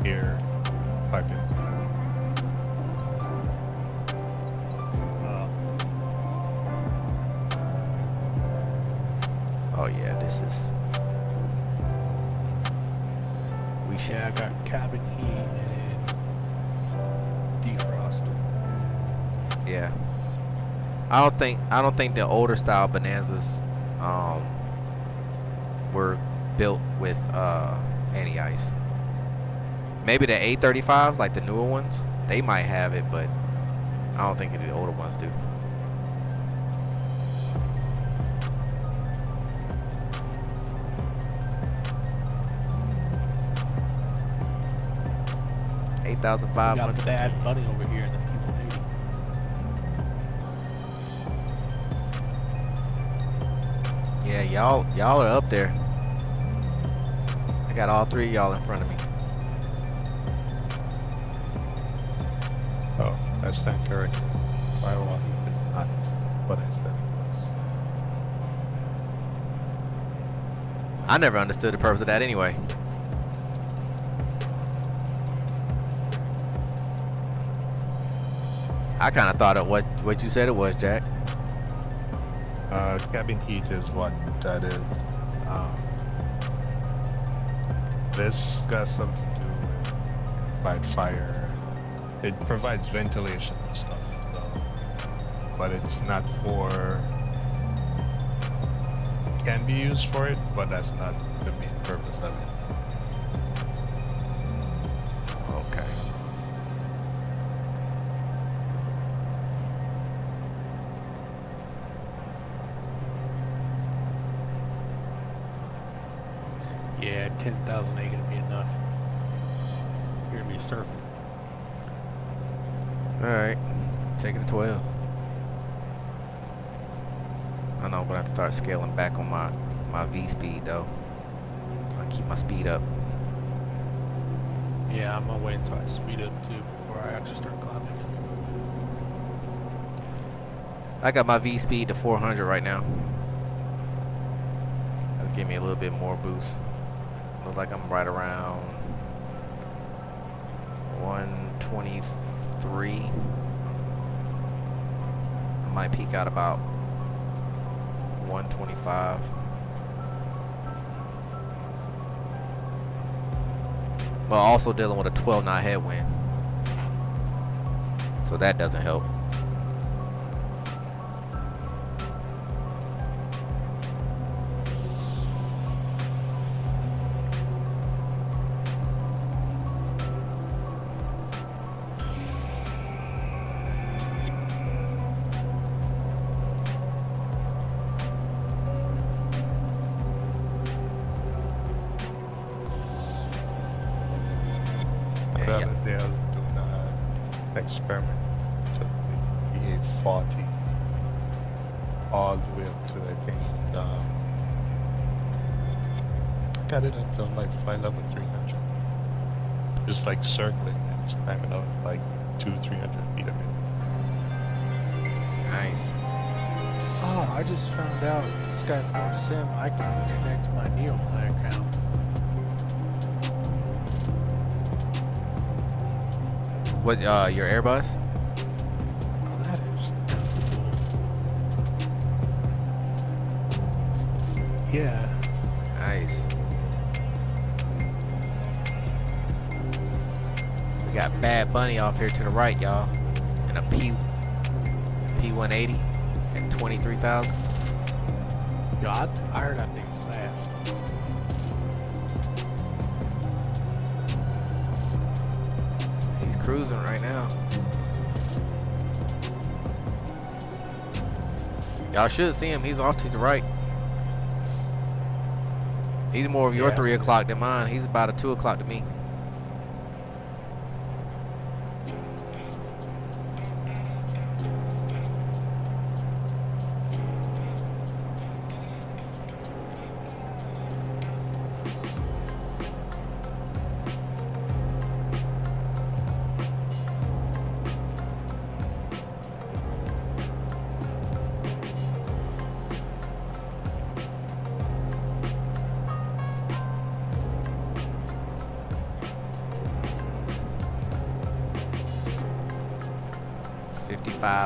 air piping. Oh yeah, this is. We should. Yeah, I got cabin heat and defrost. Yeah. I don't think the older style Bonanzas were built with anti-ice. Maybe the A35s, like the newer ones, they might have it, but I don't think the older ones do. We got a 8,500. bad bunny over here in the people meeting. Yeah, y'all are up there. I got all three of y'all in front of me. Oh, that's not correct. Firewall heat, not what I said was. I never understood the purpose of that anyway. I kind of thought of what you said it was, Jack. Cabin heat is what that is. This got something to do with fight fire. It provides ventilation and stuff, so, but it's not for. Can be used for it, but that's not the main purpose of it. Okay. Yeah, 10,000 ain't gonna be enough. You're gonna be surfing. Alright. Take it to 12. I know I'm gonna have to start scaling back on my V speed though. So I keep my speed up. Yeah, I'm gonna wait until I speed up too before I actually start climbing again. I got my V speed to 400 right now. That'll give me a little bit more boost. Look like I'm right around 123. I might peak out about 125. But also dealing with a 12 knot headwind. So that doesn't help. The other day I was doing an experiment. Took the VA40 all the way up to, I think, I got it up to like flight level 300. Just like circling and just climbing up like 200-300 feet of it. Nice. Oh, I just found out Skyforce Sim, I can connect my NeoFly account. What, your Airbus? Oh, that is cool. Yeah. Nice. We got Bad Bunny off here to the right, y'all. And a P180 at 23,000. Yo, I heard that thing's fast. He's cruising right now. Y'all should see him. He's off to the right. He's more of your Yeah. 3 o'clock than mine. He's about a 2 o'clock to me.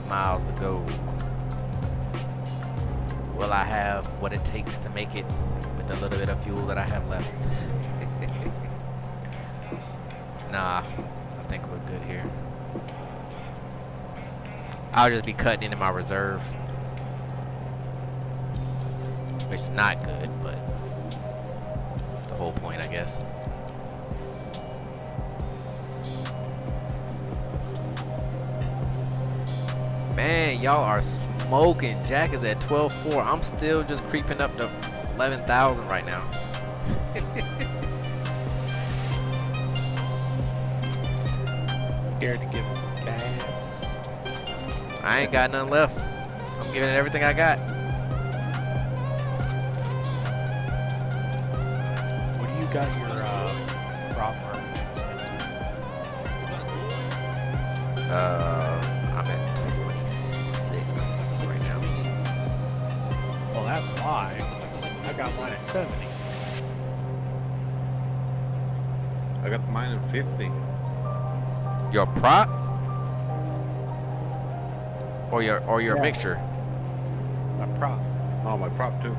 Miles to go. Will I have what it takes to make it with the little bit of fuel that I have left? Nah, I think we're good here. I'll just be cutting into my reserve, which is not good, but it's the whole point, I guess. Man, y'all are smoking. Jack is at 12.4. I'm still just creeping up to 11,000 right now. Scared to give us some gas. I ain't got nothing left. I'm giving it everything I got. What do you got your prop mark? I'm at 26 right now. Well, that's why. I got mine at 70. I got mine at 50. Your prop? Or your Yeah. mixture? My prop. Oh, my prop too.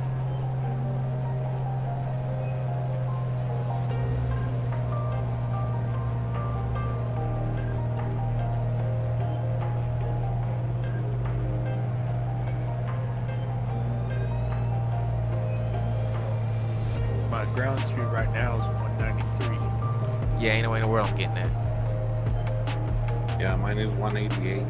My ground speed right now is 193. Yeah, ain't no way in the world I'm getting that. Yeah, mine is 188.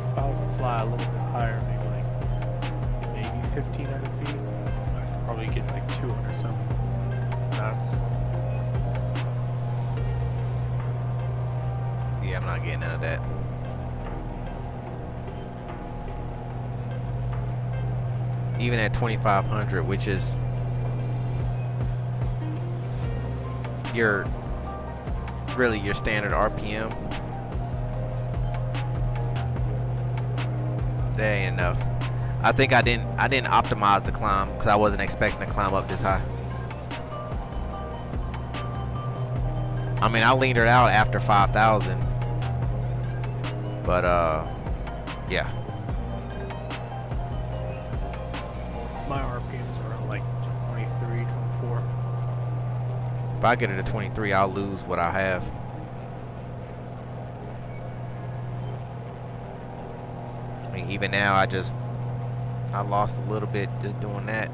If I was to fly a little bit higher, maybe 1,500 feet, I could probably get like 200 something knots. Yeah, I'm not getting none of that. Even at 2,500, which is your standard RPM, that ain't enough. I think I didn't optimize the climb because I wasn't expecting to climb up this high. I mean, I leaned it out after 5,000, but yeah. My RPMs are around like 23, 24. If I get it to 23, I'll lose what I have. I mean, even now, I lost a little bit just doing that.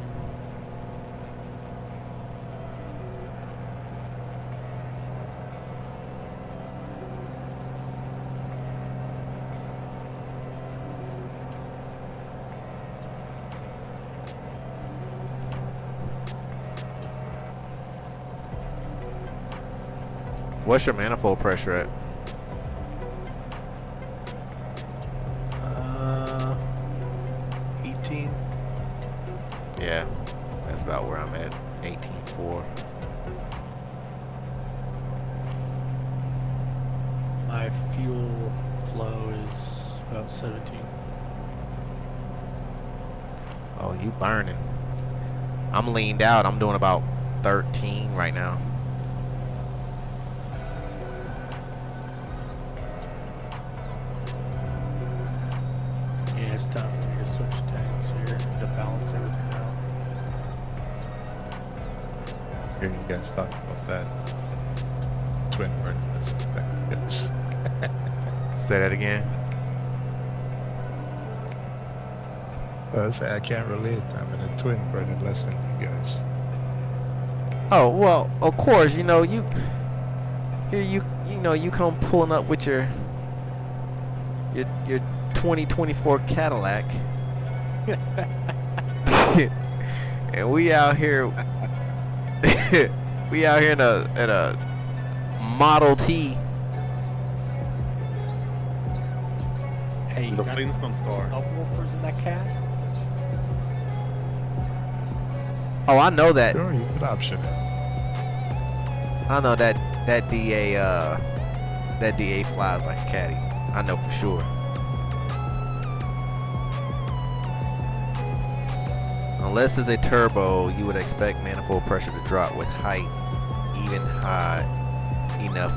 What's your manifold pressure at? 18. Yeah, that's about where I'm at. 18.4. My fuel flow is about 17. Oh, you burning. I'm leaned out. I'm doing about 13 right now. Yeah, it's time for me to switch tanks here to balance everything out. Hear you guys talking about that twin burn. Yes. Say that again. I say I can't relate. I'm in a twin burning less than you guys. Oh well, of course. You know you. Here you know you come pulling up with your 2024 Cadillac, and we out here. We out here in a Model T. Hey, you The got Flintstones car. subwoofers in that cat? Oh, I know that. Sure, you could option it. I know that DA flies like a caddy. I know for sure. Unless it's a turbo, you would expect manifold pressure to drop with height, even high enough.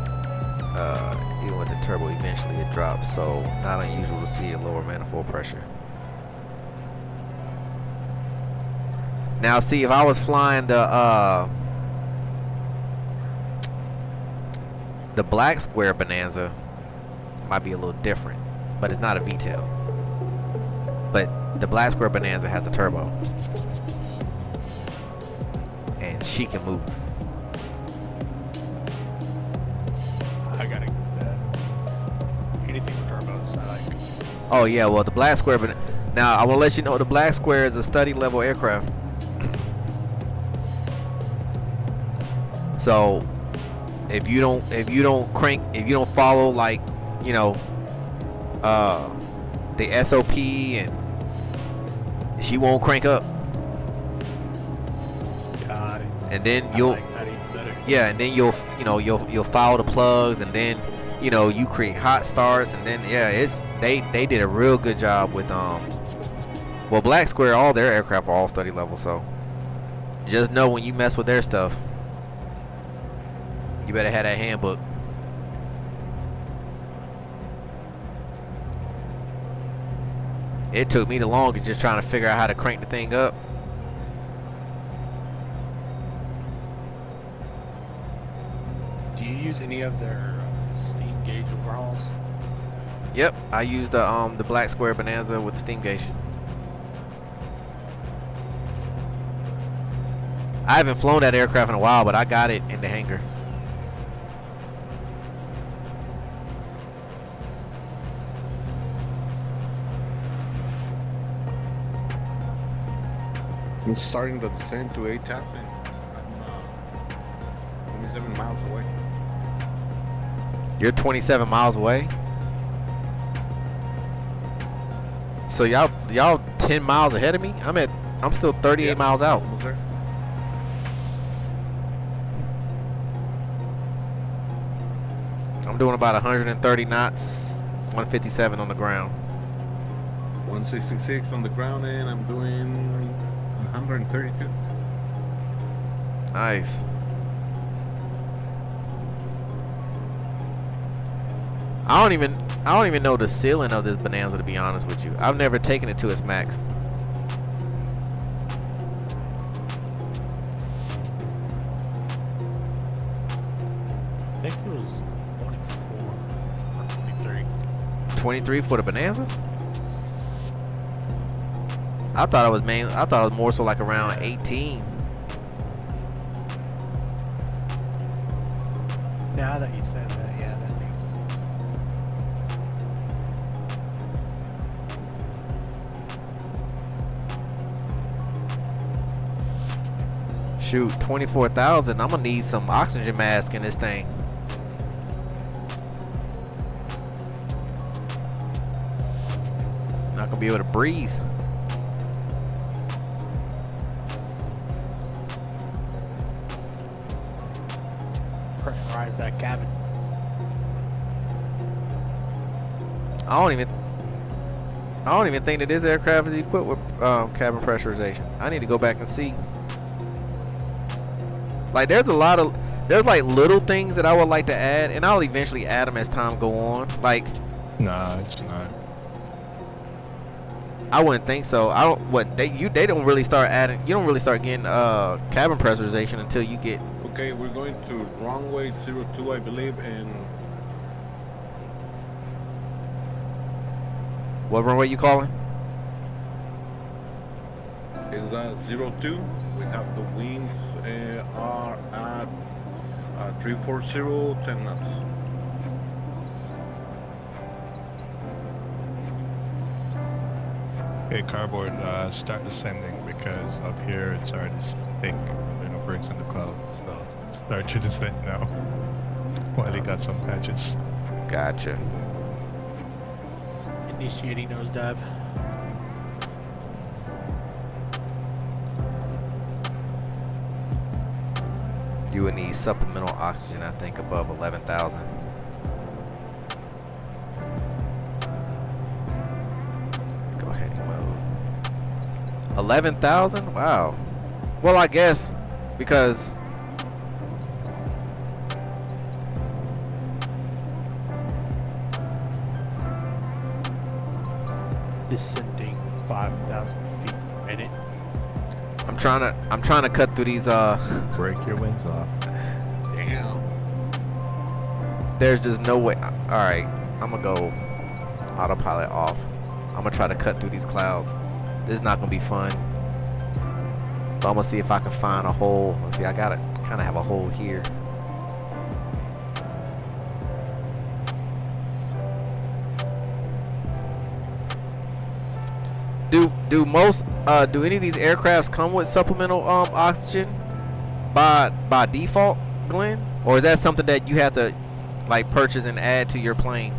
Even with the turbo, eventually it drops. So not unusual to see a lower manifold pressure. Now, see, if I was flying the black square Bonanza, it might be a little different, but it's not a VTEL. But the black square Bonanza has a turbo, and she can move. I gotta get that. Anything with turbos, I like. Oh yeah, well the black square, but now I will let you know the black square is a study level aircraft. So if you don't follow, like, you know, the SOP, and she won't crank up. Got it. And then I you'll like that even better. yeah, and then you'll follow the plugs, and then you create hot starts, and then they did a real good job with well, Black Square, all their aircraft are all study level, so just know when you mess with their stuff, you better have that handbook. It took me the longest just trying to figure out how to crank the thing up. Do you use any of their steam gauge overhauls? Yep, I used the Black Square Bonanza with the steam gauge. I haven't flown that aircraft in a while, but I got it in the hangar. I'm starting to descend to 8,000. I'm 27 miles away. You're 27 miles away. So y'all 10 miles ahead of me. I'm still 38 Yep, miles out. almost there. I'm doing about 130 knots, 157 on the ground. 166 on the ground, and I'm doing 132. Nice. I don't even know the ceiling of this Bonanza, to be honest with you. I've never taken it to its max. I think it was 24 or 23. 23 for the Bonanza? I thought it was more so like around 18. Now that you said that, yeah, that makes sense. Shoot, 24,000. I'm gonna need some oxygen mask in this thing. Not gonna be able to breathe. Pressurize that cabin. I don't even think that this aircraft is equipped with cabin pressurization. I need to go back and see. Like there's like little things that I would like to add, and I'll eventually add them as time go on. Like, Nah, it's not. I wouldn't think so. I don't. What they don't really start adding. You don't really start getting cabin pressurization until you get. Okay, we're going to runway 02, I believe, and What runway you calling? is that 02? We have the winds are at 340, 10 knots. Okay, cardboard, start descending because up here it's already thick. There are no breaks in the clouds, so start your descent now. While he got some patches. Gotcha. Initiating nosedive. You would need supplemental oxygen, I think, above 11,000. Go ahead and mode. 11,000? Wow. Well, I guess because Descending 5,000 feet per minute. I'm trying to cut through these Break your wings off. Damn. there's just no way. All right, I'm gonna go autopilot off. I'm gonna try to cut through these clouds. This is not gonna be fun. But I'm gonna see if I can find a hole. Let's see, I gotta kind of have a hole here. Do any of these aircrafts come with supplemental oxygen by default, Glenn? Or is that something that you have to like purchase and add to your plane?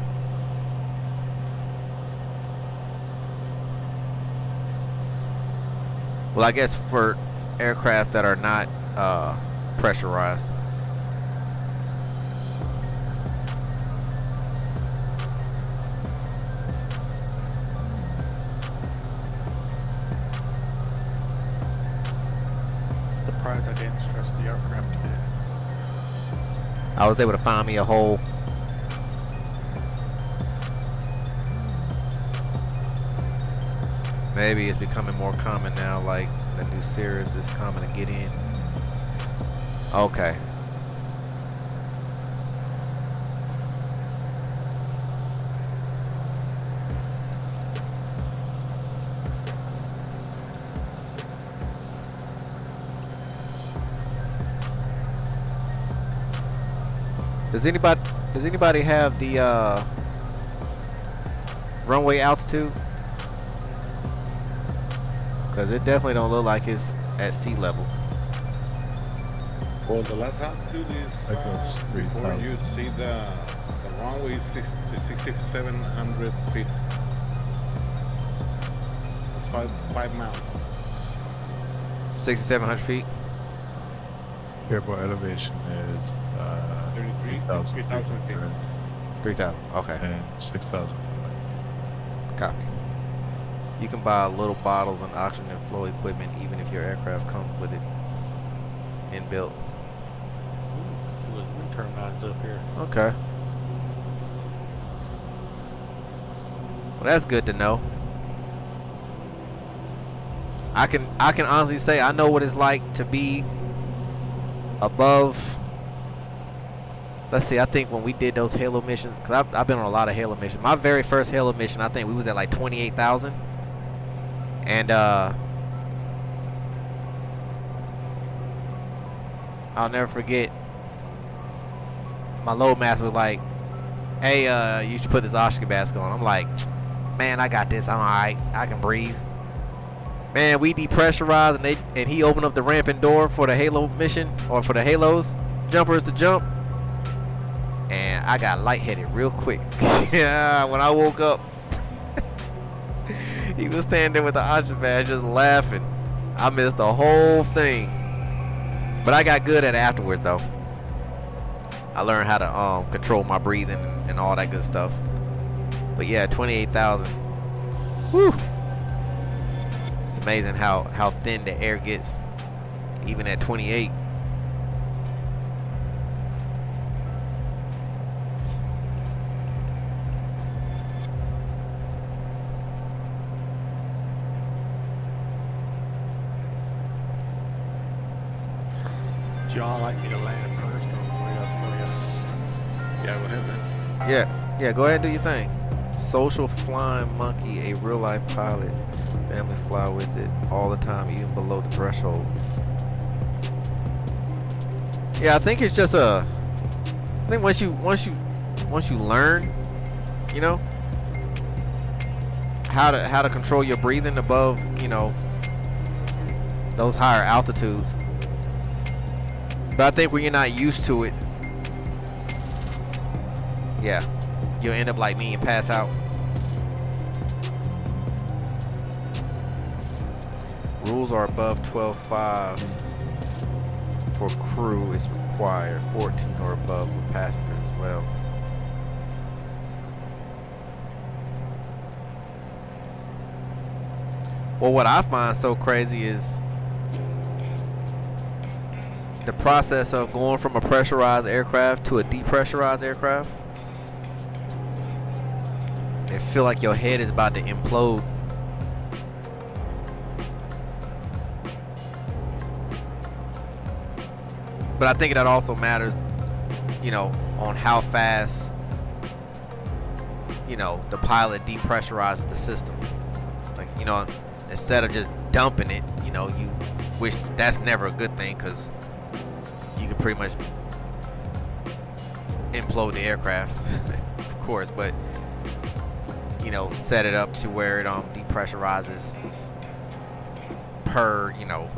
Well, I guess for aircraft that are not pressurized. Surprised I didn't stress the aircraft yet. I was able to find me a hole. Maybe it's becoming more common now, like the new series is common to get in. Okay. Does anybody have the runway altitude? Because it definitely don't look like it's at sea level. Well, the last altitude is That goes before 3,000. you see the runway is 6,700 feet. That's 5 miles. 6,700 feet. Airport elevation is 33,000 feet. 3,000. Okay. and 6,000. Copy. You can buy little bottles and oxygen and flow equipment even if your aircraft comes with it inbuilt. Ooh, wind turbines up here. Okay. Well, that's good to know. I can honestly say I know what it's like to be above. Let's see, I think when we did those Halo missions, because I've been on a lot of Halo missions. My very first Halo mission, I think we was at like 28,000. And I'll never forget, my load master was like, hey, you should put this oxygen mask on. I'm like, man, I got this. I'm alright. I can breathe. Man, we depressurized and he opened up the ramping door for the Halo mission, or for the Halos jumpers to jump. And I got lightheaded real quick. Yeah, when I woke up, he was standing there with the oxygen mask just laughing. I missed the whole thing. But I got good at it afterwards though. I learned how to control my breathing and all that good stuff. But yeah, 28,000. Whew. It's amazing how thin the air gets even at 28. y'all like me to land it first or wait up for you? Yeah, go ahead, man. Yeah, go ahead and do your thing. Social flying monkey, a real life pilot. Family fly with it all the time, even below the threshold. Yeah, I think it's just I think once you learn, you know, how to control your breathing above, you know, those higher altitudes. But I think when you're not used to it, yeah, you'll end up like me and pass out. Rules are above 12.5 for crew is required, 14 or above for passengers as well. Well, what I find so crazy is the process of going from a pressurized aircraft to a depressurized aircraft. It feel like your head is about to implode. But I think that also matters, you know, on how fast, you know, the pilot depressurizes the system. Like, you know, instead of just dumping it, you know, you wish that's never a good thing because you can pretty much implode the aircraft, of course, but, you know, set it up to where it depressurizes per, you know,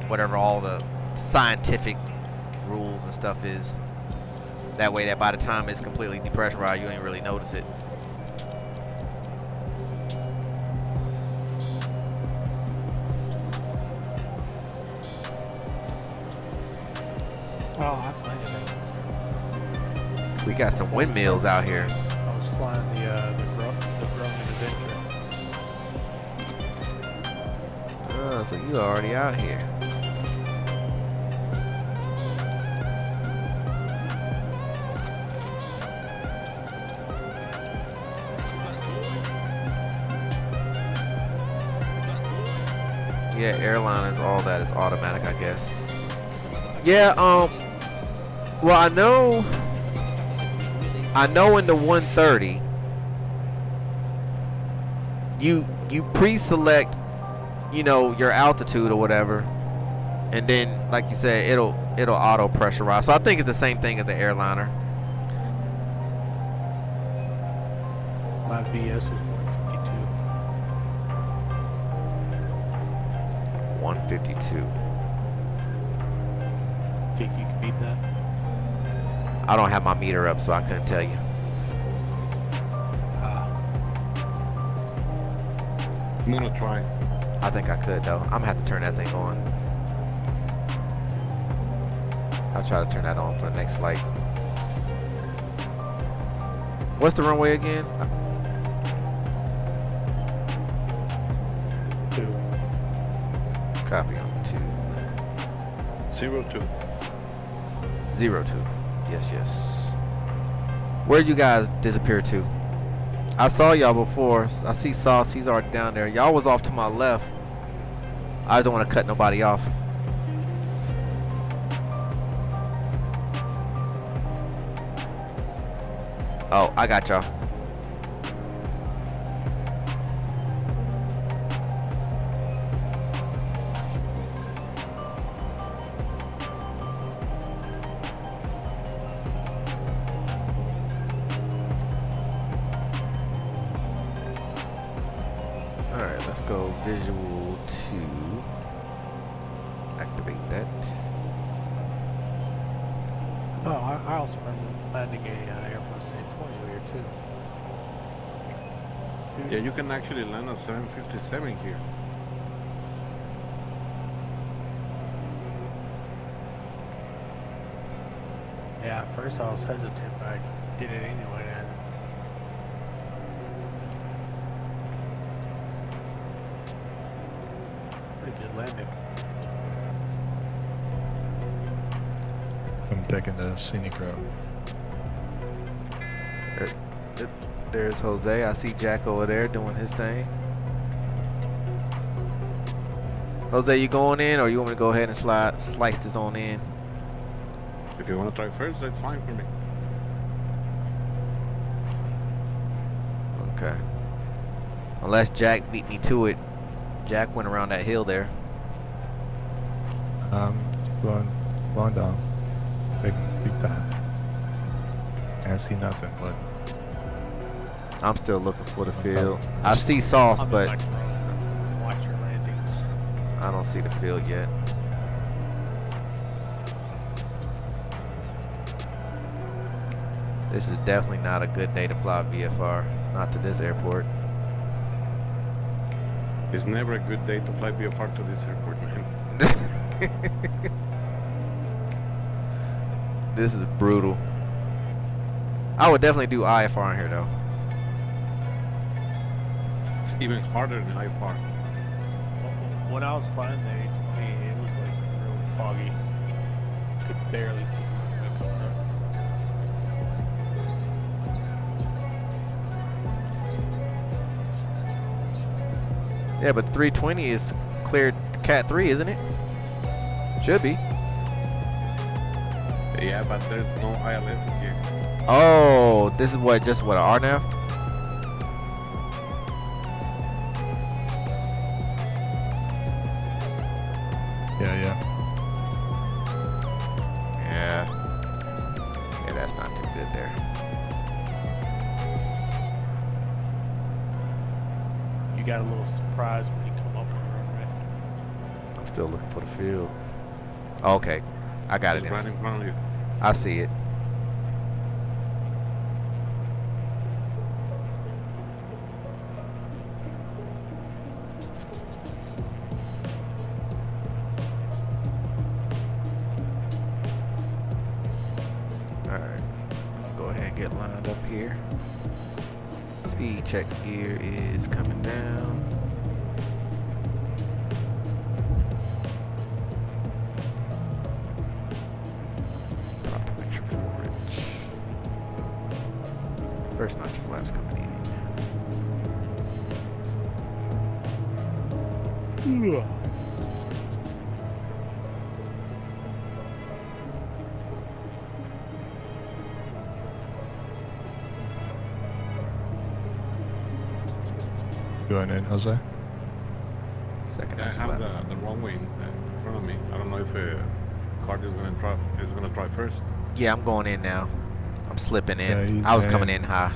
whatever all the scientific rules and stuff is. That way that by the time it's completely depressurized, you ain't really notice it. Oh, I landed it. We got some windmills out here. I was flying the Grumman Adventure. Oh, so you already out here. Yeah, airline is all that. It's automatic, I guess. Yeah, well, I know in the 130 you pre-select, you know, your altitude or whatever, and then like you said, it'll auto pressurize. So I think it's the same thing as the airliner. My VS was 152. Think you can beat that? I don't have my meter up, so I couldn't tell you. I'm gonna try. I think I could though. I'm gonna have to turn that thing on. I'll try to turn that on for the next flight. What's the runway again? 2. Copy on 02. 02. Yes. Where'd you guys disappear to? I saw y'all before. I see Sauce. He's already down there. Y'all was off to my left. I just don't want to cut nobody off. Oh, I got y'all. Alright, let's go visual 2. Activate that. Oh, I also remember landing a Airbus A20 here too. Yeah, you can actually land a 757 here. Yeah, at first I was hesitant, but I did it anyway then. Pretty good landing. I'm taking the scenic route. There's Jose. I see Jack over there doing his thing. Jose, you going in, or you want me to go ahead and slice this on in? If you want to try first, that's fine for me. Okay. Unless Jack beat me to it. Jack went around that hill there. Going down. Big time. Can't see nothing, but I'm still looking for the field. I see Sauce, I'm in but my drone. Watch your landings. I don't see the field yet. This is definitely not a good day to fly VFR. Not to this airport. It's never a good day to fly VFR to this airport, man. This is brutal. I would definitely do IFR on here though. It's even harder than IFR. When I was flying there, it was like really foggy. Could barely see the runway coming up. Yeah, but 320 is cleared Cat 3, isn't it? Should be. Yeah, but there's no ILS in here. Oh, this is just what, an RNAV? yeah. Yeah, that's not too good there. You got a little surprise when you come up on the runway. I'm still looking for the field. Okay, I got it. It's right in front of you. I see it. Alright, go ahead and get lined up here. Speed check gear is coming down. Propagation forage. First notch flaps coming in. Going in, Jose. Second I notch have flaps. the runway in front of me. I don't know if Card is gonna try first. Yeah, I'm going in now. I'm slipping in. Yeah, he's I was in. coming in high.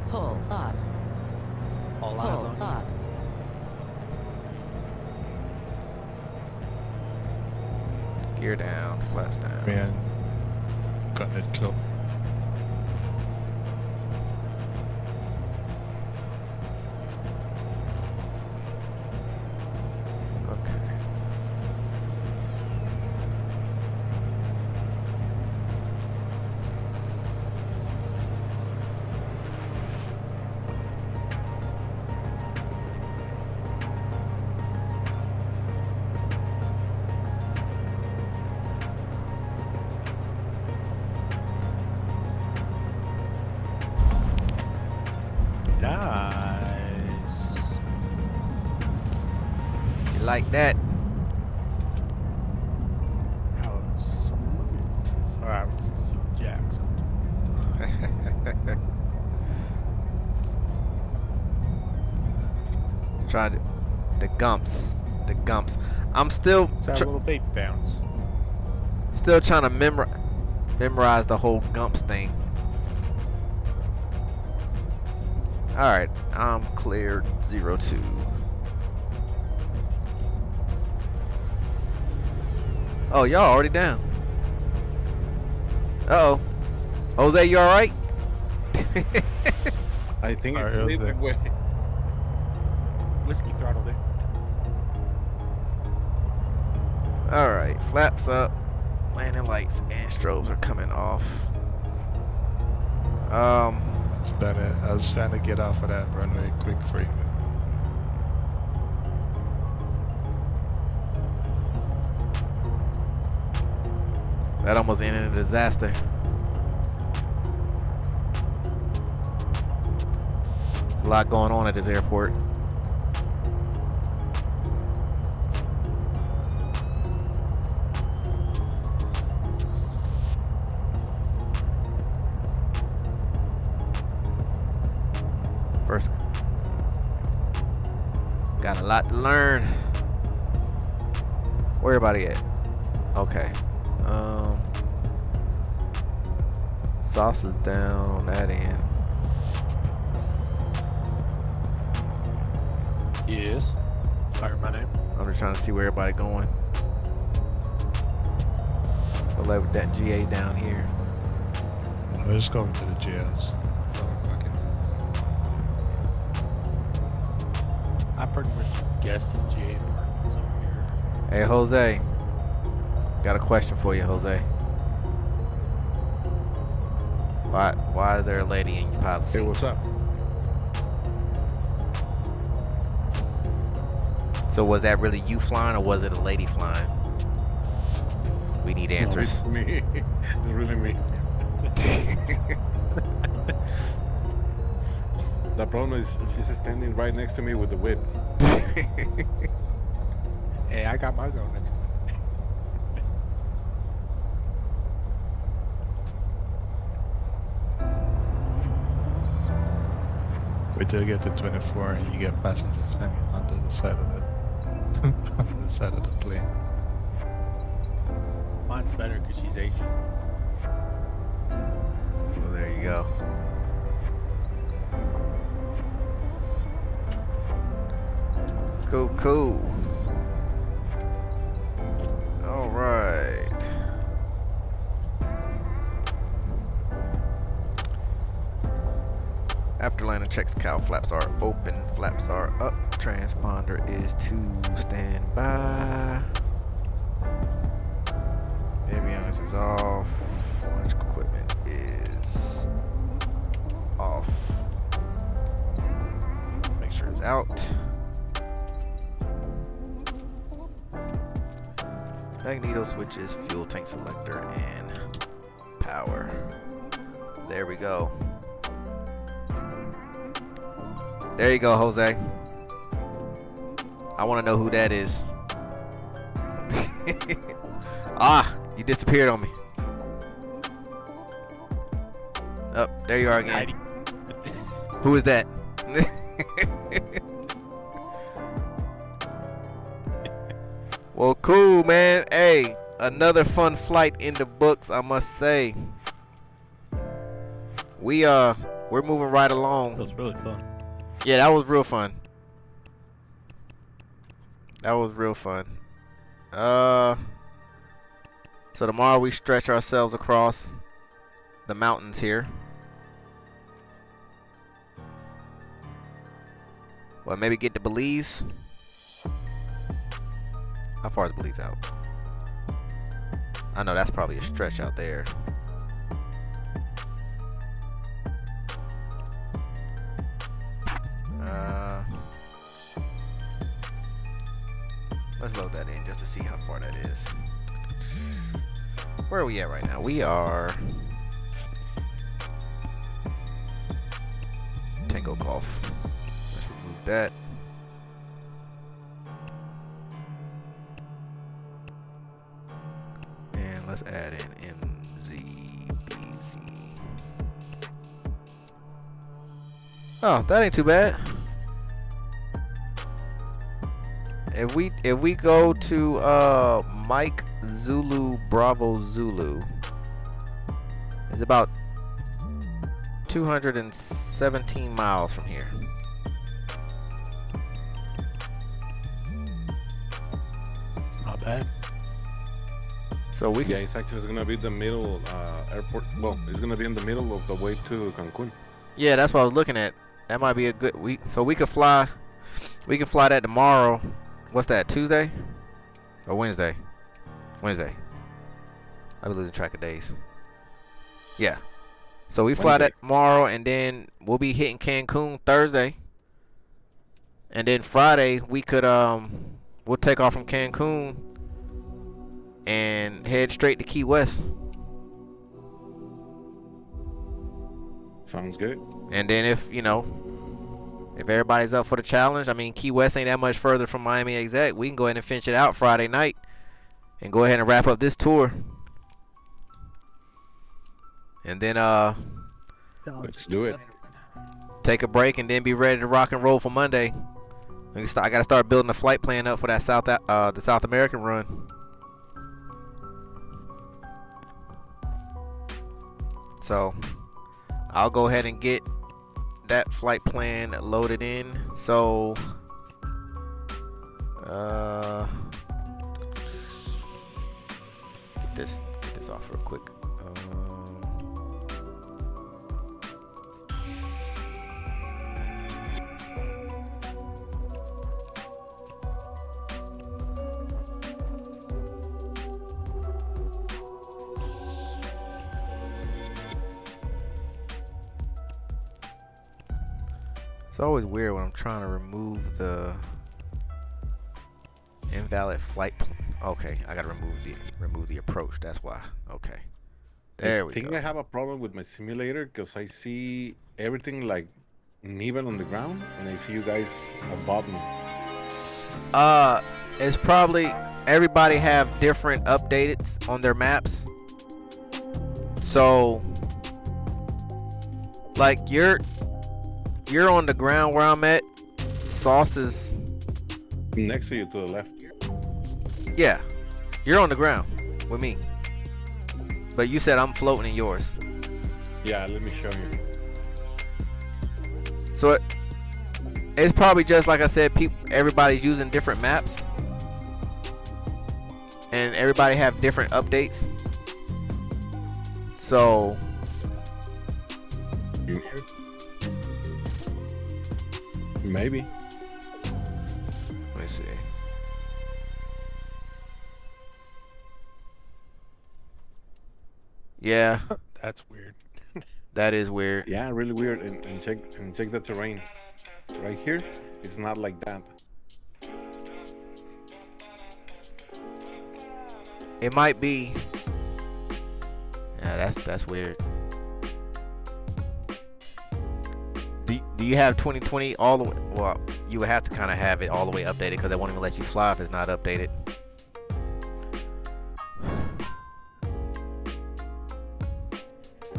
Pull up. All eyes Pull on up. Gear down, flaps down. Man, cutting it close. Okay. Nice. You like that? That was smooth. Alright, we can see Jack's up to. Trying to, the gumps. I'm still It's that little baby bounce. still trying to memorize the whole gumps thing. All right, I'm cleared 02. Oh, y'all already down. Uh-oh. Jose, you all right? I think it's Alright, leading okay. the way. Whiskey throttle there. All right, flaps up. Landing lights and strobes are coming off. That's about it. I was trying to get off of that runway quick for you. That almost ended in a disaster. There's a lot going on at this airport. lot to learn. Where everybody at? Okay. Sauce is down that end. Yes. Fire my name. I'm just trying to see where everybody going. We'll let that GA down here. I'm just going to the GS. I pretty much just guessed in GA apartments over here. Hey, Jose. Got a question for you, Jose. Why is there a lady in your pilot seat? Hey, what's up? So was that really you flying or was it a lady flying? We need answers. No, it's me. It's really me. The problem is she's standing right next to me with the whip. Hey, I got my girl next to me. Wait till you get to 24 and you get passengers hanging onto the side of the side of the plane. Mine's better because she's Asian. Well, there you go. Cool. All right. After landing, checks cowl flaps are open, flaps are up, transponder is to stand by. Avionics is off, launch equipment is off. Make sure it's out. Magneto switches, fuel tank selector, and power. There we go. There you go, Jose. I want to know who that is. Ah, you disappeared on me. Oh, there you are again. Who is that? Well, cool, man. Hey, another fun flight in the books, I must say. We're moving right along. That was really fun. Yeah, that was real fun. That was real fun. So tomorrow we stretch ourselves across the mountains here. Well, maybe get to Belize. How far is Belize out? I know that's probably a stretch out there. Let's load that in just to see how far that is. Where are we at right now? We are Tango Golf. Let's remove that. And let's add in MZBZ. Oh, that ain't too bad. If we go to Mike Zulu Bravo Zulu, it's about 217 miles from here. Not bad. So we Yeah, can, it's actually gonna be the middle airport. Well, it's gonna be in the middle of the way to Cancun. yeah, that's what I was looking at. That might be a good week. So we could fly that tomorrow. What's that, Tuesday or Wednesday? Wednesday. I've been losing track of days. Yeah. So we fly Wednesday. that tomorrow, and then we'll be hitting Cancun Thursday. And then Friday we could we'll take off from Cancun and head straight to Key West. Sounds good. And then if everybody's up for the challenge, I mean, Key West ain't that much further from Miami exact. We can go ahead and finish it out Friday night and go ahead and wrap up this tour. And then Let's do it. take a break and then be ready to rock and roll for Monday. I gotta start building a flight plan up for that the South American run. So I'll go ahead and get that flight plan loaded in. So get this off real quick. It's always weird when I'm trying to remove the invalid flight. Okay, I gotta remove the approach. That's why. Okay, there we go. I think I have a problem with my simulator because I see everything like even on the ground, and I see you guys above me. It's probably everybody have different updates on their maps. So, like you're on the ground where I'm at. Sauce is next to you to the left. Yeah, you're on the ground with me. But you said I'm floating in yours. Yeah, let me show you. So it's probably just like I said, everybody's using different maps. And everybody have different updates. So maybe. Let me see. Yeah. That's weird. That is weird. Yeah, really weird. And check the terrain. Right here, it's not like that. It might be. Yeah, that's weird. Do you have 2020 all the way? Well, you would have to kind of have it all the way updated because they won't even let you fly if it's not updated.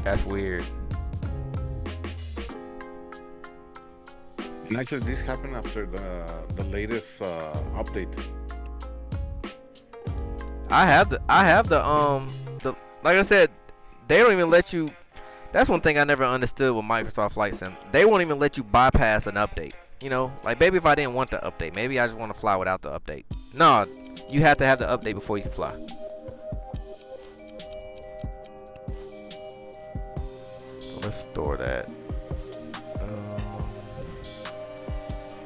That's weird. And actually, this happened after the latest update. I have the like I said, they don't even let you. That's one thing I never understood with Microsoft Flight Sim. They won't even let you bypass an update. You know, like maybe if I didn't want the update, maybe I just want to fly without the update. No, you have to have the update before you can fly. So let's store that.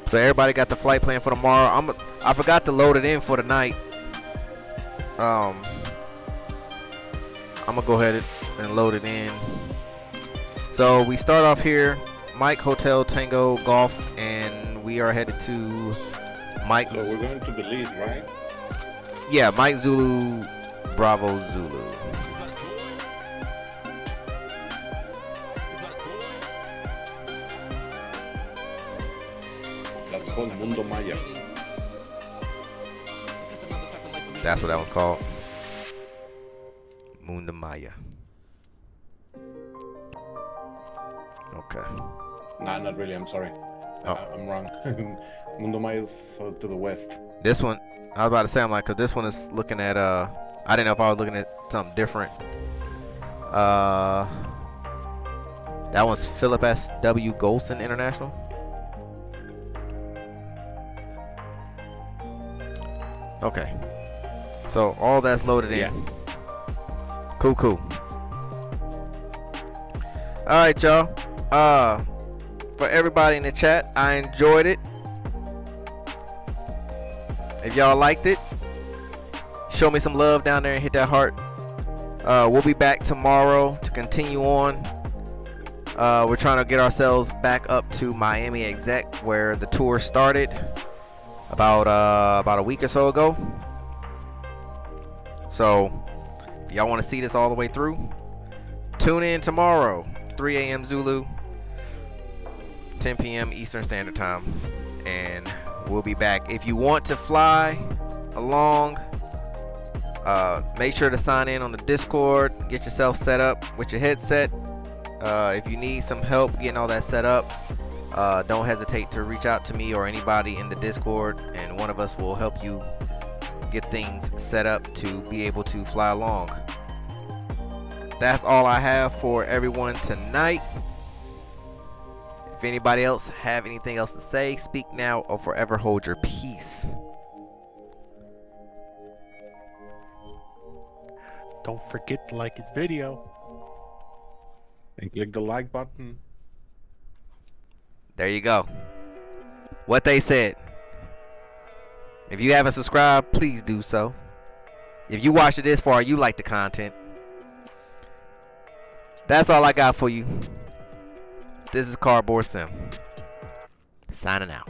So everybody got the flight plan for tomorrow. I forgot to load it in for tonight. I'm gonna go ahead and load it in. So we start off here, Mike Hotel Tango Golf, and we are headed to Mike. So we're going to Belize, right? Yeah, Mike Zulu Bravo Zulu. That's called Mundo Maya. That's what that one's called. Mundo Maya. Okay. Nah, not really. I'm sorry. Oh. I'm wrong. Mundo Maya is to the west. This one, I was about to say, I'm like, cause this one is looking at I didn't know if I was looking at something different. That one's Philip S.W. Golson International. Okay. So all that's loaded in. Yeah. Cool. All right, y'all. For everybody in the chat, I enjoyed it. If y'all liked it, show me some love down there and hit that heart. We'll be back tomorrow to continue on. We're trying to get ourselves back up to Miami Exec, where the tour started about a week or so ago. So if y'all want to see this all the way through, tune in tomorrow, 3 a.m. Zulu, 10 p.m. Eastern Standard Time, and we'll be back. If you want to fly along, make sure to sign in on the Discord, get yourself set up with your headset. If you need some help getting all that set up, don't hesitate to reach out to me or anybody in the Discord, and one of us will help you get things set up to be able to fly along. That's all I have for everyone tonight. If anybody else have anything else to say, speak now or forever hold your peace. Don't forget to like his video. And click the like button. There you go. What they said. If you haven't subscribed, please do so. If you watched it this far, you like the content. That's all I got for you. This is Cardboard Sim. Signing out.